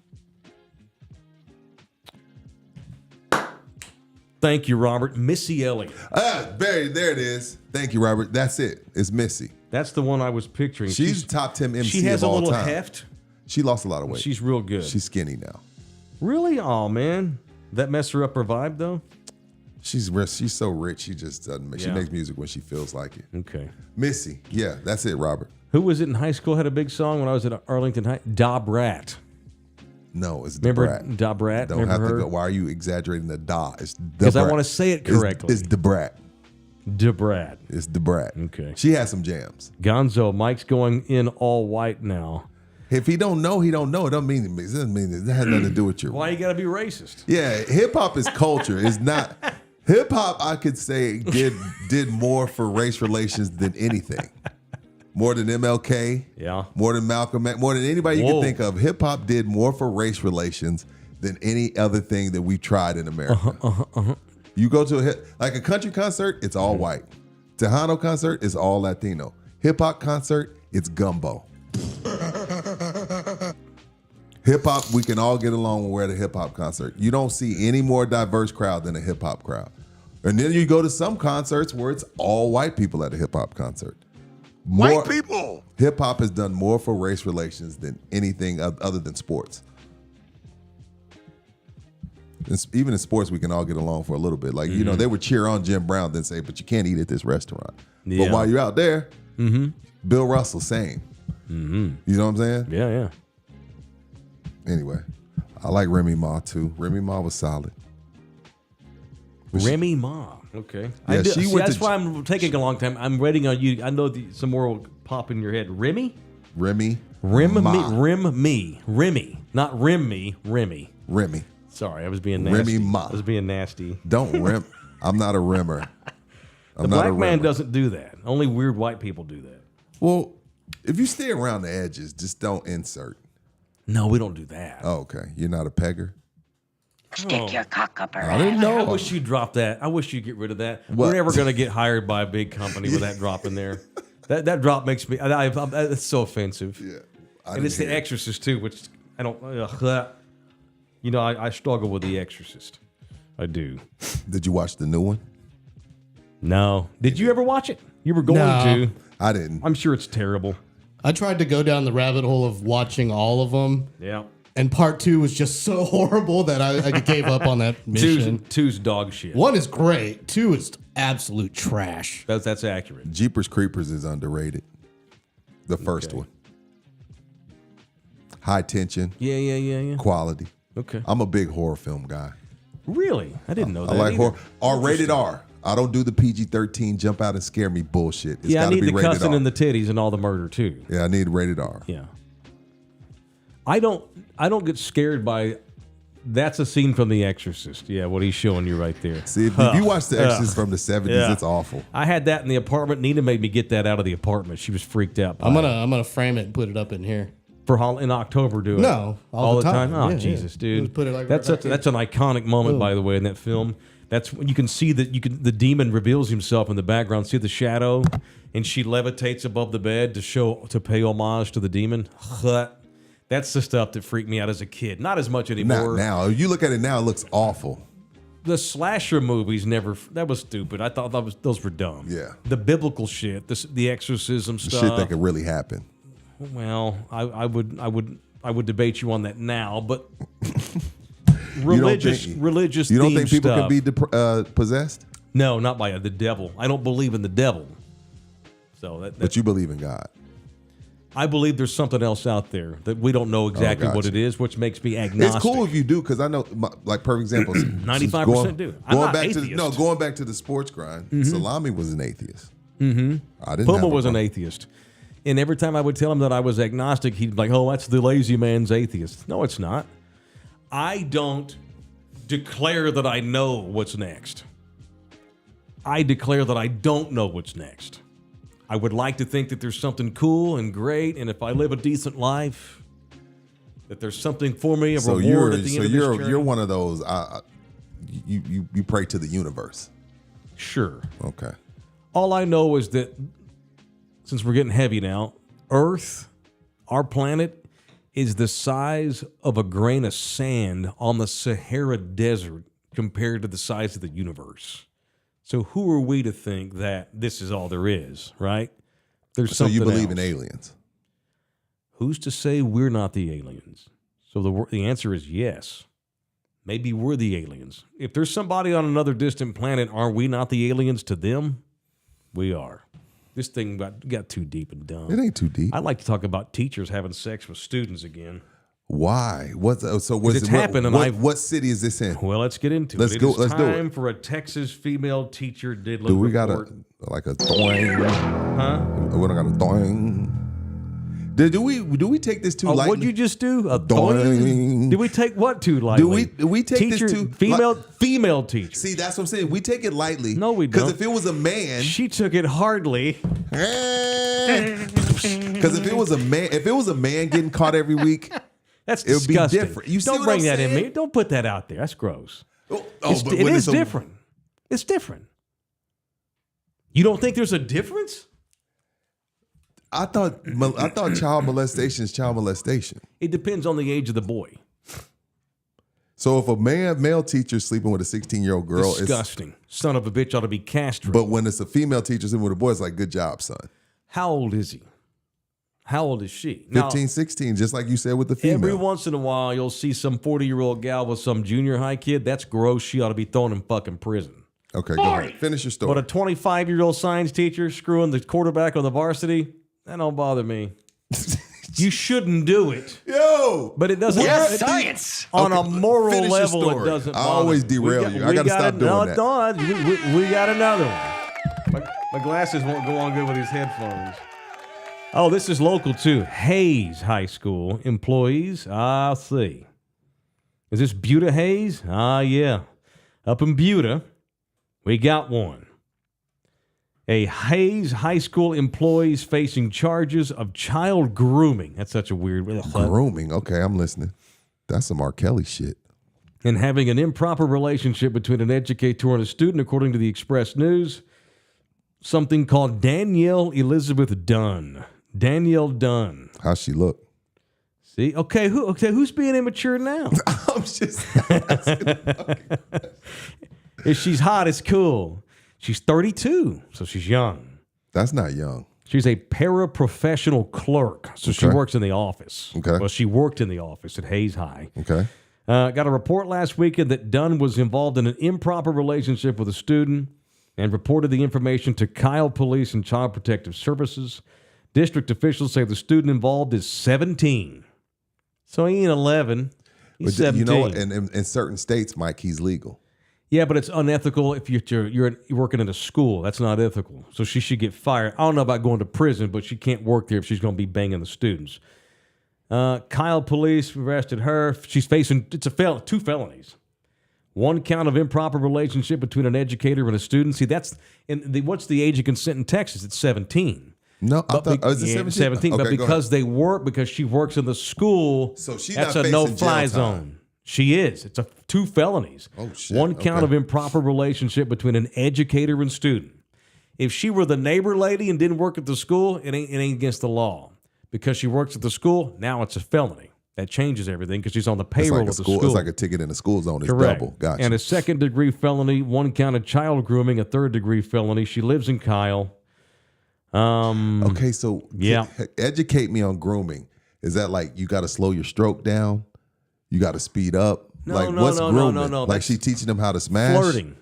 Thank you, Robert. Missy Elliott. There it is. Thank you, Robert. That's it. It's Missy. That's the one I was picturing. She's top 10 MC She has of a all little time. heft. She lost a lot of weight. She's real good. She's skinny now. Really? Oh, man. That mess her up her vibe, though? She's so rich. She just doesn't make. She makes music when she feels like it. Okay. Missy. Yeah, that's it, Robert. Who was it in high school had a big song when I was at Arlington High? Da Brat. No, it's Remember Debrat. Da Brat? Don't Remember have her? to go. Why are you exaggerating the da? It's Because I want to say it correctly. It's Debrat. Da Brat. It's Debrat. Okay. She has some jams. Gonzo, Mike's going in all white now. If he don't know, he don't know. It doesn't mean it doesn't mean it has nothing to do with your. Why you got to be racist? Yeah, hip hop is culture. It's not hip hop. I could say did more for race relations than anything. More than MLK. Yeah. More than Malcolm X. More than anybody you can think of. Hip hop did more for race relations than any other thing that we've tried in America. You go to a country concert, it's all white. Tejano concert is all Latino. Hip hop concert, it's gumbo. Hip hop, we can all get along when we're at a hip hop concert. You don't see any more diverse crowd than a hip hop crowd. And then you go to some concerts where it's all white people at a hip hop concert. white people. Hip hop has done more for race relations than anything other than sports. Even in sports, we can all get along for a little bit. Like, they would cheer on Jim Brown, then say, but you can't eat at this restaurant. Yeah. But while you're out there, Bill Russell, same. You know what I'm saying? Yeah, yeah. Anyway, I like Remy Ma, too. Remy Ma was solid. Remy Ma. Okay. Yeah, that's why I'm taking a long time. I'm waiting on you. I know some more will pop in your head. Remy? Remy. Remy. Not rim me. Remy. Remy. Sorry, I was being nasty. Remy Ma. I was being nasty. Don't rim. I'm not a rimmer. The black man doesn't do that. Only weird white people do that. Well, if you stay around the edges, just don't insert. No, we don't do that. Oh, okay. You're not a pegger? Stick your cock up her I didn't know. I wish you'd drop that. I wish you'd get rid of that. What? We're never going to get hired by a big company with that drop in there. That drop makes me. It's so offensive. Yeah. And it's The Exorcist too, which I don't. I struggle with The Exorcist. I do. Did you watch the new one? No. Did you ever watch it? You were going to. I didn't. I'm sure it's terrible. I tried to go down the rabbit hole of watching all of them. Yeah. And part 2 was just so horrible that I gave up on that mission. Two's dog shit. 1 is great. 2 is absolute trash. That's accurate. Jeepers Creepers is underrated. The first one. High tension. Yeah. Quality. Okay. I'm a big horror film guy. Really? I didn't know that. I like either. horror. Rated R. I don't do the PG-13 jump out and scare me bullshit. It's I gotta need be the rated cussing R. and the titties and all the murder too. Yeah, I need rated R. Yeah. I don't get scared by. That's a scene from The Exorcist. Yeah, what he's showing you right there. See, if you watch The Exorcist from the 70s, it's awful. I had that in the apartment. Nina made me get that out of the apartment. She was freaked out. I'm gonna frame it and put it up in here. In October, do it. No, all the time. Oh, Yeah, Jesus, yeah. dude. Just put it like that's right that's an iconic moment, by the way, in that film. That's when you can see that the demon reveals himself in the background. See the shadow, and she levitates above the bed to pay homage to the demon. That's the stuff that freaked me out as a kid. Not as much anymore. Not now. You look at it now, it looks awful. The slasher movies that was stupid. I thought those were dumb. Yeah. The biblical shit, the exorcism The stuff. shit that could really happen. Well, I would debate you on that now, but religious You don't think people stuff. can be possessed? No, not by the devil. I don't believe in the devil. So but you believe in God. I believe there's something else out there that we don't know exactly what it is, which makes me agnostic. It's cool if you do, because I know, like, perfect example. 95% do. I'm not atheist. Going back to the sports grind, Salami was an atheist. Mm-hmm. I didn't. Puma was an atheist. And every time I would tell him that I was agnostic, he'd be like, oh, that's the lazy man's atheist. No, it's not. I don't declare that I know what's next. I declare that I don't know what's next. I would like to think that there's something cool and great, and if I live a decent life, that there's something for me, reward at the end of this journey. You're one of those. You pray to the universe. Sure. Okay. All I know is that since we're getting heavy now, Earth, our planet, is the size of a grain of sand on the Sahara Desert compared to the size of the universe. So who are we to think that this is all there is, right? There's something you believe else. in aliens? Who's to say we're not the aliens? So the answer is yes. Maybe we're the aliens. If there's somebody on another distant planet, are we not the aliens to them? We are. This thing got too deep and dumb. It ain't too deep. I'd like to talk about teachers having sex with students again. Why? What city is this in? Well, let's get into it. Let's do it. Time for a Texas female teacher did Do we got report. a thing? Huh? We don't got a thing. Do we take this too lightly? What'd you just do? A doing? Did we take what too lightly? Do we take teacher, this too female teacher? See, that's what I'm saying. We take it lightly. No, we don't. Because if it was a man, she took it hardly. Because if it was a man getting caught every week, that's it would be disgusting. different. You see don't what bring I'm that saying? in me. Don't put that out there. That's gross. But it is different. It's different. You don't think there's a difference? I thought child molestation is child molestation. It depends on the age of the boy. So if a male teacher sleeping with a 16-year-old girl, disgusting. Son of a bitch ought to be castrated. But when it's a female teacher sleeping with a boy, it's like, good job, son. How old is he? How old is she? 15, 16, just like you said with the female. Every once in a while, you'll see some 40-year-old gal with some junior high kid. That's gross. She ought to be thrown in fucking prison. Okay, go ahead. Finish your story. But a 25-year-old science teacher screwing the quarterback on the varsity, that don't bother me. You shouldn't do it. Yo! But it doesn't. Yes, science! On a moral Finish your level, story. it doesn't I bother always me. derail you. I got to stop doing that. No, we got another one. My glasses won't go on good with these headphones. Oh, this is local too. Hayes High School employees. I'll see. Is this Buda Hayes? Yeah. Up in Buda, we got one. A Hayes High School employees facing charges of child grooming. That's such a weird word. Grooming. Okay, I'm listening. That's some R. Kelly shit. And having an improper relationship between an educator and a student, according to the Express News. Something called Danielle Elizabeth Dunn. Danielle Dunn. How's she look? See? Okay, who's being immature now? I'm just asking. If she's hot, it's cool. She's 32, so she's young. That's not young. She's a paraprofessional clerk, so she works in the office. Okay. Well, she worked in the office at Hayes High. Okay. Got a report last weekend that Dunn was involved in an improper relationship with a student and reported the information to Kyle Police and Child Protective Services. District officials say the student involved is 17. So he ain't 11. He's 17. You know, in certain states, Mike, he's legal. Yeah, but it's unethical if you're working in a school. That's not ethical. So she should get fired. I don't know about going to prison, but she can't work there if she's going to be banging the students. Kyle police arrested her. She's facing 2 felonies. 1 count of improper relationship between an educator and a student. See, what's the age of consent in Texas? It's 17. No, I thought it was 17. 17, Okay, but because she works in the school, so she's that's not a facing no-fly jail zone. time. She is. It's 2 felonies. Oh, shit. 1 count of improper relationship between an educator and student. If she were the neighbor lady and didn't work at the school, it ain't against the law. Because she works at the school, now it's a felony. That changes everything because she's on the payroll of the school. It's like a ticket in the school zone. It's Correct. double. Gotcha. And a 2nd-degree felony, 1 count of child grooming, a 3rd-degree felony. She lives in Kyle. Okay, so yeah. Educate me on grooming. Is that like you got to slow your stroke down? You got to speed up? No, like no, what's no, grooming? no, no. Like That's she teaching them how to smash? Flirting.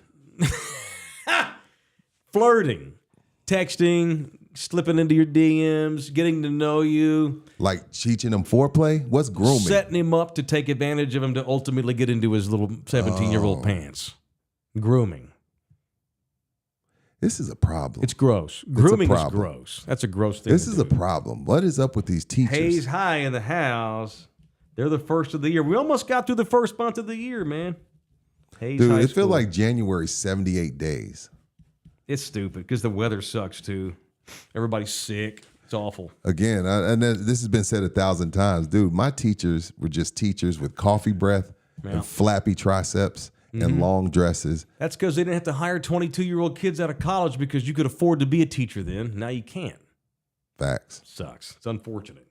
Flirting. Texting, slipping into your DMs, getting to know you. Like teaching them foreplay? What's grooming? Setting him up to take advantage of him to ultimately get into his little 17-year-old pants. Grooming. This is a problem. It's gross. Grooming is gross. That's a gross thing. This is a problem. What is up with these teachers? Hayes High in the house. They're the first of the year. We almost got through the first month of the year, man. Hayes Dude, High it School. feels like January 78 days. It's stupid because the weather sucks too. Everybody's sick. It's awful. Again, this has been said 1,000 times. Dude, my teachers were just teachers with coffee breath and flappy triceps and long dresses. That's because they didn't have to hire 22-year-old kids out of college because you could afford to be a teacher then. Now you can't. Facts. Sucks. It's unfortunate.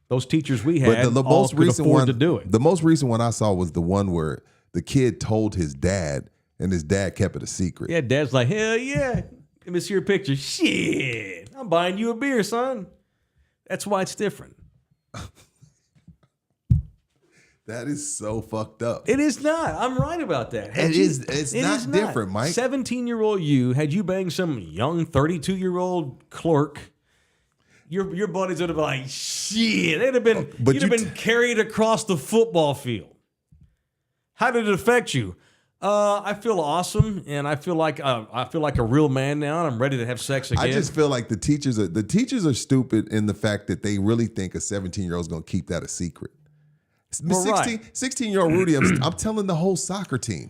Those teachers we had But the all most could recent afford one, to do it. The most recent one I saw was the one where the kid told his dad, and his dad kept it a secret. Yeah, Dad's like, hell yeah. Let me see your picture. Shit. I'm buying you a beer, son. That's why it's different. That is so fucked up. It is not. I'm right about that. It's not different, Mike. 17-year-old you, had you banged some young 32-year-old clerk, your buddies would have been like, shit. They'd have been, But you'd have been carried across the football field. How did it affect you? I feel awesome, and I feel like a real man now, and I'm ready to have sex again. I just feel like the teachers are stupid in the fact that they really think a 17-year-old is going to keep that a secret. Well, 16-year-old Rudy, I'm telling the whole soccer team.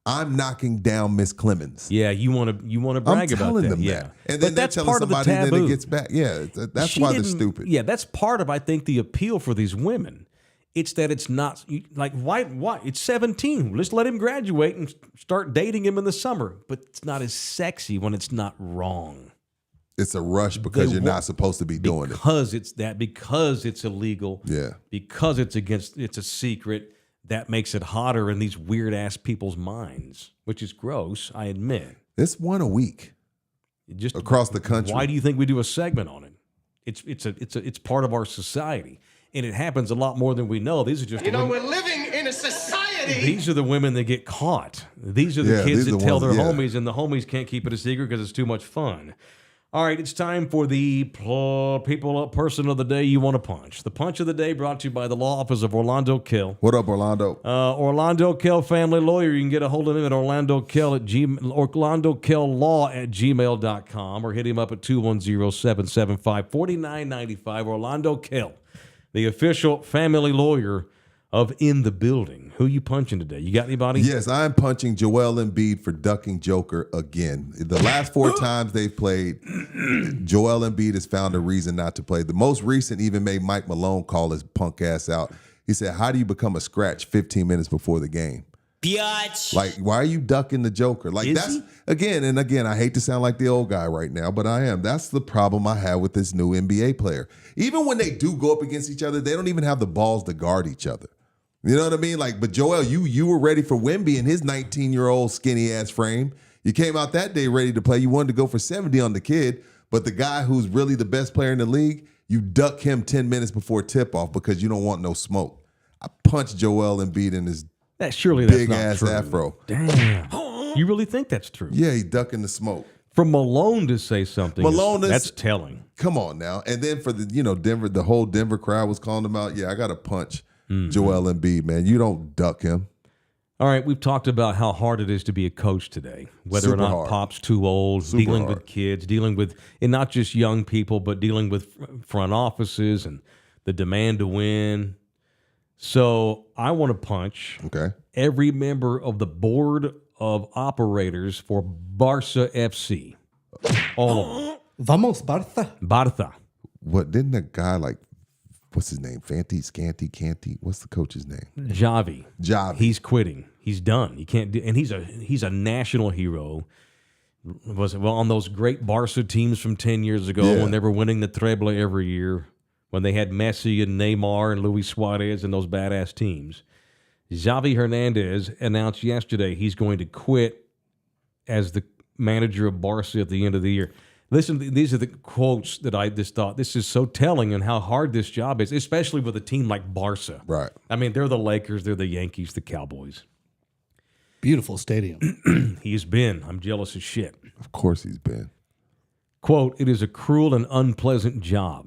I'm knocking down Miss Clemens. Yeah, you want to brag about that. I'm telling them yeah. that. And then they're telling somebody, and then it gets back. Yeah, that's why they're stupid. Yeah, that's part of, I think, the appeal for these women. It's that it's not, like, why? It's 17. Let's let him graduate and start dating him in the summer. But it's not as sexy when it's not wrong. It's a rush because you're not supposed to be doing it. Because it's illegal. Yeah. Because it's a secret. That makes it hotter in these weird ass people's minds, which is gross, I admit. It's one a week. Just across the country. Why do you think we do a segment on it? It's part of our society. And it happens a lot more than we know. These are just we're living in a society. These are the women that get caught. These are the kids that tell their homies, and the homies can't keep it a secret because it's too much fun. All right, it's time for the person of the day you want to punch. The punch of the day brought to you by the law office of Orlando Kell. What up, Orlando? Orlando Kell Family Lawyer. You can get a hold of him at orlandokell@gmail.com or hit him up at 210-775-4995. Orlando Kell, the official family lawyer of In the Building. Who you punching today? You got anybody? Yes, I'm punching Joel Embiid for ducking Joker again. The last 4 times they've played, Joel Embiid has found a reason not to play. The most recent even made Mike Malone call his punk ass out. He said, how do you become a scratch 15 minutes before the game? Biatch. Like, why are you ducking the Joker? Like, again, I hate to sound like the old guy right now, but I am. That's the problem I have with this new NBA player. Even when they do go up against each other, they don't even have the balls to guard each other. You know what I mean? Like, but Joel, you were ready for Wemby in his 19-year-old skinny ass frame. You came out that day ready to play. You wanted to go for 70 on the kid, but the guy who's really the best player in the league, you duck him 10 minutes before tip-off because you don't want no smoke. I punched Joel Embiid in his big ass afro. Damn. You really think that's true? Yeah, he ducking the smoke. For Malone to say something, that's telling. Come on now. And then for the Denver, the whole Denver crowd was calling him out. Yeah, I got to punch Joel Embiid, man. You don't duck him. All right, we've talked about how hard it is to be a coach today, whether Super or not hard. Pop's too old, Super dealing hard. with kids, dealing with, and not just young people, but dealing with front offices and the demand to win. So I want to punch every member of the board of operators for Barca FC. All of them. Vamos, Barca. Barca. What, didn't that guy what's his name? Canty? What's the coach's name? Javi. He's quitting. He's done. He can't do, and he's a national hero. On those great Barca teams from 10 years ago when they were winning the treble every year, when they had Messi and Neymar and Luis Suarez and those badass teams. Xavi Hernandez announced yesterday he's going to quit as the manager of Barca at the end of the year. Listen, these are the quotes that I just thought, this is so telling on how hard this job is, especially with a team like Barca. Right. I mean, they're the Lakers, they're the Yankees, the Cowboys. Beautiful stadium. He's been. I'm jealous as shit. Of course he's been. Quote, it is a cruel and unpleasant job.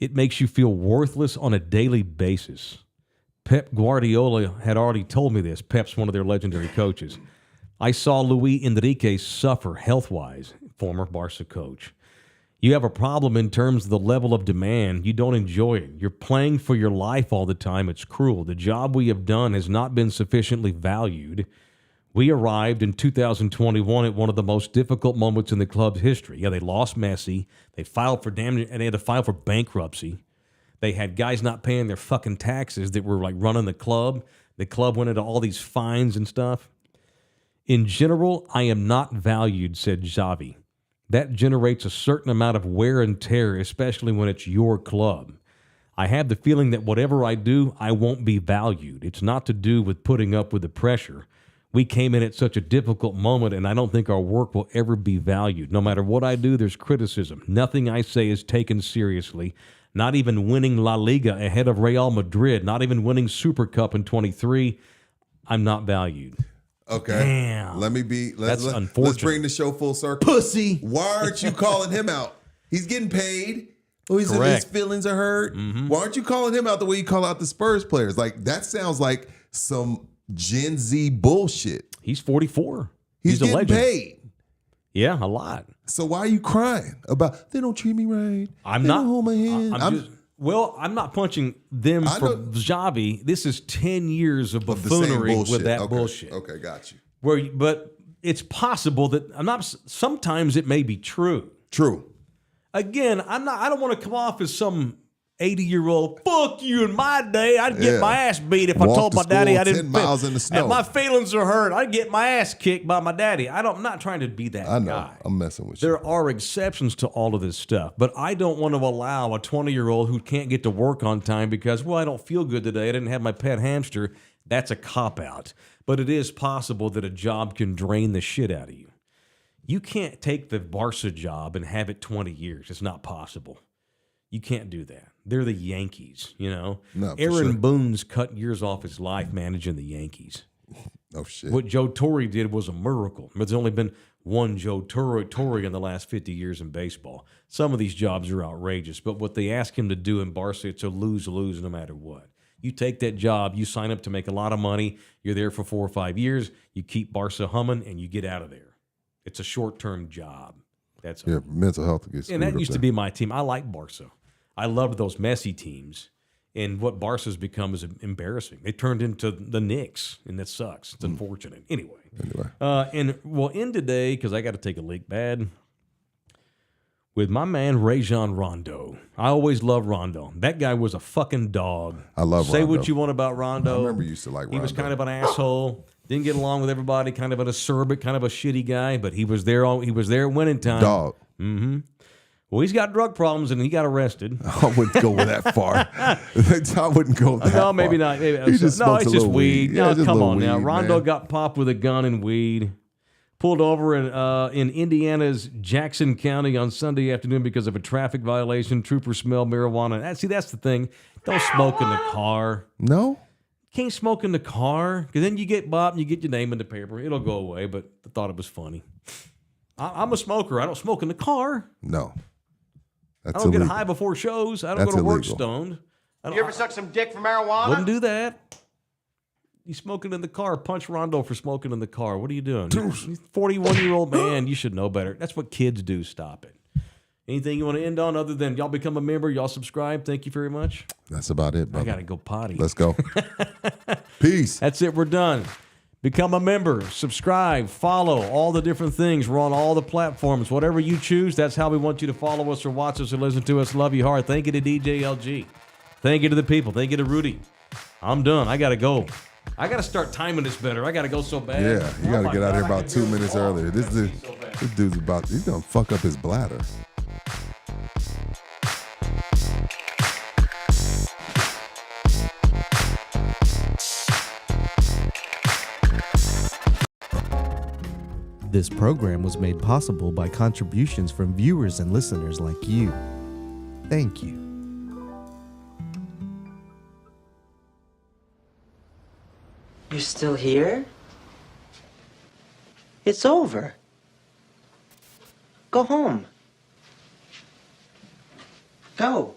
It makes you feel worthless on a daily basis. Pep Guardiola had already told me this. Pep's one of their legendary coaches. I saw Luis Enrique suffer health-wise, former Barca coach. You have a problem in terms of the level of demand. You don't enjoy it. You're playing for your life all the time. It's cruel. The job we have done has not been sufficiently valued. We arrived in 2021 at one of the most difficult moments in the club's history. Yeah, they lost Messi. They filed for damage, and they had to file for bankruptcy. They had guys not paying their fucking taxes that were like running the club. The club went into all these fines and stuff. In general, I am not valued, said Xavi. That generates a certain amount of wear and tear, especially when it's your club. I have the feeling that whatever I do, I won't be valued. It's not to do with putting up with the pressure. We came in at such a difficult moment, and I don't think our work will ever be valued. No matter what I do, there's criticism. Nothing I say is taken seriously. Not even winning La Liga ahead of Real Madrid, not even winning Super Cup in 23, I'm not valued. Okay. Damn. Let's unfortunate. bring the show full circle. Pussy. Why aren't you calling him out? He's getting paid. His feelings are hurt. Mm-hmm. Why aren't you calling him out the way you call out the Spurs players? Like, that sounds like some Gen Z bullshit. He's 44. He's a getting legend. paid. Yeah, a lot. So why are you crying about they don't treat me right? I'm they not. Don't hold my hand. I'm not punching them for Xavi. This is 10 years of buffoonery with that bullshit. Okay, got you. But it's possible that sometimes it may be true. True. Again, I don't want to come off as some 80-year-old. Fuck you! In my day, I'd get my ass beat if I told my daddy I didn't. 10 miles in the snow. If my feelings are hurt, I'd get my ass kicked by my daddy. I'm not trying to be that I know. guy. I'm messing with you. There are exceptions to all of this stuff, but I don't want to allow a 20-year-old who can't get to work on time because, I don't feel good today. I didn't have my pet hamster. That's a cop-out. But it is possible that a job can drain the shit out of you. You can't take the Barca job and have it 20 years. It's not possible. You can't do that. They're the Yankees, No, Aaron Boone's cut years off his life managing the Yankees. Oh, shit. What Joe Torre did was a miracle. There's only been one Joe Torre in the last 50 years in baseball. Some of these jobs are outrageous, but what they ask him to do in Barca, it's a lose-lose no matter what. You take that job, you sign up to make a lot of money, you're there for 4 or 5 years, you keep Barca humming, and you get out of there. It's a short-term job. That's all. Mental health gets screwed and that up used there. to be my team. I like Barca. I loved those Messi teams. And what Barca's become is embarrassing. They turned into the Knicks, and that sucks. It's unfortunate. Anyway. And we'll end today, because I got to take a leak bad, with my man Rajon Rondo. I always loved Rondo. That guy was a fucking dog. I love Say Rondo. what you want about Rondo. I remember you used to like Rondo. He was kind of an asshole. Didn't get along with everybody. Kind of an acerbic, kind of a shitty guy. But he was there. He was there at winning time. Dog. Mm-hmm. Well, he's got drug problems, and he got arrested. I wouldn't go that far. I wouldn't go that far. No, maybe not. Maybe, He just no, smokes it's a just little weed. Yeah, No, just a come little on now. weed, Rondo man. got popped with a gun and weed. Pulled over in Indiana's Jackson County on Sunday afternoon because of a traffic violation. Troopers smelled marijuana. That's the thing. Don't smoke in the car. No? Can't smoke in the car, because then you get bopped and you get your name in the paper. It'll go away, but I thought it was funny. I'm a smoker. I don't smoke in the car. No. That's I don't illegal. get high before shows. I don't That's go to work illegal. stoned. You ever suck some dick for marijuana? Wouldn't do that. He's smoking in the car. Punch Rondo for smoking in the car. What are you doing? He's a 41-year-old man. You should know better. That's what kids do. Stop it. Anything you want to end on other than y'all become a member, y'all subscribe? Thank you very much. That's about it, brother. I got to go potty. Let's go. Peace. That's it. We're done. Become a member, subscribe, follow, all the different things. We're on all the platforms. Whatever you choose, that's how we want you to follow us or watch us or listen to us. Love you hard. Thank you to DJ LG. Thank you to the people. Thank you to Rudy. I'm done. I got to go. I got to start timing this better. I got to go so bad. Yeah, you got to get out here about 2 minutes earlier. This dude's he's going to fuck up his bladder. This program was made possible by contributions from viewers and listeners like you. Thank you. You're still here? It's over. Go home. Go.